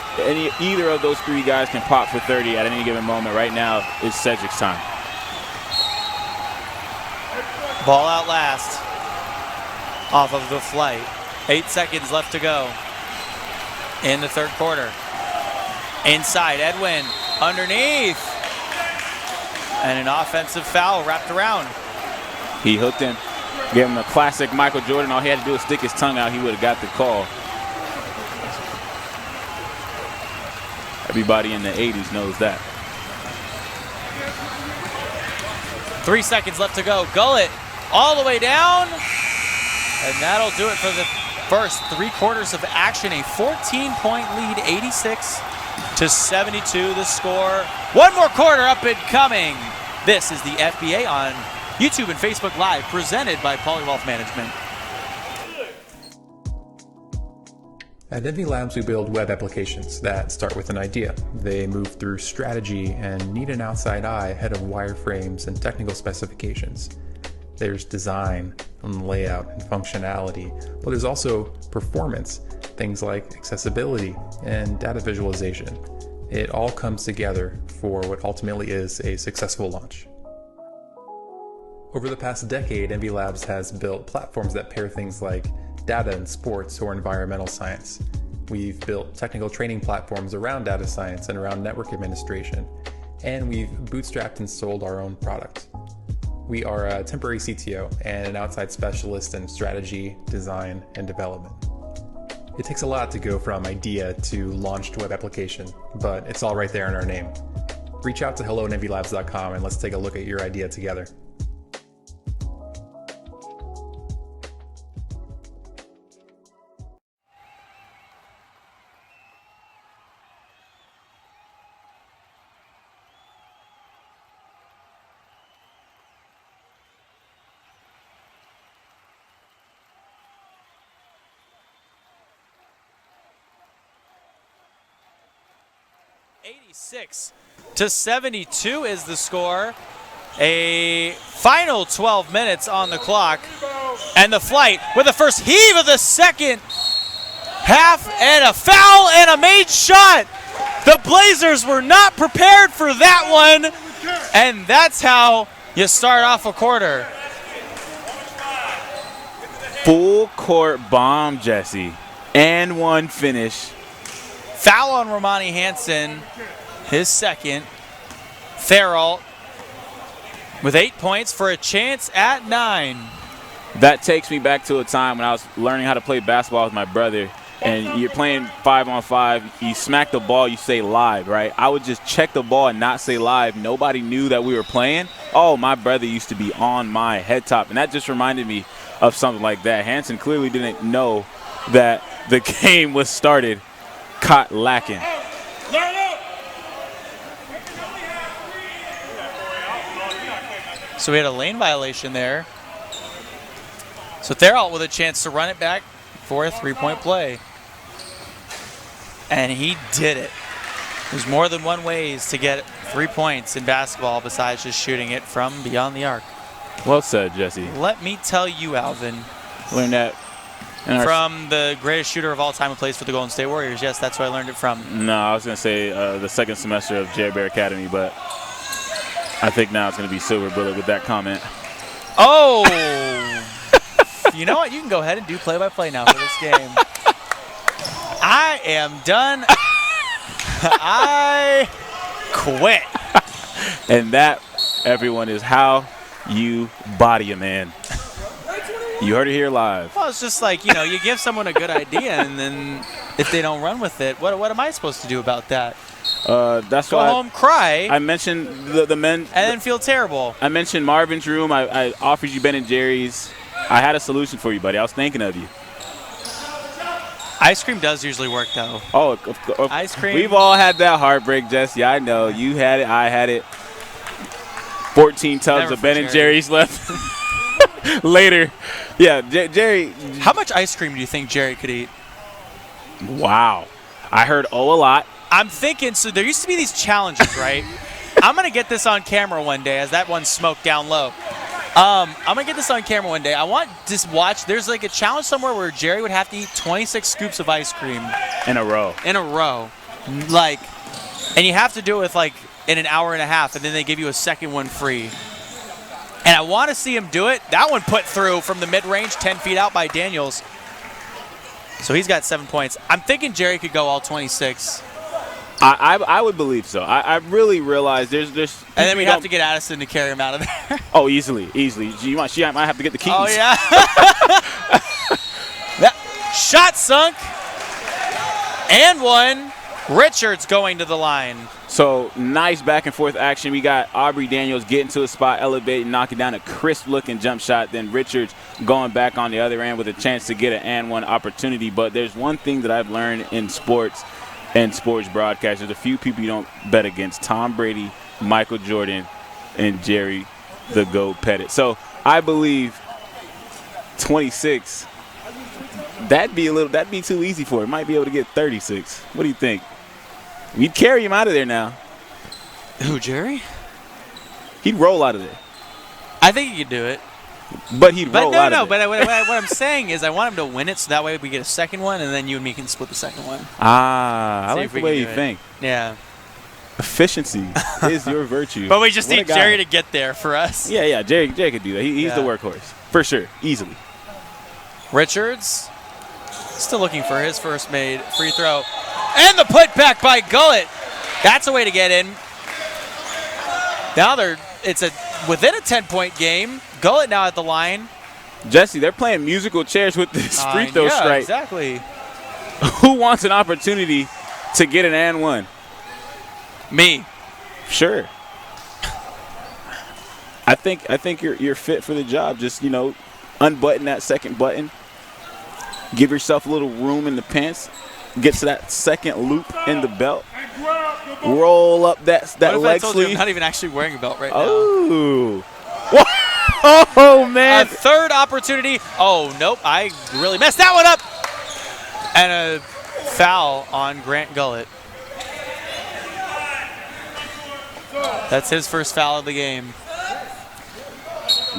either of those three guys can pop for 30 at any given moment. Right now is Cedric's time. Ball out last off of the flight. 8 seconds left to go in the third quarter. Inside, Edwin underneath. And an offensive foul wrapped around. He hooked him, gave him a classic Michael Jordan. All he had to do was stick his tongue out. He would have got the call. Everybody in the 80s knows that. 3 seconds left to go. Gullet all the way down. And that'll do it for the first 3 quarters of action. A 14-point lead, 86-72 the score. One more quarter up and coming. This is the FBA on YouTube and Facebook Live, presented by Poly Wealth Management. At NV Labs, we build web applications that start with an idea. They move through strategy and need an outside eye ahead of wireframes and technical specifications. There's design and layout and functionality, but there's also performance, things like accessibility and data visualization. It all comes together for what ultimately is a successful launch. Over the past decade, NV Labs has built platforms that pair things like data and sports or environmental science. We've built technical training platforms around data science and around network administration, and we've bootstrapped and sold our own product. We are a temporary CTO and an outside specialist in strategy, design, and development. It takes a lot to go from idea to launched web application, but it's all right there in our name. Reach out to hello@nvlabs.com and let's take a look at your idea together. (86-72) is the score. A final 12 minutes on the clock. And the flight with the first heave of the second half and a foul and a made shot. The Blazers were not prepared for that one. And that's how you start off a quarter. Full court bomb, Jesse. And one finish. Foul on Romani Hansen, his second. Farrell with 8 points for a chance at 9. That takes me back to a time when I was learning how to play basketball with my brother. And you're playing 5-on-5. You smack the ball, you say live, right? I would just check the ball and not say live. Nobody knew that we were playing. Oh, my brother used to be on my head top. And that just reminded me of something like that. Hansen clearly didn't know that the game was started. Caught lacking. So we had a lane violation there. So Theralt with a chance to run it back for a 3-point play. And he did it. There's more than one ways to get 3 points in basketball besides just shooting it from beyond the arc. Well said, Jesse. Let me tell you, Alvin. Learned that from the greatest shooter of all time who plays for the Golden State Warriors. Yes, that's where I learned it from. No, I was going to say the second semester of Jerry Bear Academy, but I think now it's going to be Silver Bullet with that comment. Oh! You know what? You can go ahead and do play-by-play now for this game. I am done. I quit. And that, everyone, is how you body a man. You heard it here live. Well, it's just like, you give someone a good idea, and then if they don't run with it, what am I supposed to do about that? That's Go why home, cry. I mentioned the men. And then feel terrible. I mentioned Marvin's Room. I offered you Ben and Jerry's. I had a solution for you, buddy. I was thinking of you. Ice cream does usually work, though. Oh, ice cream. We've all had that heartbreak, Jesse. I know. You had it. I had it. 14 tubs Never of Ben for and Jerry. Jerry's left later. Yeah, Jerry. How much ice cream do you think Jerry could eat? Wow. I heard a lot. I'm thinking, so there used to be these challenges, right? I'm going to get this on camera one day as that one smoked down low. I'm going to get this on camera one day. I want to watch. There's like a challenge somewhere where Jerry would have to eat 26 scoops of ice cream. In a row. Like, and you have to do it with like in an hour and a half, and then they give you a second one free. And I want to see him do it. That one put through from the mid-range, 10 feet out by Daniels. So he's got 7 points. I'm thinking Jerry could go all 26. I would believe so. I really realize there's. And then we'd have to get Addison to carry him out of there. Oh, easily. She might have to get the keys. Oh, yeah. Shot sunk. And one. Richards going to the line. So nice back and forth action. We got Aubrey Daniels getting to a spot, elevating, knocking down a crisp looking jump shot. Then Richards going back on the other end with a chance to get an and one opportunity. But there's one thing that I've learned in sports and sports broadcast. There's a few people you don't bet against: Tom Brady, Michael Jordan, and Jerry the GOAT Pettit. So I believe 26. That'd be too easy for him. Might be able to get 36. What do you think? We'd carry him out of there now. Who, Jerry? He'd roll out of there. I think he could do it. But he'd roll out of there. But what I'm saying is I want him to win it so that way we get a second one, and then you and me can split the second one. I like the way you think. Yeah. Efficiency is your virtue. But we just need Jerry to get there for us. Yeah. Jerry could do that. He's the workhorse. For sure. Easily. Richards still looking for his first made free throw. And the putback by Gullett. That's a way to get in. Now it's within a 10-point game. Gullett now at the line. Jesse, they're playing musical chairs with this free throw strike. Exactly. Who wants an opportunity to get an and one? Me. Sure. I think you're fit for the job. Just, unbutton that second button. Give yourself a little room in the pants. Get to that second loop in the belt. Roll up that leg sleeve. I'm not even actually wearing a belt right now. Oh, man. A third opportunity. Oh, nope. I really messed that one up. And a foul on Grant Gullett. That's his first foul of the game.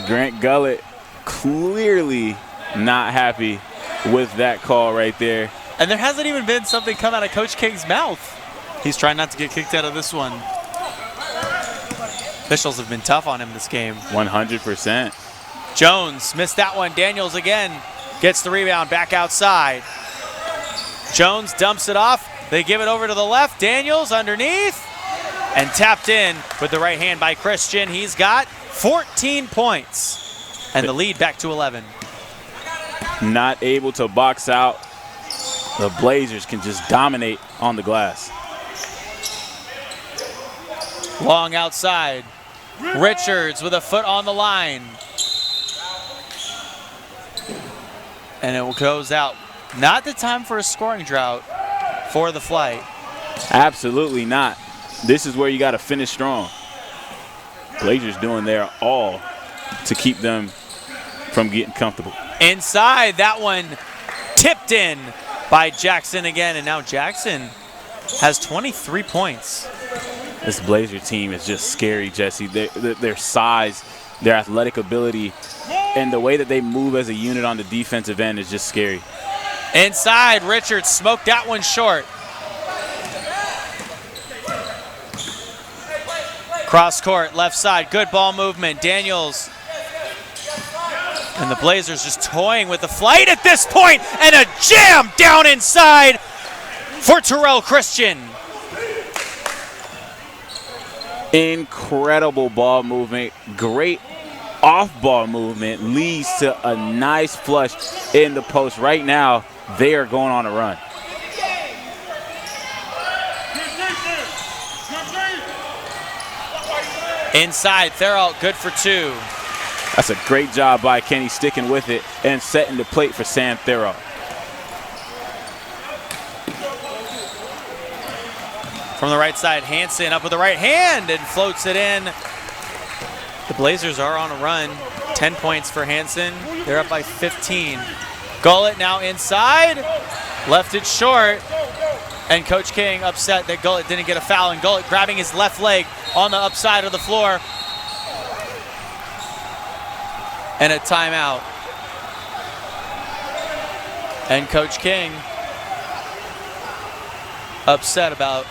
Grant Gullett clearly not happy with that call right there. And there hasn't even been something come out of Coach King's mouth. He's trying not to get kicked out of this one. Officials have been tough on him this game. 100%. Jones missed that one. Daniels again gets the rebound back outside. Jones dumps it off. They give it over to the left. Daniels underneath and tapped in with the right hand by Christian. He's got 14 points and the lead back to 11. Not able to box out. The Blazers can just dominate on the glass. Long outside. Richards with a foot on the line. And it goes out. Not the time for a scoring drought for the Flight. Absolutely not. This is where you got to finish strong. Blazers doing their all to keep them from getting comfortable. Inside, that one tipped in by Jackson again, and now Jackson has 23 points. This Blazer team is just scary, Jesse. Their size, their athletic ability, and the way that they move as a unit on the defensive end is just scary. Inside, Richards smoked that one short. Cross court, left side, good ball movement. Daniels. And the Blazers just toying with the Flight at this point, and a jam down inside for Terrell Christian. Incredible ball movement, great off-ball movement, leads to a nice flush in the post. Right now, they are going on a run. Inside, Therault good for two. That's a great job by Kenny sticking with it and setting the plate for Sam Therault. From the right side, Hansen up with the right hand and floats it in. The Blazers are on a run. 10 points for Hansen. They're up by 15. Gullett now inside. Left it short. And Coach King upset that Gullett didn't get a foul. And Gullett grabbing his left leg on the upside of the floor. And a timeout. And Coach King upset about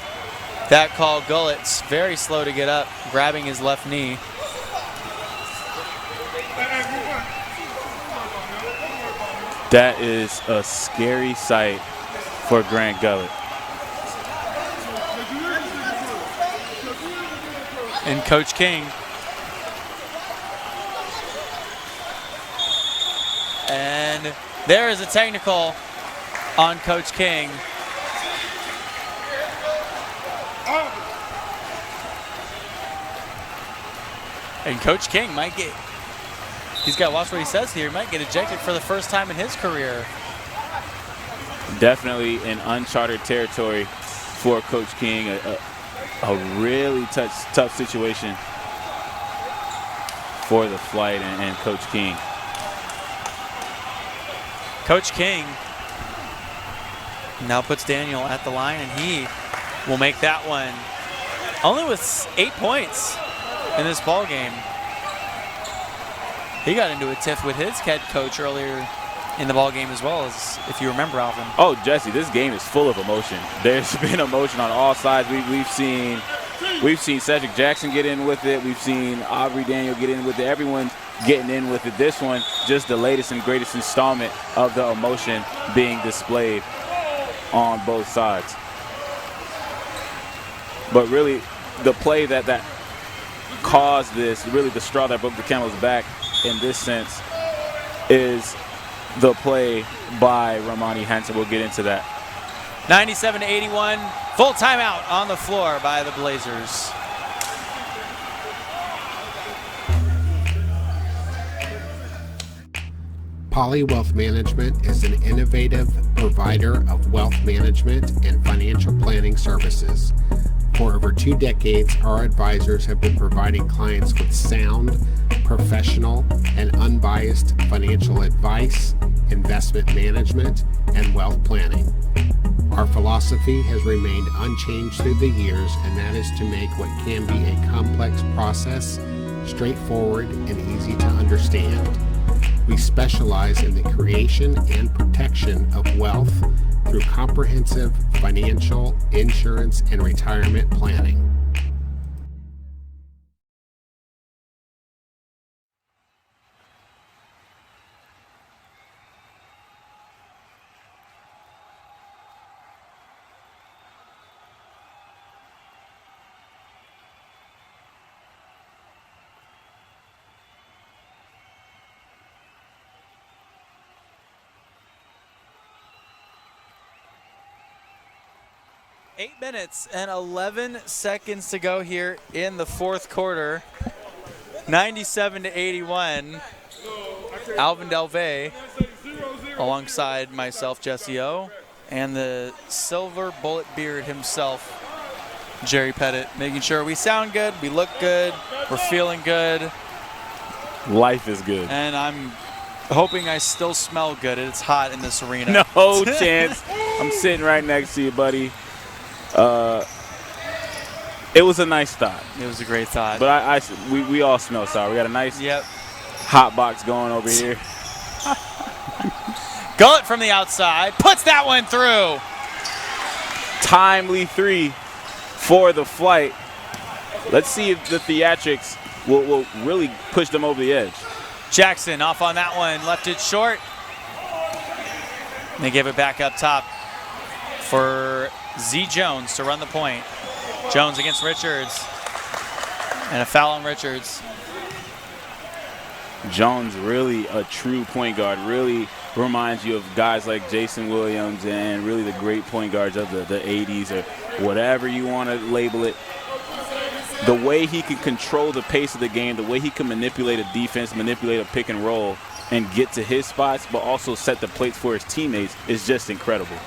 that call. Gullett's very slow to get up, grabbing his left knee. That is a scary sight for Grant Gullett. And Coach King. And there is a technical on Coach King. And Coach King might get, he's got to watch what he says here, he might get ejected for the first time in his career. Definitely in uncharted territory for Coach King. A really tough situation for the Flight and Coach King. Coach King now puts Daniel at the line, and he will make that one. Only with 8 points in this ball game. He got into a tiff with his head coach earlier in the ball game as well, as if you remember, Alvin. Oh, Jesse, this game is full of emotion. There's been emotion on all sides. We've seen Cedric Jackson get in with it. We've seen Aubrey Daniel get in with it. Everyone getting in with it. This one, just the latest and greatest installment of the emotion being displayed on both sides. But really, the play that caused this, really the straw that broke the camel's back in this sense, is the play by Ramani Hansen. We'll get into that. 97-81, full timeout on the floor by the Blazers. Poly Wealth Management is an innovative provider of wealth management and financial planning services. For over 2 decades, our advisors have been providing clients with sound, professional, and unbiased financial advice, investment management, and wealth planning. Our philosophy has remained unchanged through the years, and that is to make what can be a complex process straightforward and easy to understand. We specialize in the creation and protection of wealth through comprehensive financial, insurance, and retirement planning. Eight minutes and 11 seconds to go here in the fourth quarter. 97-81. Alvin Delvey alongside myself, Jesse O, and the silver bullet beard himself, Jerry Pettit, making sure we sound good, we look good, we're feeling good. Life is good. And I'm hoping I still smell good. It's hot in this arena. No chance. I'm sitting right next to you, buddy. It was a nice thought. It was a great thought. But we all smell sour. We got a nice hot box going over here. Gullett from the outside, puts that one through. Timely three for the Flight. Let's see if the theatrics will really push them over the edge. Jackson off on that one, left it short. And they give it back up top for Z Jones to run the point. Jones against Richards. And a foul on Richards. Jones, really a true point guard, really reminds you of guys like Jason Williams and really the great point guards of the 80s or whatever you want to label it. The way he can control the pace of the game, the way he can manipulate a defense, manipulate a pick and roll, and get to his spots, but also set the plates for his teammates is just incredible.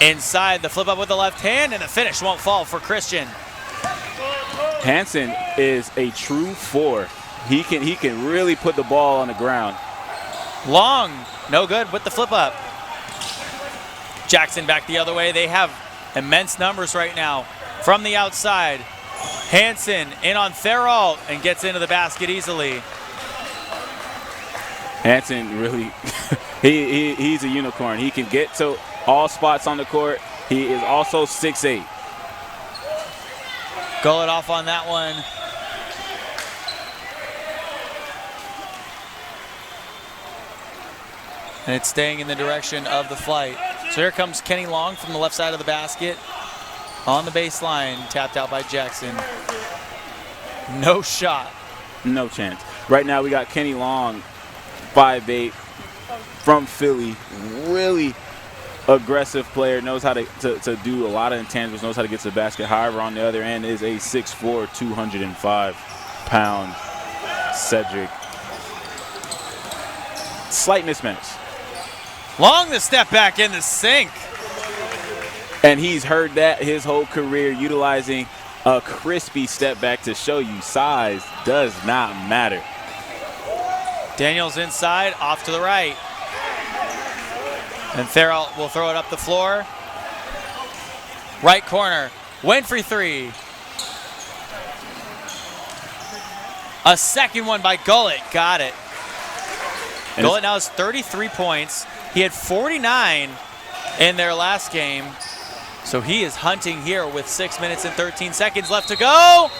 Inside, the flip up with the left hand, and the finish won't fall for Christian. Hansen is a true 4 He can really put the ball on the ground. Long, no good with the flip up. Jackson back the other way. They have immense numbers right now from the outside. Hansen in on Theralt and gets into the basket easily. Hansen really, he's a unicorn. He can get to all spots on the court. He is also 6'8". Gullet off on that one. And it's staying in the direction of the flight. So here comes Kenny Long from the left side of the basket. On the baseline, tapped out by Jackson. No shot. No chance. Right now we got Kenny Long, 5'8", from Philly. Really aggressive player, knows how to do a lot of intangibles, knows how to get to the basket. However, on the other end is a 6'4", 205-pound Cedric. Slight mismatch. Long the step back in the sink. And he's heard that his whole career, utilizing a crispy step back to show you size does not matter. Daniels inside, off to the right. And Theralt will throw it up the floor. Right corner, Winfrey three. A second one by Gullet, got it. And Gullet now has 33 points. He had 49 in their last game. So he is hunting here with 6 minutes and 13 seconds left to go.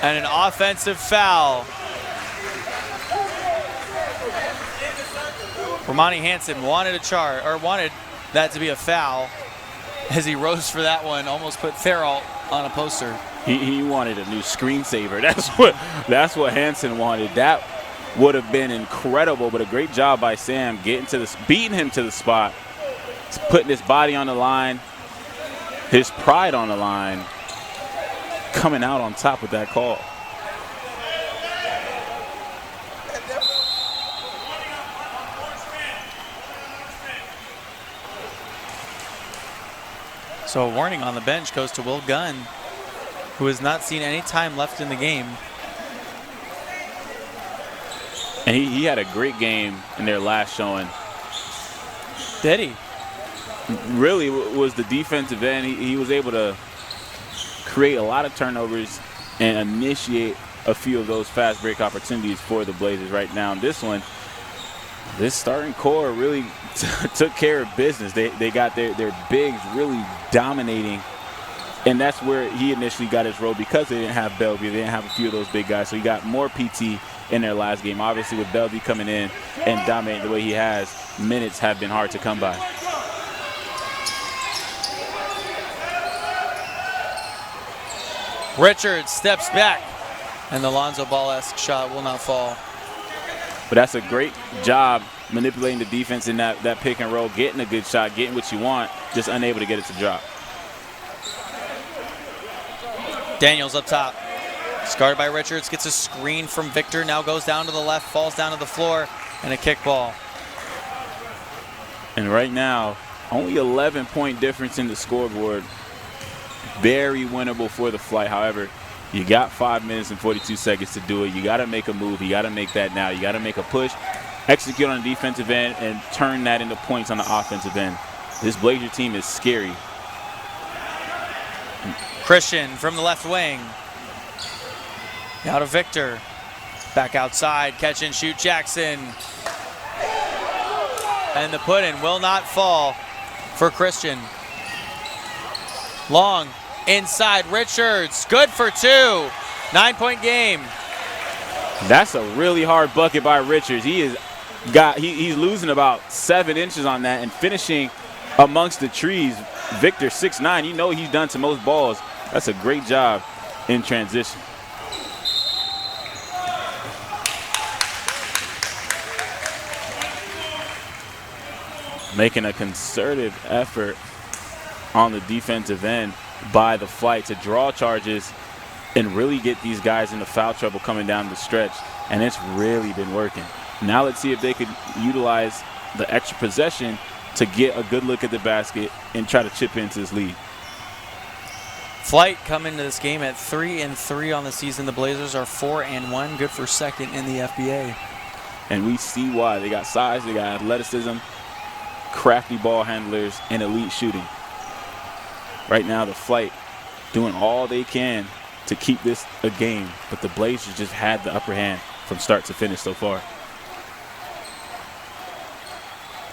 And an offensive foul. Romani Hansen wanted that to be a foul as he rose for that one, almost put Theralt on a poster. He wanted a new screensaver. That's what Hansen wanted. That would have been incredible, but a great job by Sam beating him to the spot. Putting his body on the line, his pride on the line, coming out on top with that call. So a warning on the bench goes to Will Gunn, who has not seen any time left in the game. And he had a great game in their last showing. Did he? Really was the defensive end. He was able to create a lot of turnovers and initiate a few of those fast break opportunities for the Blazers right now. And this starting core really took care of business. They got their bigs really dominating. And that's where he initially got his role because they didn't have Bellevue. They didn't have a few of those big guys. So he got more PT in their last game. Obviously, with Bellevue coming in and dominating the way he has, minutes have been hard to come by. Richards steps back, and the Lonzo Ball-esque shot will not fall. But that's a great job manipulating the defense in that pick and roll, getting a good shot, getting what you want, just unable to get it to drop. Daniels up top. Guarded by Richards, gets a screen from Victor, now goes down to the left, falls down to the floor, and a kick ball. And right now, only 11-point difference in the scoreboard. Very winnable for the Flight. However, you got 5 minutes and 42 seconds to do it. You got to make a move. You got to make that now. You got to make a push, execute on the defensive end, and turn that into points on the offensive end. This Blazer team is scary. Christian from the left wing. Now to Victor. Back outside, catch and shoot Jackson. And the put-in will not fall for Christian. Long inside, Richards, good for two. 9-point game. That's a really hard bucket by Richards. He's losing about 7 inches on that and finishing amongst the trees. Victor, 6'9", you know he's done to most balls. That's a great job in transition. Making a concerted effort on the defensive end by the Flight to draw charges and really get these guys into foul trouble coming down the stretch. And it's really been working. Now let's see if they could utilize the extra possession to get a good look at the basket and try to chip into this lead. Flight come into this game at 3-3 on the season. The Blazers are 4-1, good for second in the FBA. And we see why. They got size, they got athleticism, crafty ball handlers, and elite shooting. Right now, the Flight doing all they can to keep this a game, but the Blazers just had the upper hand from start to finish so far.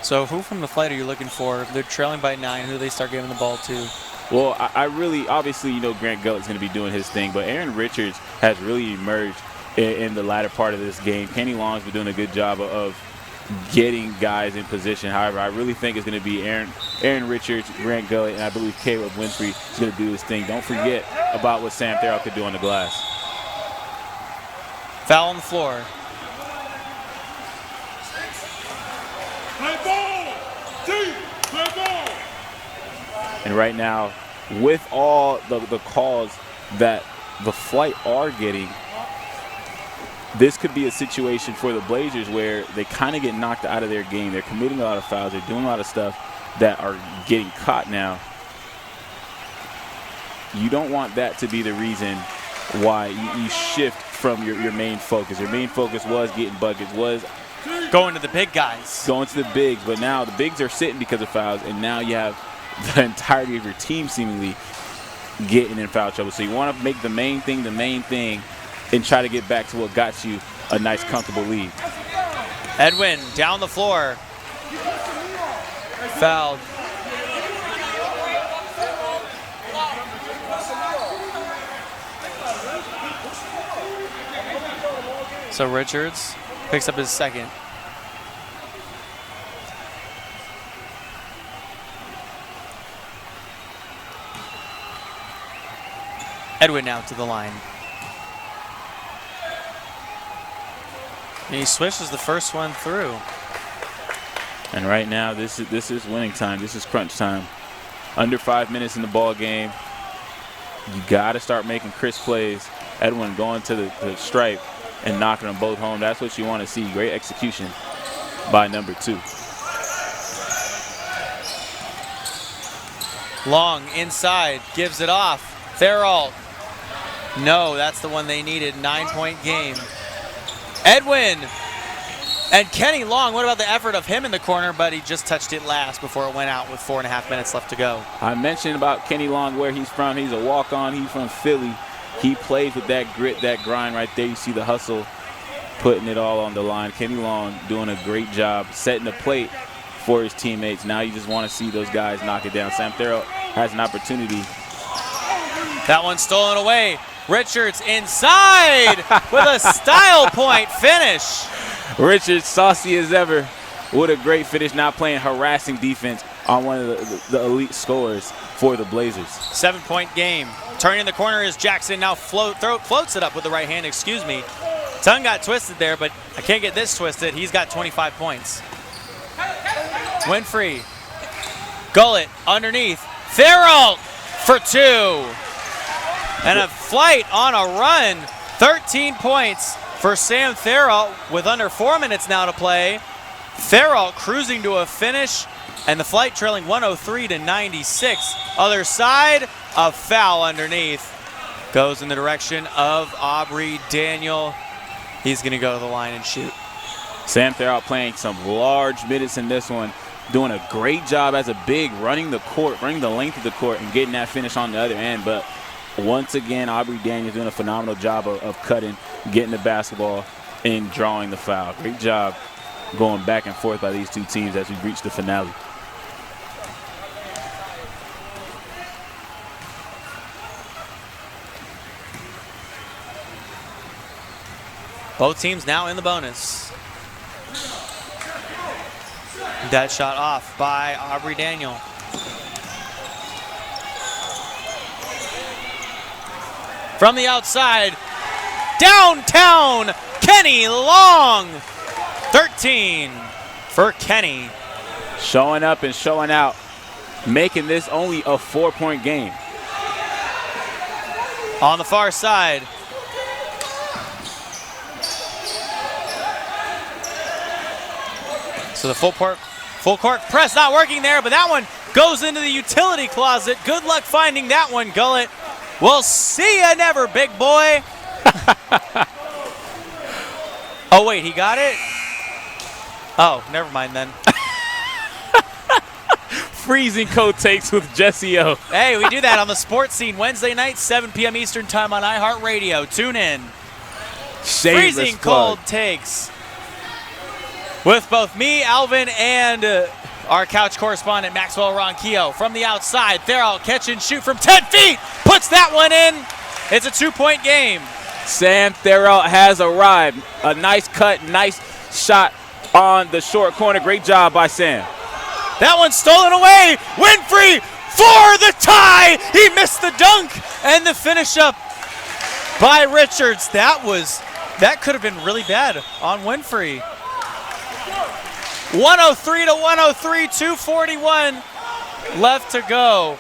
So who from the Flight are you looking for? They're trailing by 9. Who do they start giving the ball to? Well, I really, obviously, you know, Grant Gullett's going to be doing his thing, but Aaron Richards has really emerged in the latter part of this game. Kenny Long's been doing a good job of getting guys in position. However, I really think it's going to be Aaron Richards, Grant Gullett, and I believe Caleb Winfrey is going to do his thing. Don't forget about what Sam Therrell could do on the glass. Foul on the floor. And right now, with all the calls that the Flight are getting, this could be a situation for the Blazers where they kind of get knocked out of their game. They're committing a lot of fouls. They're doing a lot of stuff that are getting caught now. You don't want that to be the reason why you shift from your main focus. Your main focus was getting buckets, was going to the big guys. Going to the bigs, but now the bigs are sitting because of fouls, and now you have the entirety of your team seemingly getting in foul trouble. So you want to make the main thing, and try to get back to what got you a nice, comfortable lead. Edwin down the floor. Fouled. So Richards picks up his second. Edwin now to the line. And he swishes the first one through. And right now, this is winning time. This is crunch time. Under 5 minutes in the ball game. You got to start making crisp plays. Edwin going to the stripe and knocking them both home. That's what you want to see. Great execution by number 2. Long inside, gives it off. Therrell. No, that's the one they needed. 9-point game. Edwin and Kenny Long. What about the effort of him in the corner? But he just touched it last before it went out with 4.5 minutes left to go. I mentioned about Kenny Long, where he's from. He's a walk-on. He's from Philly. He plays with that grit, that grind right there. You see the hustle, putting it all on the line. Kenny Long doing a great job setting the plate for his teammates. Now you just want to see those guys knock it down. Sam Therrell has an opportunity. That one stolen away. Richards inside with a style point finish. Richards, saucy as ever. What a great finish, not playing harassing defense on one of the elite scorers for the Blazers. 7-point game. Turning the corner is Jackson. Now floats it up with the right hand, excuse me. Tongue got twisted there, but I can't get this twisted. He's got 25 points. Winfrey. Gullett underneath. Therrell for 2. And a Flight on a run. 13 points for Sam Therrell with under 4 minutes now to play. Therrell cruising to a finish, and the Flight trailing 103-96. Other side, a foul underneath. Goes in the direction of Aubrey Daniel. He's going to go to the line and shoot. Sam Therrell playing some large minutes in this one, doing a great job as a big, running the court, running the length of the court, and getting that finish on the other end. But once again, Aubrey Daniels doing a phenomenal job of cutting, getting the basketball, and drawing the foul. Great job going back and forth by these two teams as we reach the finale. Both teams now in the bonus. That shot off by Aubrey Daniel. From the outside, downtown, Kenny Long. 13 for Kenny. Showing up and showing out, making this only a 4-point game. On the far side. So the full court press not working there, but that one goes into the utility closet. Good luck finding that one, Gullett. We'll see ya never, big boy. Oh, wait, he got it? Oh, never mind then. Freezing cold takes with Jesse O. Hey, we do that on the sports scene Wednesday night, 7 p.m. Eastern time on iHeartRadio. Tune in. Shameless Freezing plug. cold takes with both me, Alvin, and our couch correspondent, Maxwell Ronquillo. From the outside, Therrell catch and shoot from 10 feet. Puts that one in. It's a 2-point game. Sam Therrell has arrived. A nice cut, nice shot on the short corner. Great job by Sam. That one's stolen away. Winfrey for the tie. He missed the dunk and the finish up by Richards. That could have been really bad on Winfrey. 103 to 103, 2:41 left to go.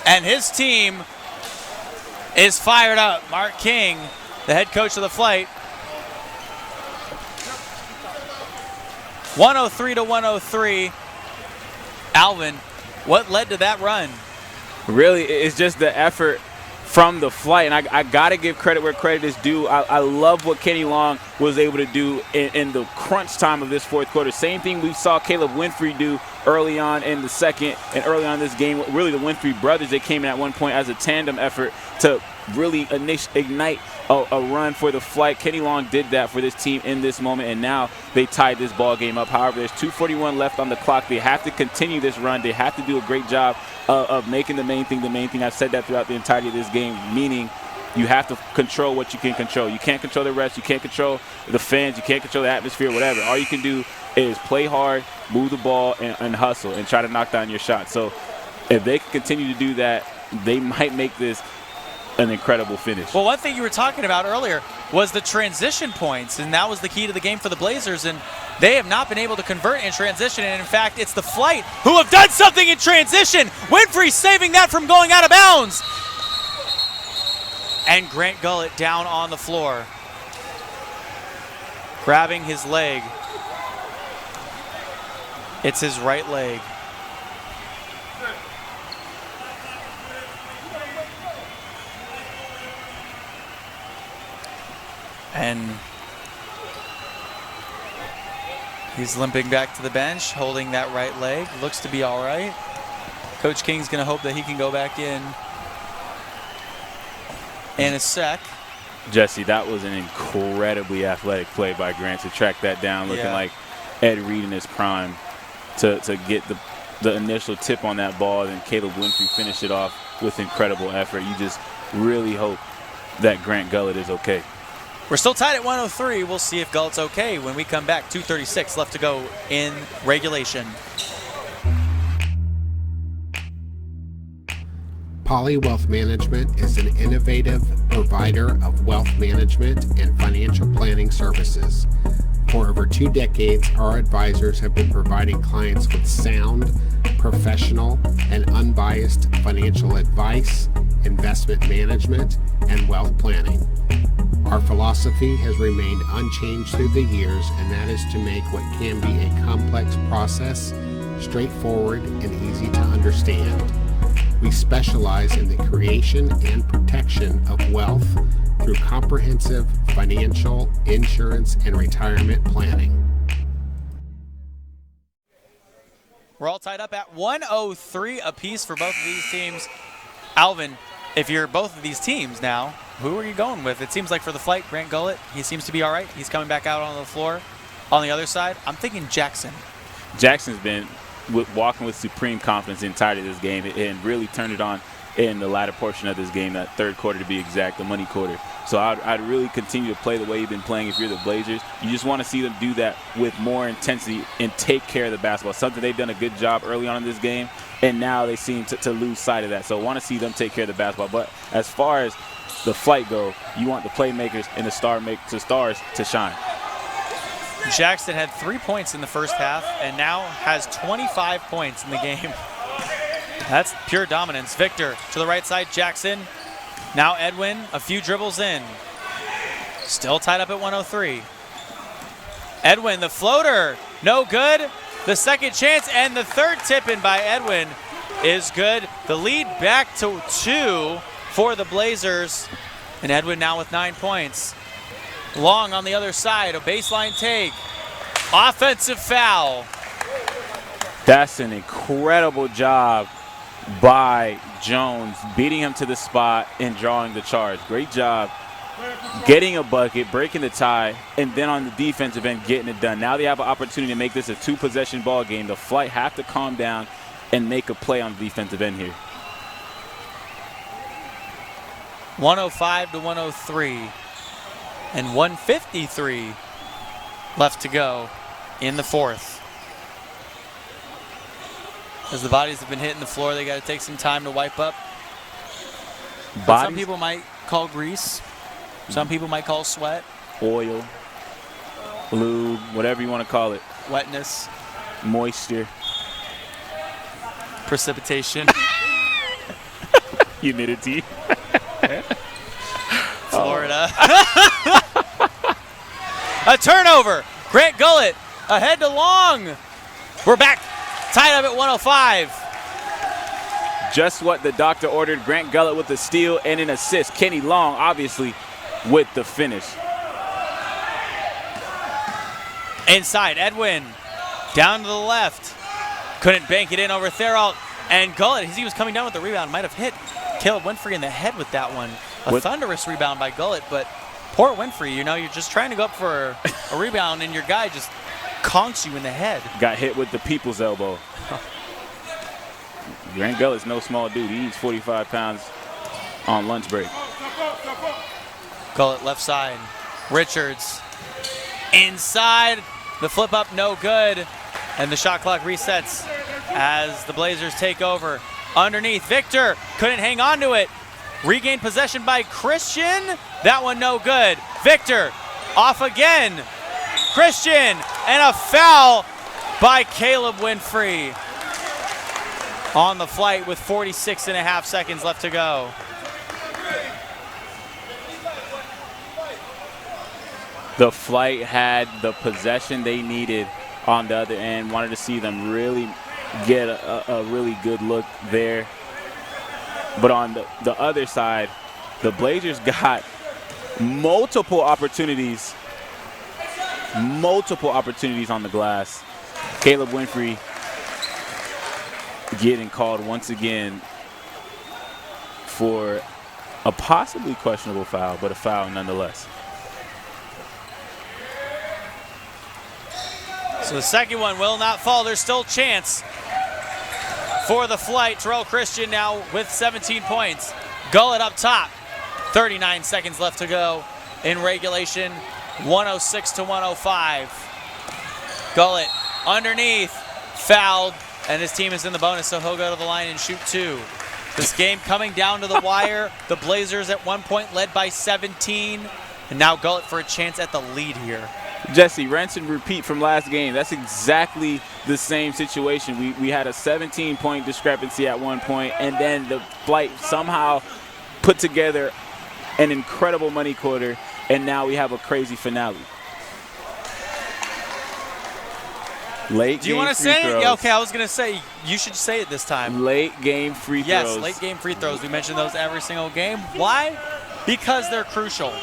And his team is fired up. Mark King, the head coach of the Flight. 103 to 103. Alvin, what led to that run? Really, it's just the effort from the Flight, and I got to give credit where credit is due. I love what Kenny Long was able to do in the crunch time of this fourth quarter. Same thing we saw Caleb Winfrey do early on in the second and early on in this game. Really, the Winfrey brothers, they came in at one point as a tandem effort to really ignite a run for the Flight. Kenny Long did that for this team in this moment, and now they tied this ball game up. However, there's 2:41 left on the clock. They have to continue this run. They have to do a great job of making the main thing the main thing. I've said that throughout the entirety of this game, meaning you have to control what you can control. You can't control the refs. You can't control the fans. You can't control the atmosphere, whatever. All you can do is play hard, move the ball, and hustle, and try to knock down your shot. So if they can continue to do that, they might make this an incredible finish. Well, one thing you were talking about earlier was the transition points, and that was the key to the game for the Blazers, and they have not been able to convert in transition, and in fact, it's the Flight who have done something in transition. Winfrey saving that from going out of bounds. And Grant Gullett down on the floor, grabbing his leg. It's his right leg. And he's limping back to the bench, holding that right leg. Looks to be all right. Coach King's going to hope that he can go back in a sec. Jesse, that was an incredibly athletic play by Grant to track that down, looking like Ed Reed in his prime, to get the initial tip on that ball, and Caleb Winfrey finished it off with incredible effort. You just really hope that Grant Gullett is okay. We're still tied at 103. We'll see if Gullett's okay when we come back. 2:36 left to go in regulation. Poly Wealth Management is an innovative provider of wealth management and financial planning services. For over 2 decades, our advisors have been providing clients with sound, professional, and unbiased financial advice, investment management, and wealth planning. Our philosophy has remained unchanged through the years, and that is to make what can be a complex process straightforward and easy to understand. We specialize in the creation and protection of wealth through comprehensive financial, insurance, and retirement planning. We're all tied up at 103 apiece for both of these teams. Alvin, if you're both of these teams now, who are you going with? It seems like for the Flight, Grant Gullett, he seems to be all right. He's coming back out on the floor. On the other side, I'm thinking Jackson. Jackson's been walking with supreme confidence the entirety of this game and really turned it on in the latter portion of this game, that third quarter to be exact, the money quarter. So I'd really continue to play the way you've been playing if you're the Blazers. You just want to see them do that with more intensity and take care of the basketball, something they've done a good job early on in this game, and now they seem to lose sight of that. So I want to see them take care of the basketball. But as far as the Flight go, you want the playmakers and the stars to shine. Jackson had 3 points in the first half and now has 25 points in the game. That's pure dominance. Victor to the right side, Jackson. Now Edwin, a few dribbles in. Still tied up at 103. Edwin, the floater, no good. The second chance and the third tip in by Edwin is good. The lead back to 2 for the Blazers. And Edwin now with 9 points. Long on the other side, a baseline take. Offensive foul. That's an incredible job by Jones, beating him to the spot and drawing the charge. Great job getting a bucket, breaking the tie, and then on the defensive end, getting it done. Now they have an opportunity to make this a 2-possession ball game. The Flight have to calm down and make a play on the defensive end here. 105 to 103. And 153 left to go in the fourth. As the bodies have been hitting the floor, they got to take some time to wipe up. Some people might call grease. Some people might call sweat. Oil, lube, whatever you want to call it. Wetness. Moisture. Precipitation. Humidity. Florida. A turnover. Grant Gullett ahead to Long. We're back. Tied up at 105. Just what the doctor ordered. Grant Gullett with the steal and an assist. Kenny Long, obviously, with the finish. Inside, Edwin. Down to the left. Couldn't bank it in over Therault. And Gullett, as he was coming down with the rebound, might have hit Caleb Winfrey in the head with that one. A thunderous rebound by Gullett, but poor Winfrey, you know, you're just trying to go up for a rebound, and your guy just conks you in the head. Got hit with the people's elbow. Grant Gullett's no small dude. He eats 45 pounds on lunch break. Gullett left side. Richards inside. The flip up, no good. And the shot clock resets as the Blazers take over. Underneath, Victor couldn't hang on to it. Regained possession by Christian. That one no good. Victor off again. Christian, and a foul by Caleb Winfrey on the Flight with 46.5 seconds left to go. The Flight had the possession they needed on the other end. Wanted to see them really get a really good look there. But on the other side, the Blazers got multiple opportunities on the glass. Caleb Winfrey getting called once again for a possibly questionable foul, but a foul nonetheless. So the second one will not fall. There's still a chance for the Flight. Terrell Christian now with 17 points. Gullett up top. 39 seconds left to go in regulation. 106 to 105. Gullett underneath, fouled, and his team is in the bonus, so he'll go to the line and shoot two. This game coming down to the wire. The Blazers at one point led by 17, and now Gullett for a chance at the lead here. Jesse, rinse and repeat from last game. That's exactly the same situation. We had a 17-point discrepancy at one point, and then the Flight somehow put together an incredible money quarter, and now we have a crazy finale. Late Do you want to say it? Yeah, okay, I was going to say, you should say it this time. Late game free throws. Yes, late game free throws. We mention those every single game. Why? Because they're crucial.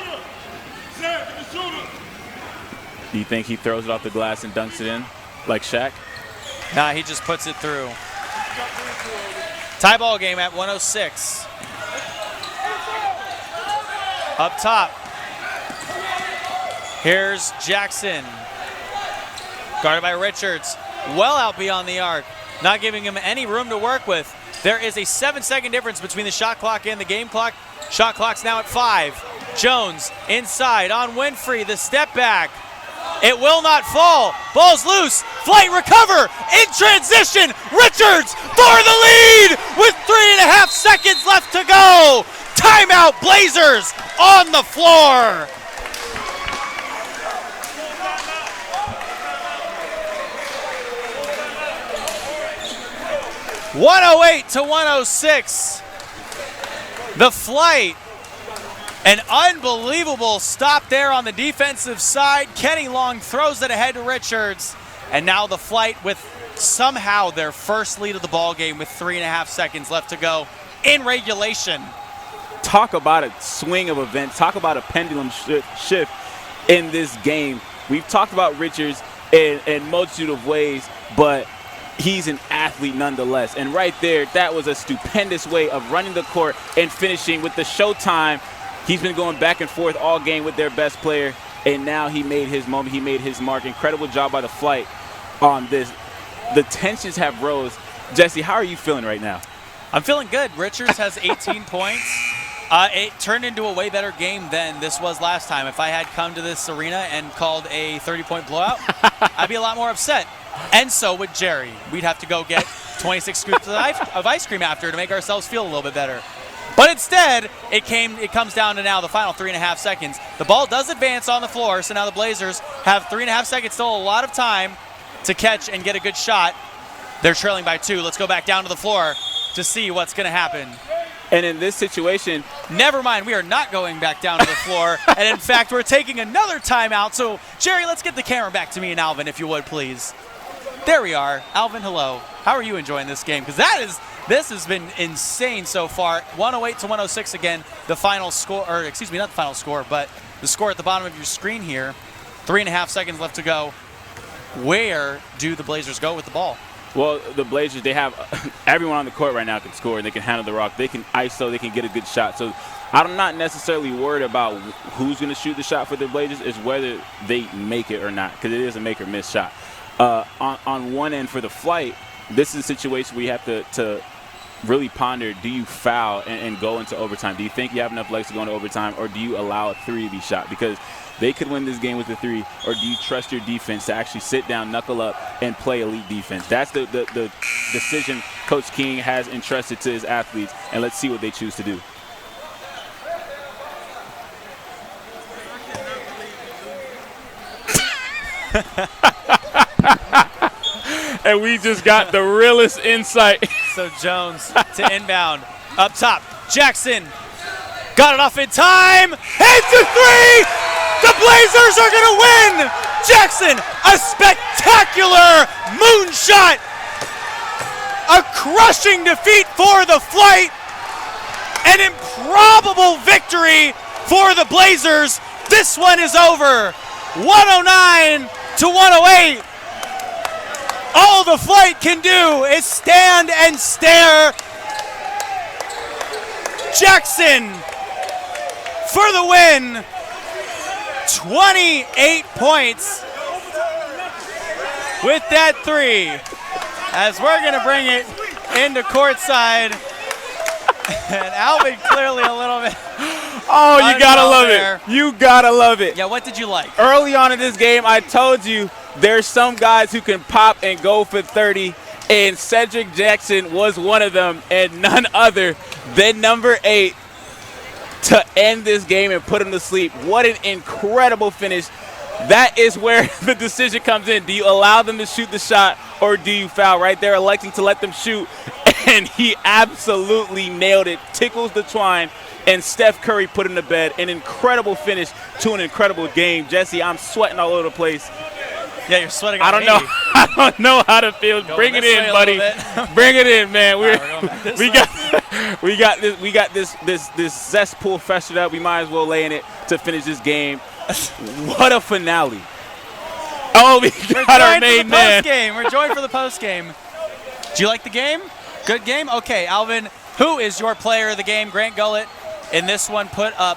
Do you think he throws it off the glass and dunks it in like Shaq? Nah, he just puts it through. Tie ball game at 106. Up top. Here's Jackson. Guarded by Richards. Well out beyond the arc. Not giving him any room to work with. There is a 7-second difference between the shot clock and the game clock. Shot clock's now at 5. Jones inside on Winfrey. The step back. It will not fall. Ball's loose. Flight recover in transition. Richards for the lead with 3.5 seconds left to go. Timeout, Blazers on the floor. (108 to 106). The Flight. An unbelievable stop there on the defensive side. Kenny Long throws it ahead to Richards. And now the Flight with somehow their first lead of the ball game with 3.5 seconds left to go in regulation. talk about a swing of events, talk about a pendulum shift in this game. We've talked about Richards in multitude of ways, but he's an athlete nonetheless. And right there, that was a stupendous way of running the court and finishing with the showtime. He's been going back and forth all game with their best player, and now he made his moment. He made his mark. Incredible job by the Flight on this. The tensions have rose. Jesse, how are you feeling right now? I'm feeling good. Richards has 18 points. It turned into a way better game than this was last time. If I had come to this arena and called a 30-point blowout, I'd be a lot more upset. And so would Jerry. We'd have to go get 26 scoops of ice cream after to make ourselves feel a little bit better. But instead, it comes down to now the final 3.5 seconds. The ball does advance on the floor, so now the Blazers have 3.5 seconds, still a lot of time to catch and get a good shot. They're trailing by 2. Let's go back down to the floor to see what's going to happen. And in this situation, never mind, we are not going back down to the floor. And in fact, we're taking another timeout. So, Jerry, let's get the camera back to me and Alvin, if you would, please. There we are. Alvin, hello. How are you enjoying this game? Because this has been insane so far. 108 to 106 again, the final score, or excuse me, not the final score, but the score at the bottom of your screen here. 3.5 seconds left to go. Where do the Blazers go with the ball? Well, the Blazers, they have everyone on the court right now can score, and they can handle the rock. They can ISO, they can get a good shot. So I'm not necessarily worried about who's going to shoot the shot for the Blazers. It's whether they make it or not, because it is a make or miss shot. On one end for the Flight, this is a situation where you have to really ponder, do you foul and go into overtime? Do you think you have enough legs to go into overtime, or do you allow a 3 to be shot? Because they could win this game with a 3, or do you trust your defense to actually sit down, knuckle up, and play elite defense? That's the decision Coach King has entrusted to his athletes, and let's see what they choose to do. And we just got the realest insight. So Jones to inbound. Up top, Jackson got it off in time. Hits a 3! The Blazers are going to win! Jackson, a spectacular moonshot! A crushing defeat for the Flight! An improbable victory for the Blazers! This one is over! 109 to 108! All the Flight can do is stand and stare. Jackson for the win. 28 points with that 3. As we're going to bring it into courtside. And Alvin clearly a little bit. Oh, you got to love it. You got to love it. Yeah, what did you like? Early on in this game, I told you there's some guys who can pop and go for 30, and Cedric Jackson was one of them, and none other than number 8 to end this game and put him to sleep. What an incredible finish. That is where the decision comes in. Do you allow them to shoot the shot, or do you foul? Right there, electing to let them shoot, and he absolutely nailed it. Tickles the twine, and Steph Curry put him to bed. An incredible finish to an incredible game. Jesse, I'm sweating all over the place. Yeah, you're sweating. I don't know how to feel. Bring it in, buddy. Bring it in, man. We got this cesspool festered up. We might as well lay in it to finish this game. What a finale! Oh, we got our main man. We're joined for the post game. Do you like the game? Good game. Okay, Alvin. Who is your player of the game? Grant Gullett in this one put up.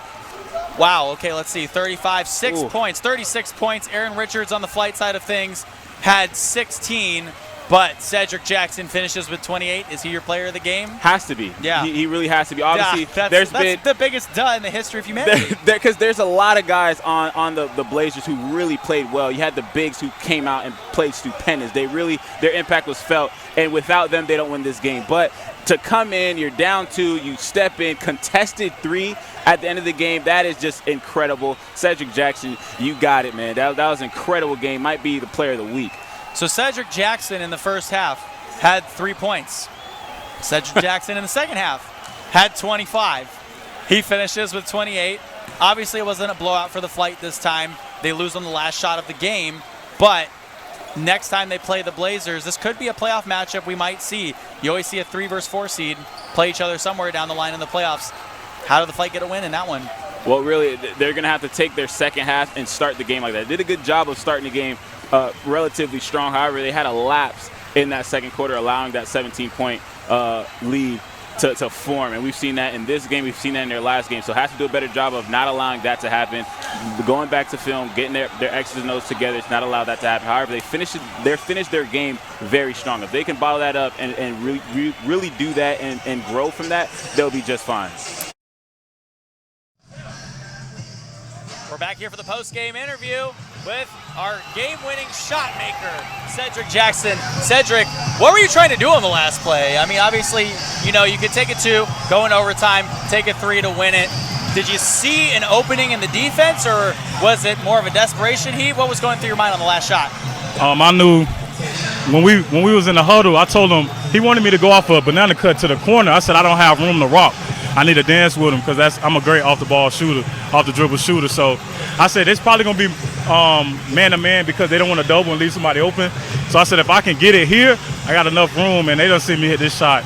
Wow, okay, let's see, 35, 6 points, 36 points. Aaron Richards on the Flight side of things had 16, but Cedric Jackson finishes with 28. Is he your player of the game? Has to be. Yeah. He really has to be. Obviously, that's the biggest duh in the history of humanity. Because there's a lot of guys on the Blazers who really played well. You had the bigs who came out and played stupendous. Their impact was felt, and without them, they don't win this game. But to come in, you're down 2, you step in, contested 3 at the end of the game. That is just incredible. Cedric Jackson, you got it, man. That was an incredible game. Might be the player of the week. So Cedric Jackson in the first half had 3 points. Cedric Jackson in the second half had 25. He finishes with 28. Obviously, it wasn't a blowout for the Flight this time. They lose on the last shot of the game, but next time they play the Blazers, this could be a playoff matchup we might see. You always see a 3 versus 4 seed play each other somewhere down the line in the playoffs. How did the Flight get a win in that one? Well, really, they're going to have to take their second half and start the game like that. They did a good job of starting the game relatively strong. However, they had a lapse in that second quarter, allowing that 17-point lead to form. And we've seen that in this game. We've seen that in their last game. So it has to do a better job of not allowing that to happen. Going back to film, getting their X's and O's together to not allow that to happen. However, they finished their game very strong. If they can bottle that up and really do that and grow from that, they'll be just fine. We're back here for the post-game interview with our game-winning shot maker, Cedric Jackson. Cedric, what were you trying to do on the last play? I mean, obviously, you could take a 2, go in overtime, take a 3 to win it. Did you see an opening in the defense, or was it more of a desperation heat? What was going through your mind on the last shot? I knew when we was in the huddle, I told him he wanted me to go off a banana cut to the corner. I said I don't have room to rock. I need to dance with him because I'm a great off-the-ball shooter, off-the-dribble shooter. So I said it's probably going to be man-to-man because they don't want to double and leave somebody open. So I said if I can get it here, I got enough room, and they done seen me hit this shot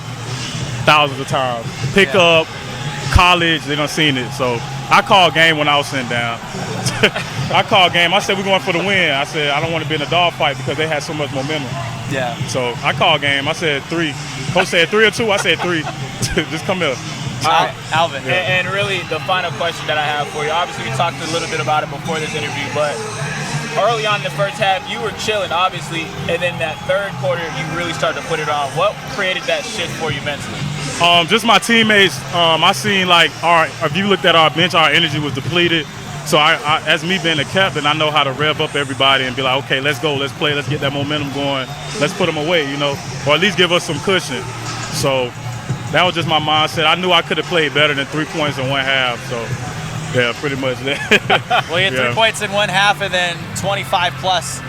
thousands of times. Pick up, college, they done seen it. So I called game when I was sitting down. I called game. I said we're going for the win. I said I don't want to be in a dogfight because they had so much momentum. Yeah. So I called game. I said 3. Coach said 3 or 2. I said 3. Just come here. All right, Alvin. And really, the final question that I have for you, obviously we talked a little bit about it before this interview, but early on in the first half, you were chilling, obviously, and then that third quarter, you really started to put it on. What created that shift for you mentally? Just my teammates. I seen if you looked at our bench, our energy was depleted. So I, as me being a captain, I know how to rev up everybody and be like, okay, let's go, let's play, let's get that momentum going, let's put them away, or at least give us some cushion. So that was just my mindset. I knew I could have played better than 3 points in one half. So, yeah, pretty much that. Well, you had 3 points in one half and then 25 plus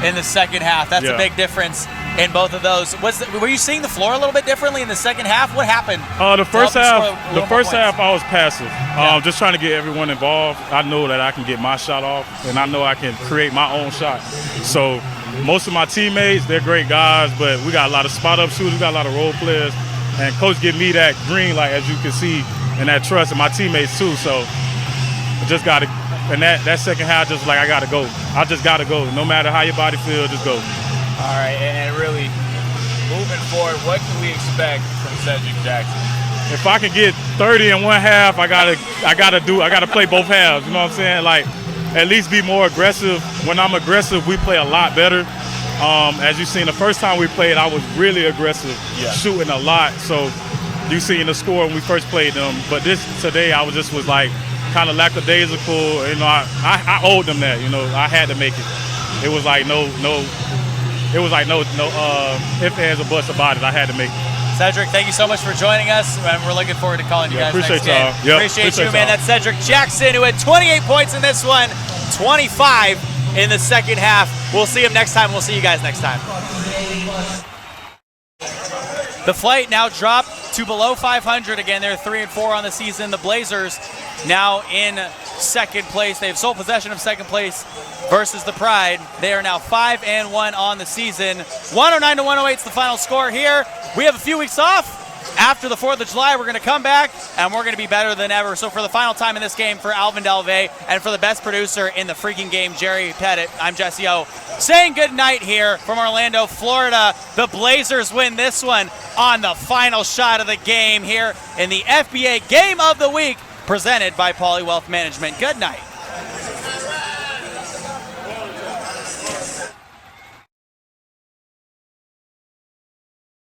in the second half. That's a big difference in both of those. Were you seeing the floor a little bit differently in the second half? What happened? The first half, I was passive. Just trying to get everyone involved. I know that I can get my shot off, and I know I can create my own shot. So most of my teammates, they're great guys, but we got a lot of spot-up shooters, we got a lot of role players. And coach give me that green light, as you can see, and that trust, and my teammates too. So I just got to, and that second half, just like I got to go. I just got to go. No matter how your body feels, just go. All right, and really, moving forward, what can we expect from Cedric Jackson? If I can get 30 in one half, I gotta play both halves. You know what I'm saying? Like, at least be more aggressive. When I'm aggressive, we play a lot better. As you seen, the first time we played, I was really aggressive, shooting a lot. So you seen the score when we first played them. But today, I was like kind of lackadaisical. I owed them that. I had to make it. It was like no ifs, ands, or buts about it. I had to make it. Cedric, thank you so much for joining us, and we're looking forward to calling you guys next game. Appreciate you, man. That's Cedric Jackson, who had 28 points in this one, 25 in the second half. We'll see him next time. We'll see you guys next time. The Flight now dropped to below 500 again. They're 3-4 on the season. The Blazers now in second place. They have sole possession of second place versus the Pride. They are now 5-1 on the season. 109-108 is the final score here. We have a few weeks off. After the 4th of July, we're going to come back, and we're going to be better than ever. So for the final time in this game, for Alvin Delvey, and for the best producer in the freaking game, Jerry Pettit, I'm Jesse O, saying good night here from Orlando, Florida. The Blazers win this one on the final shot of the game here in the FBA Game of the Week, presented by Poly Wealth Management. Good night.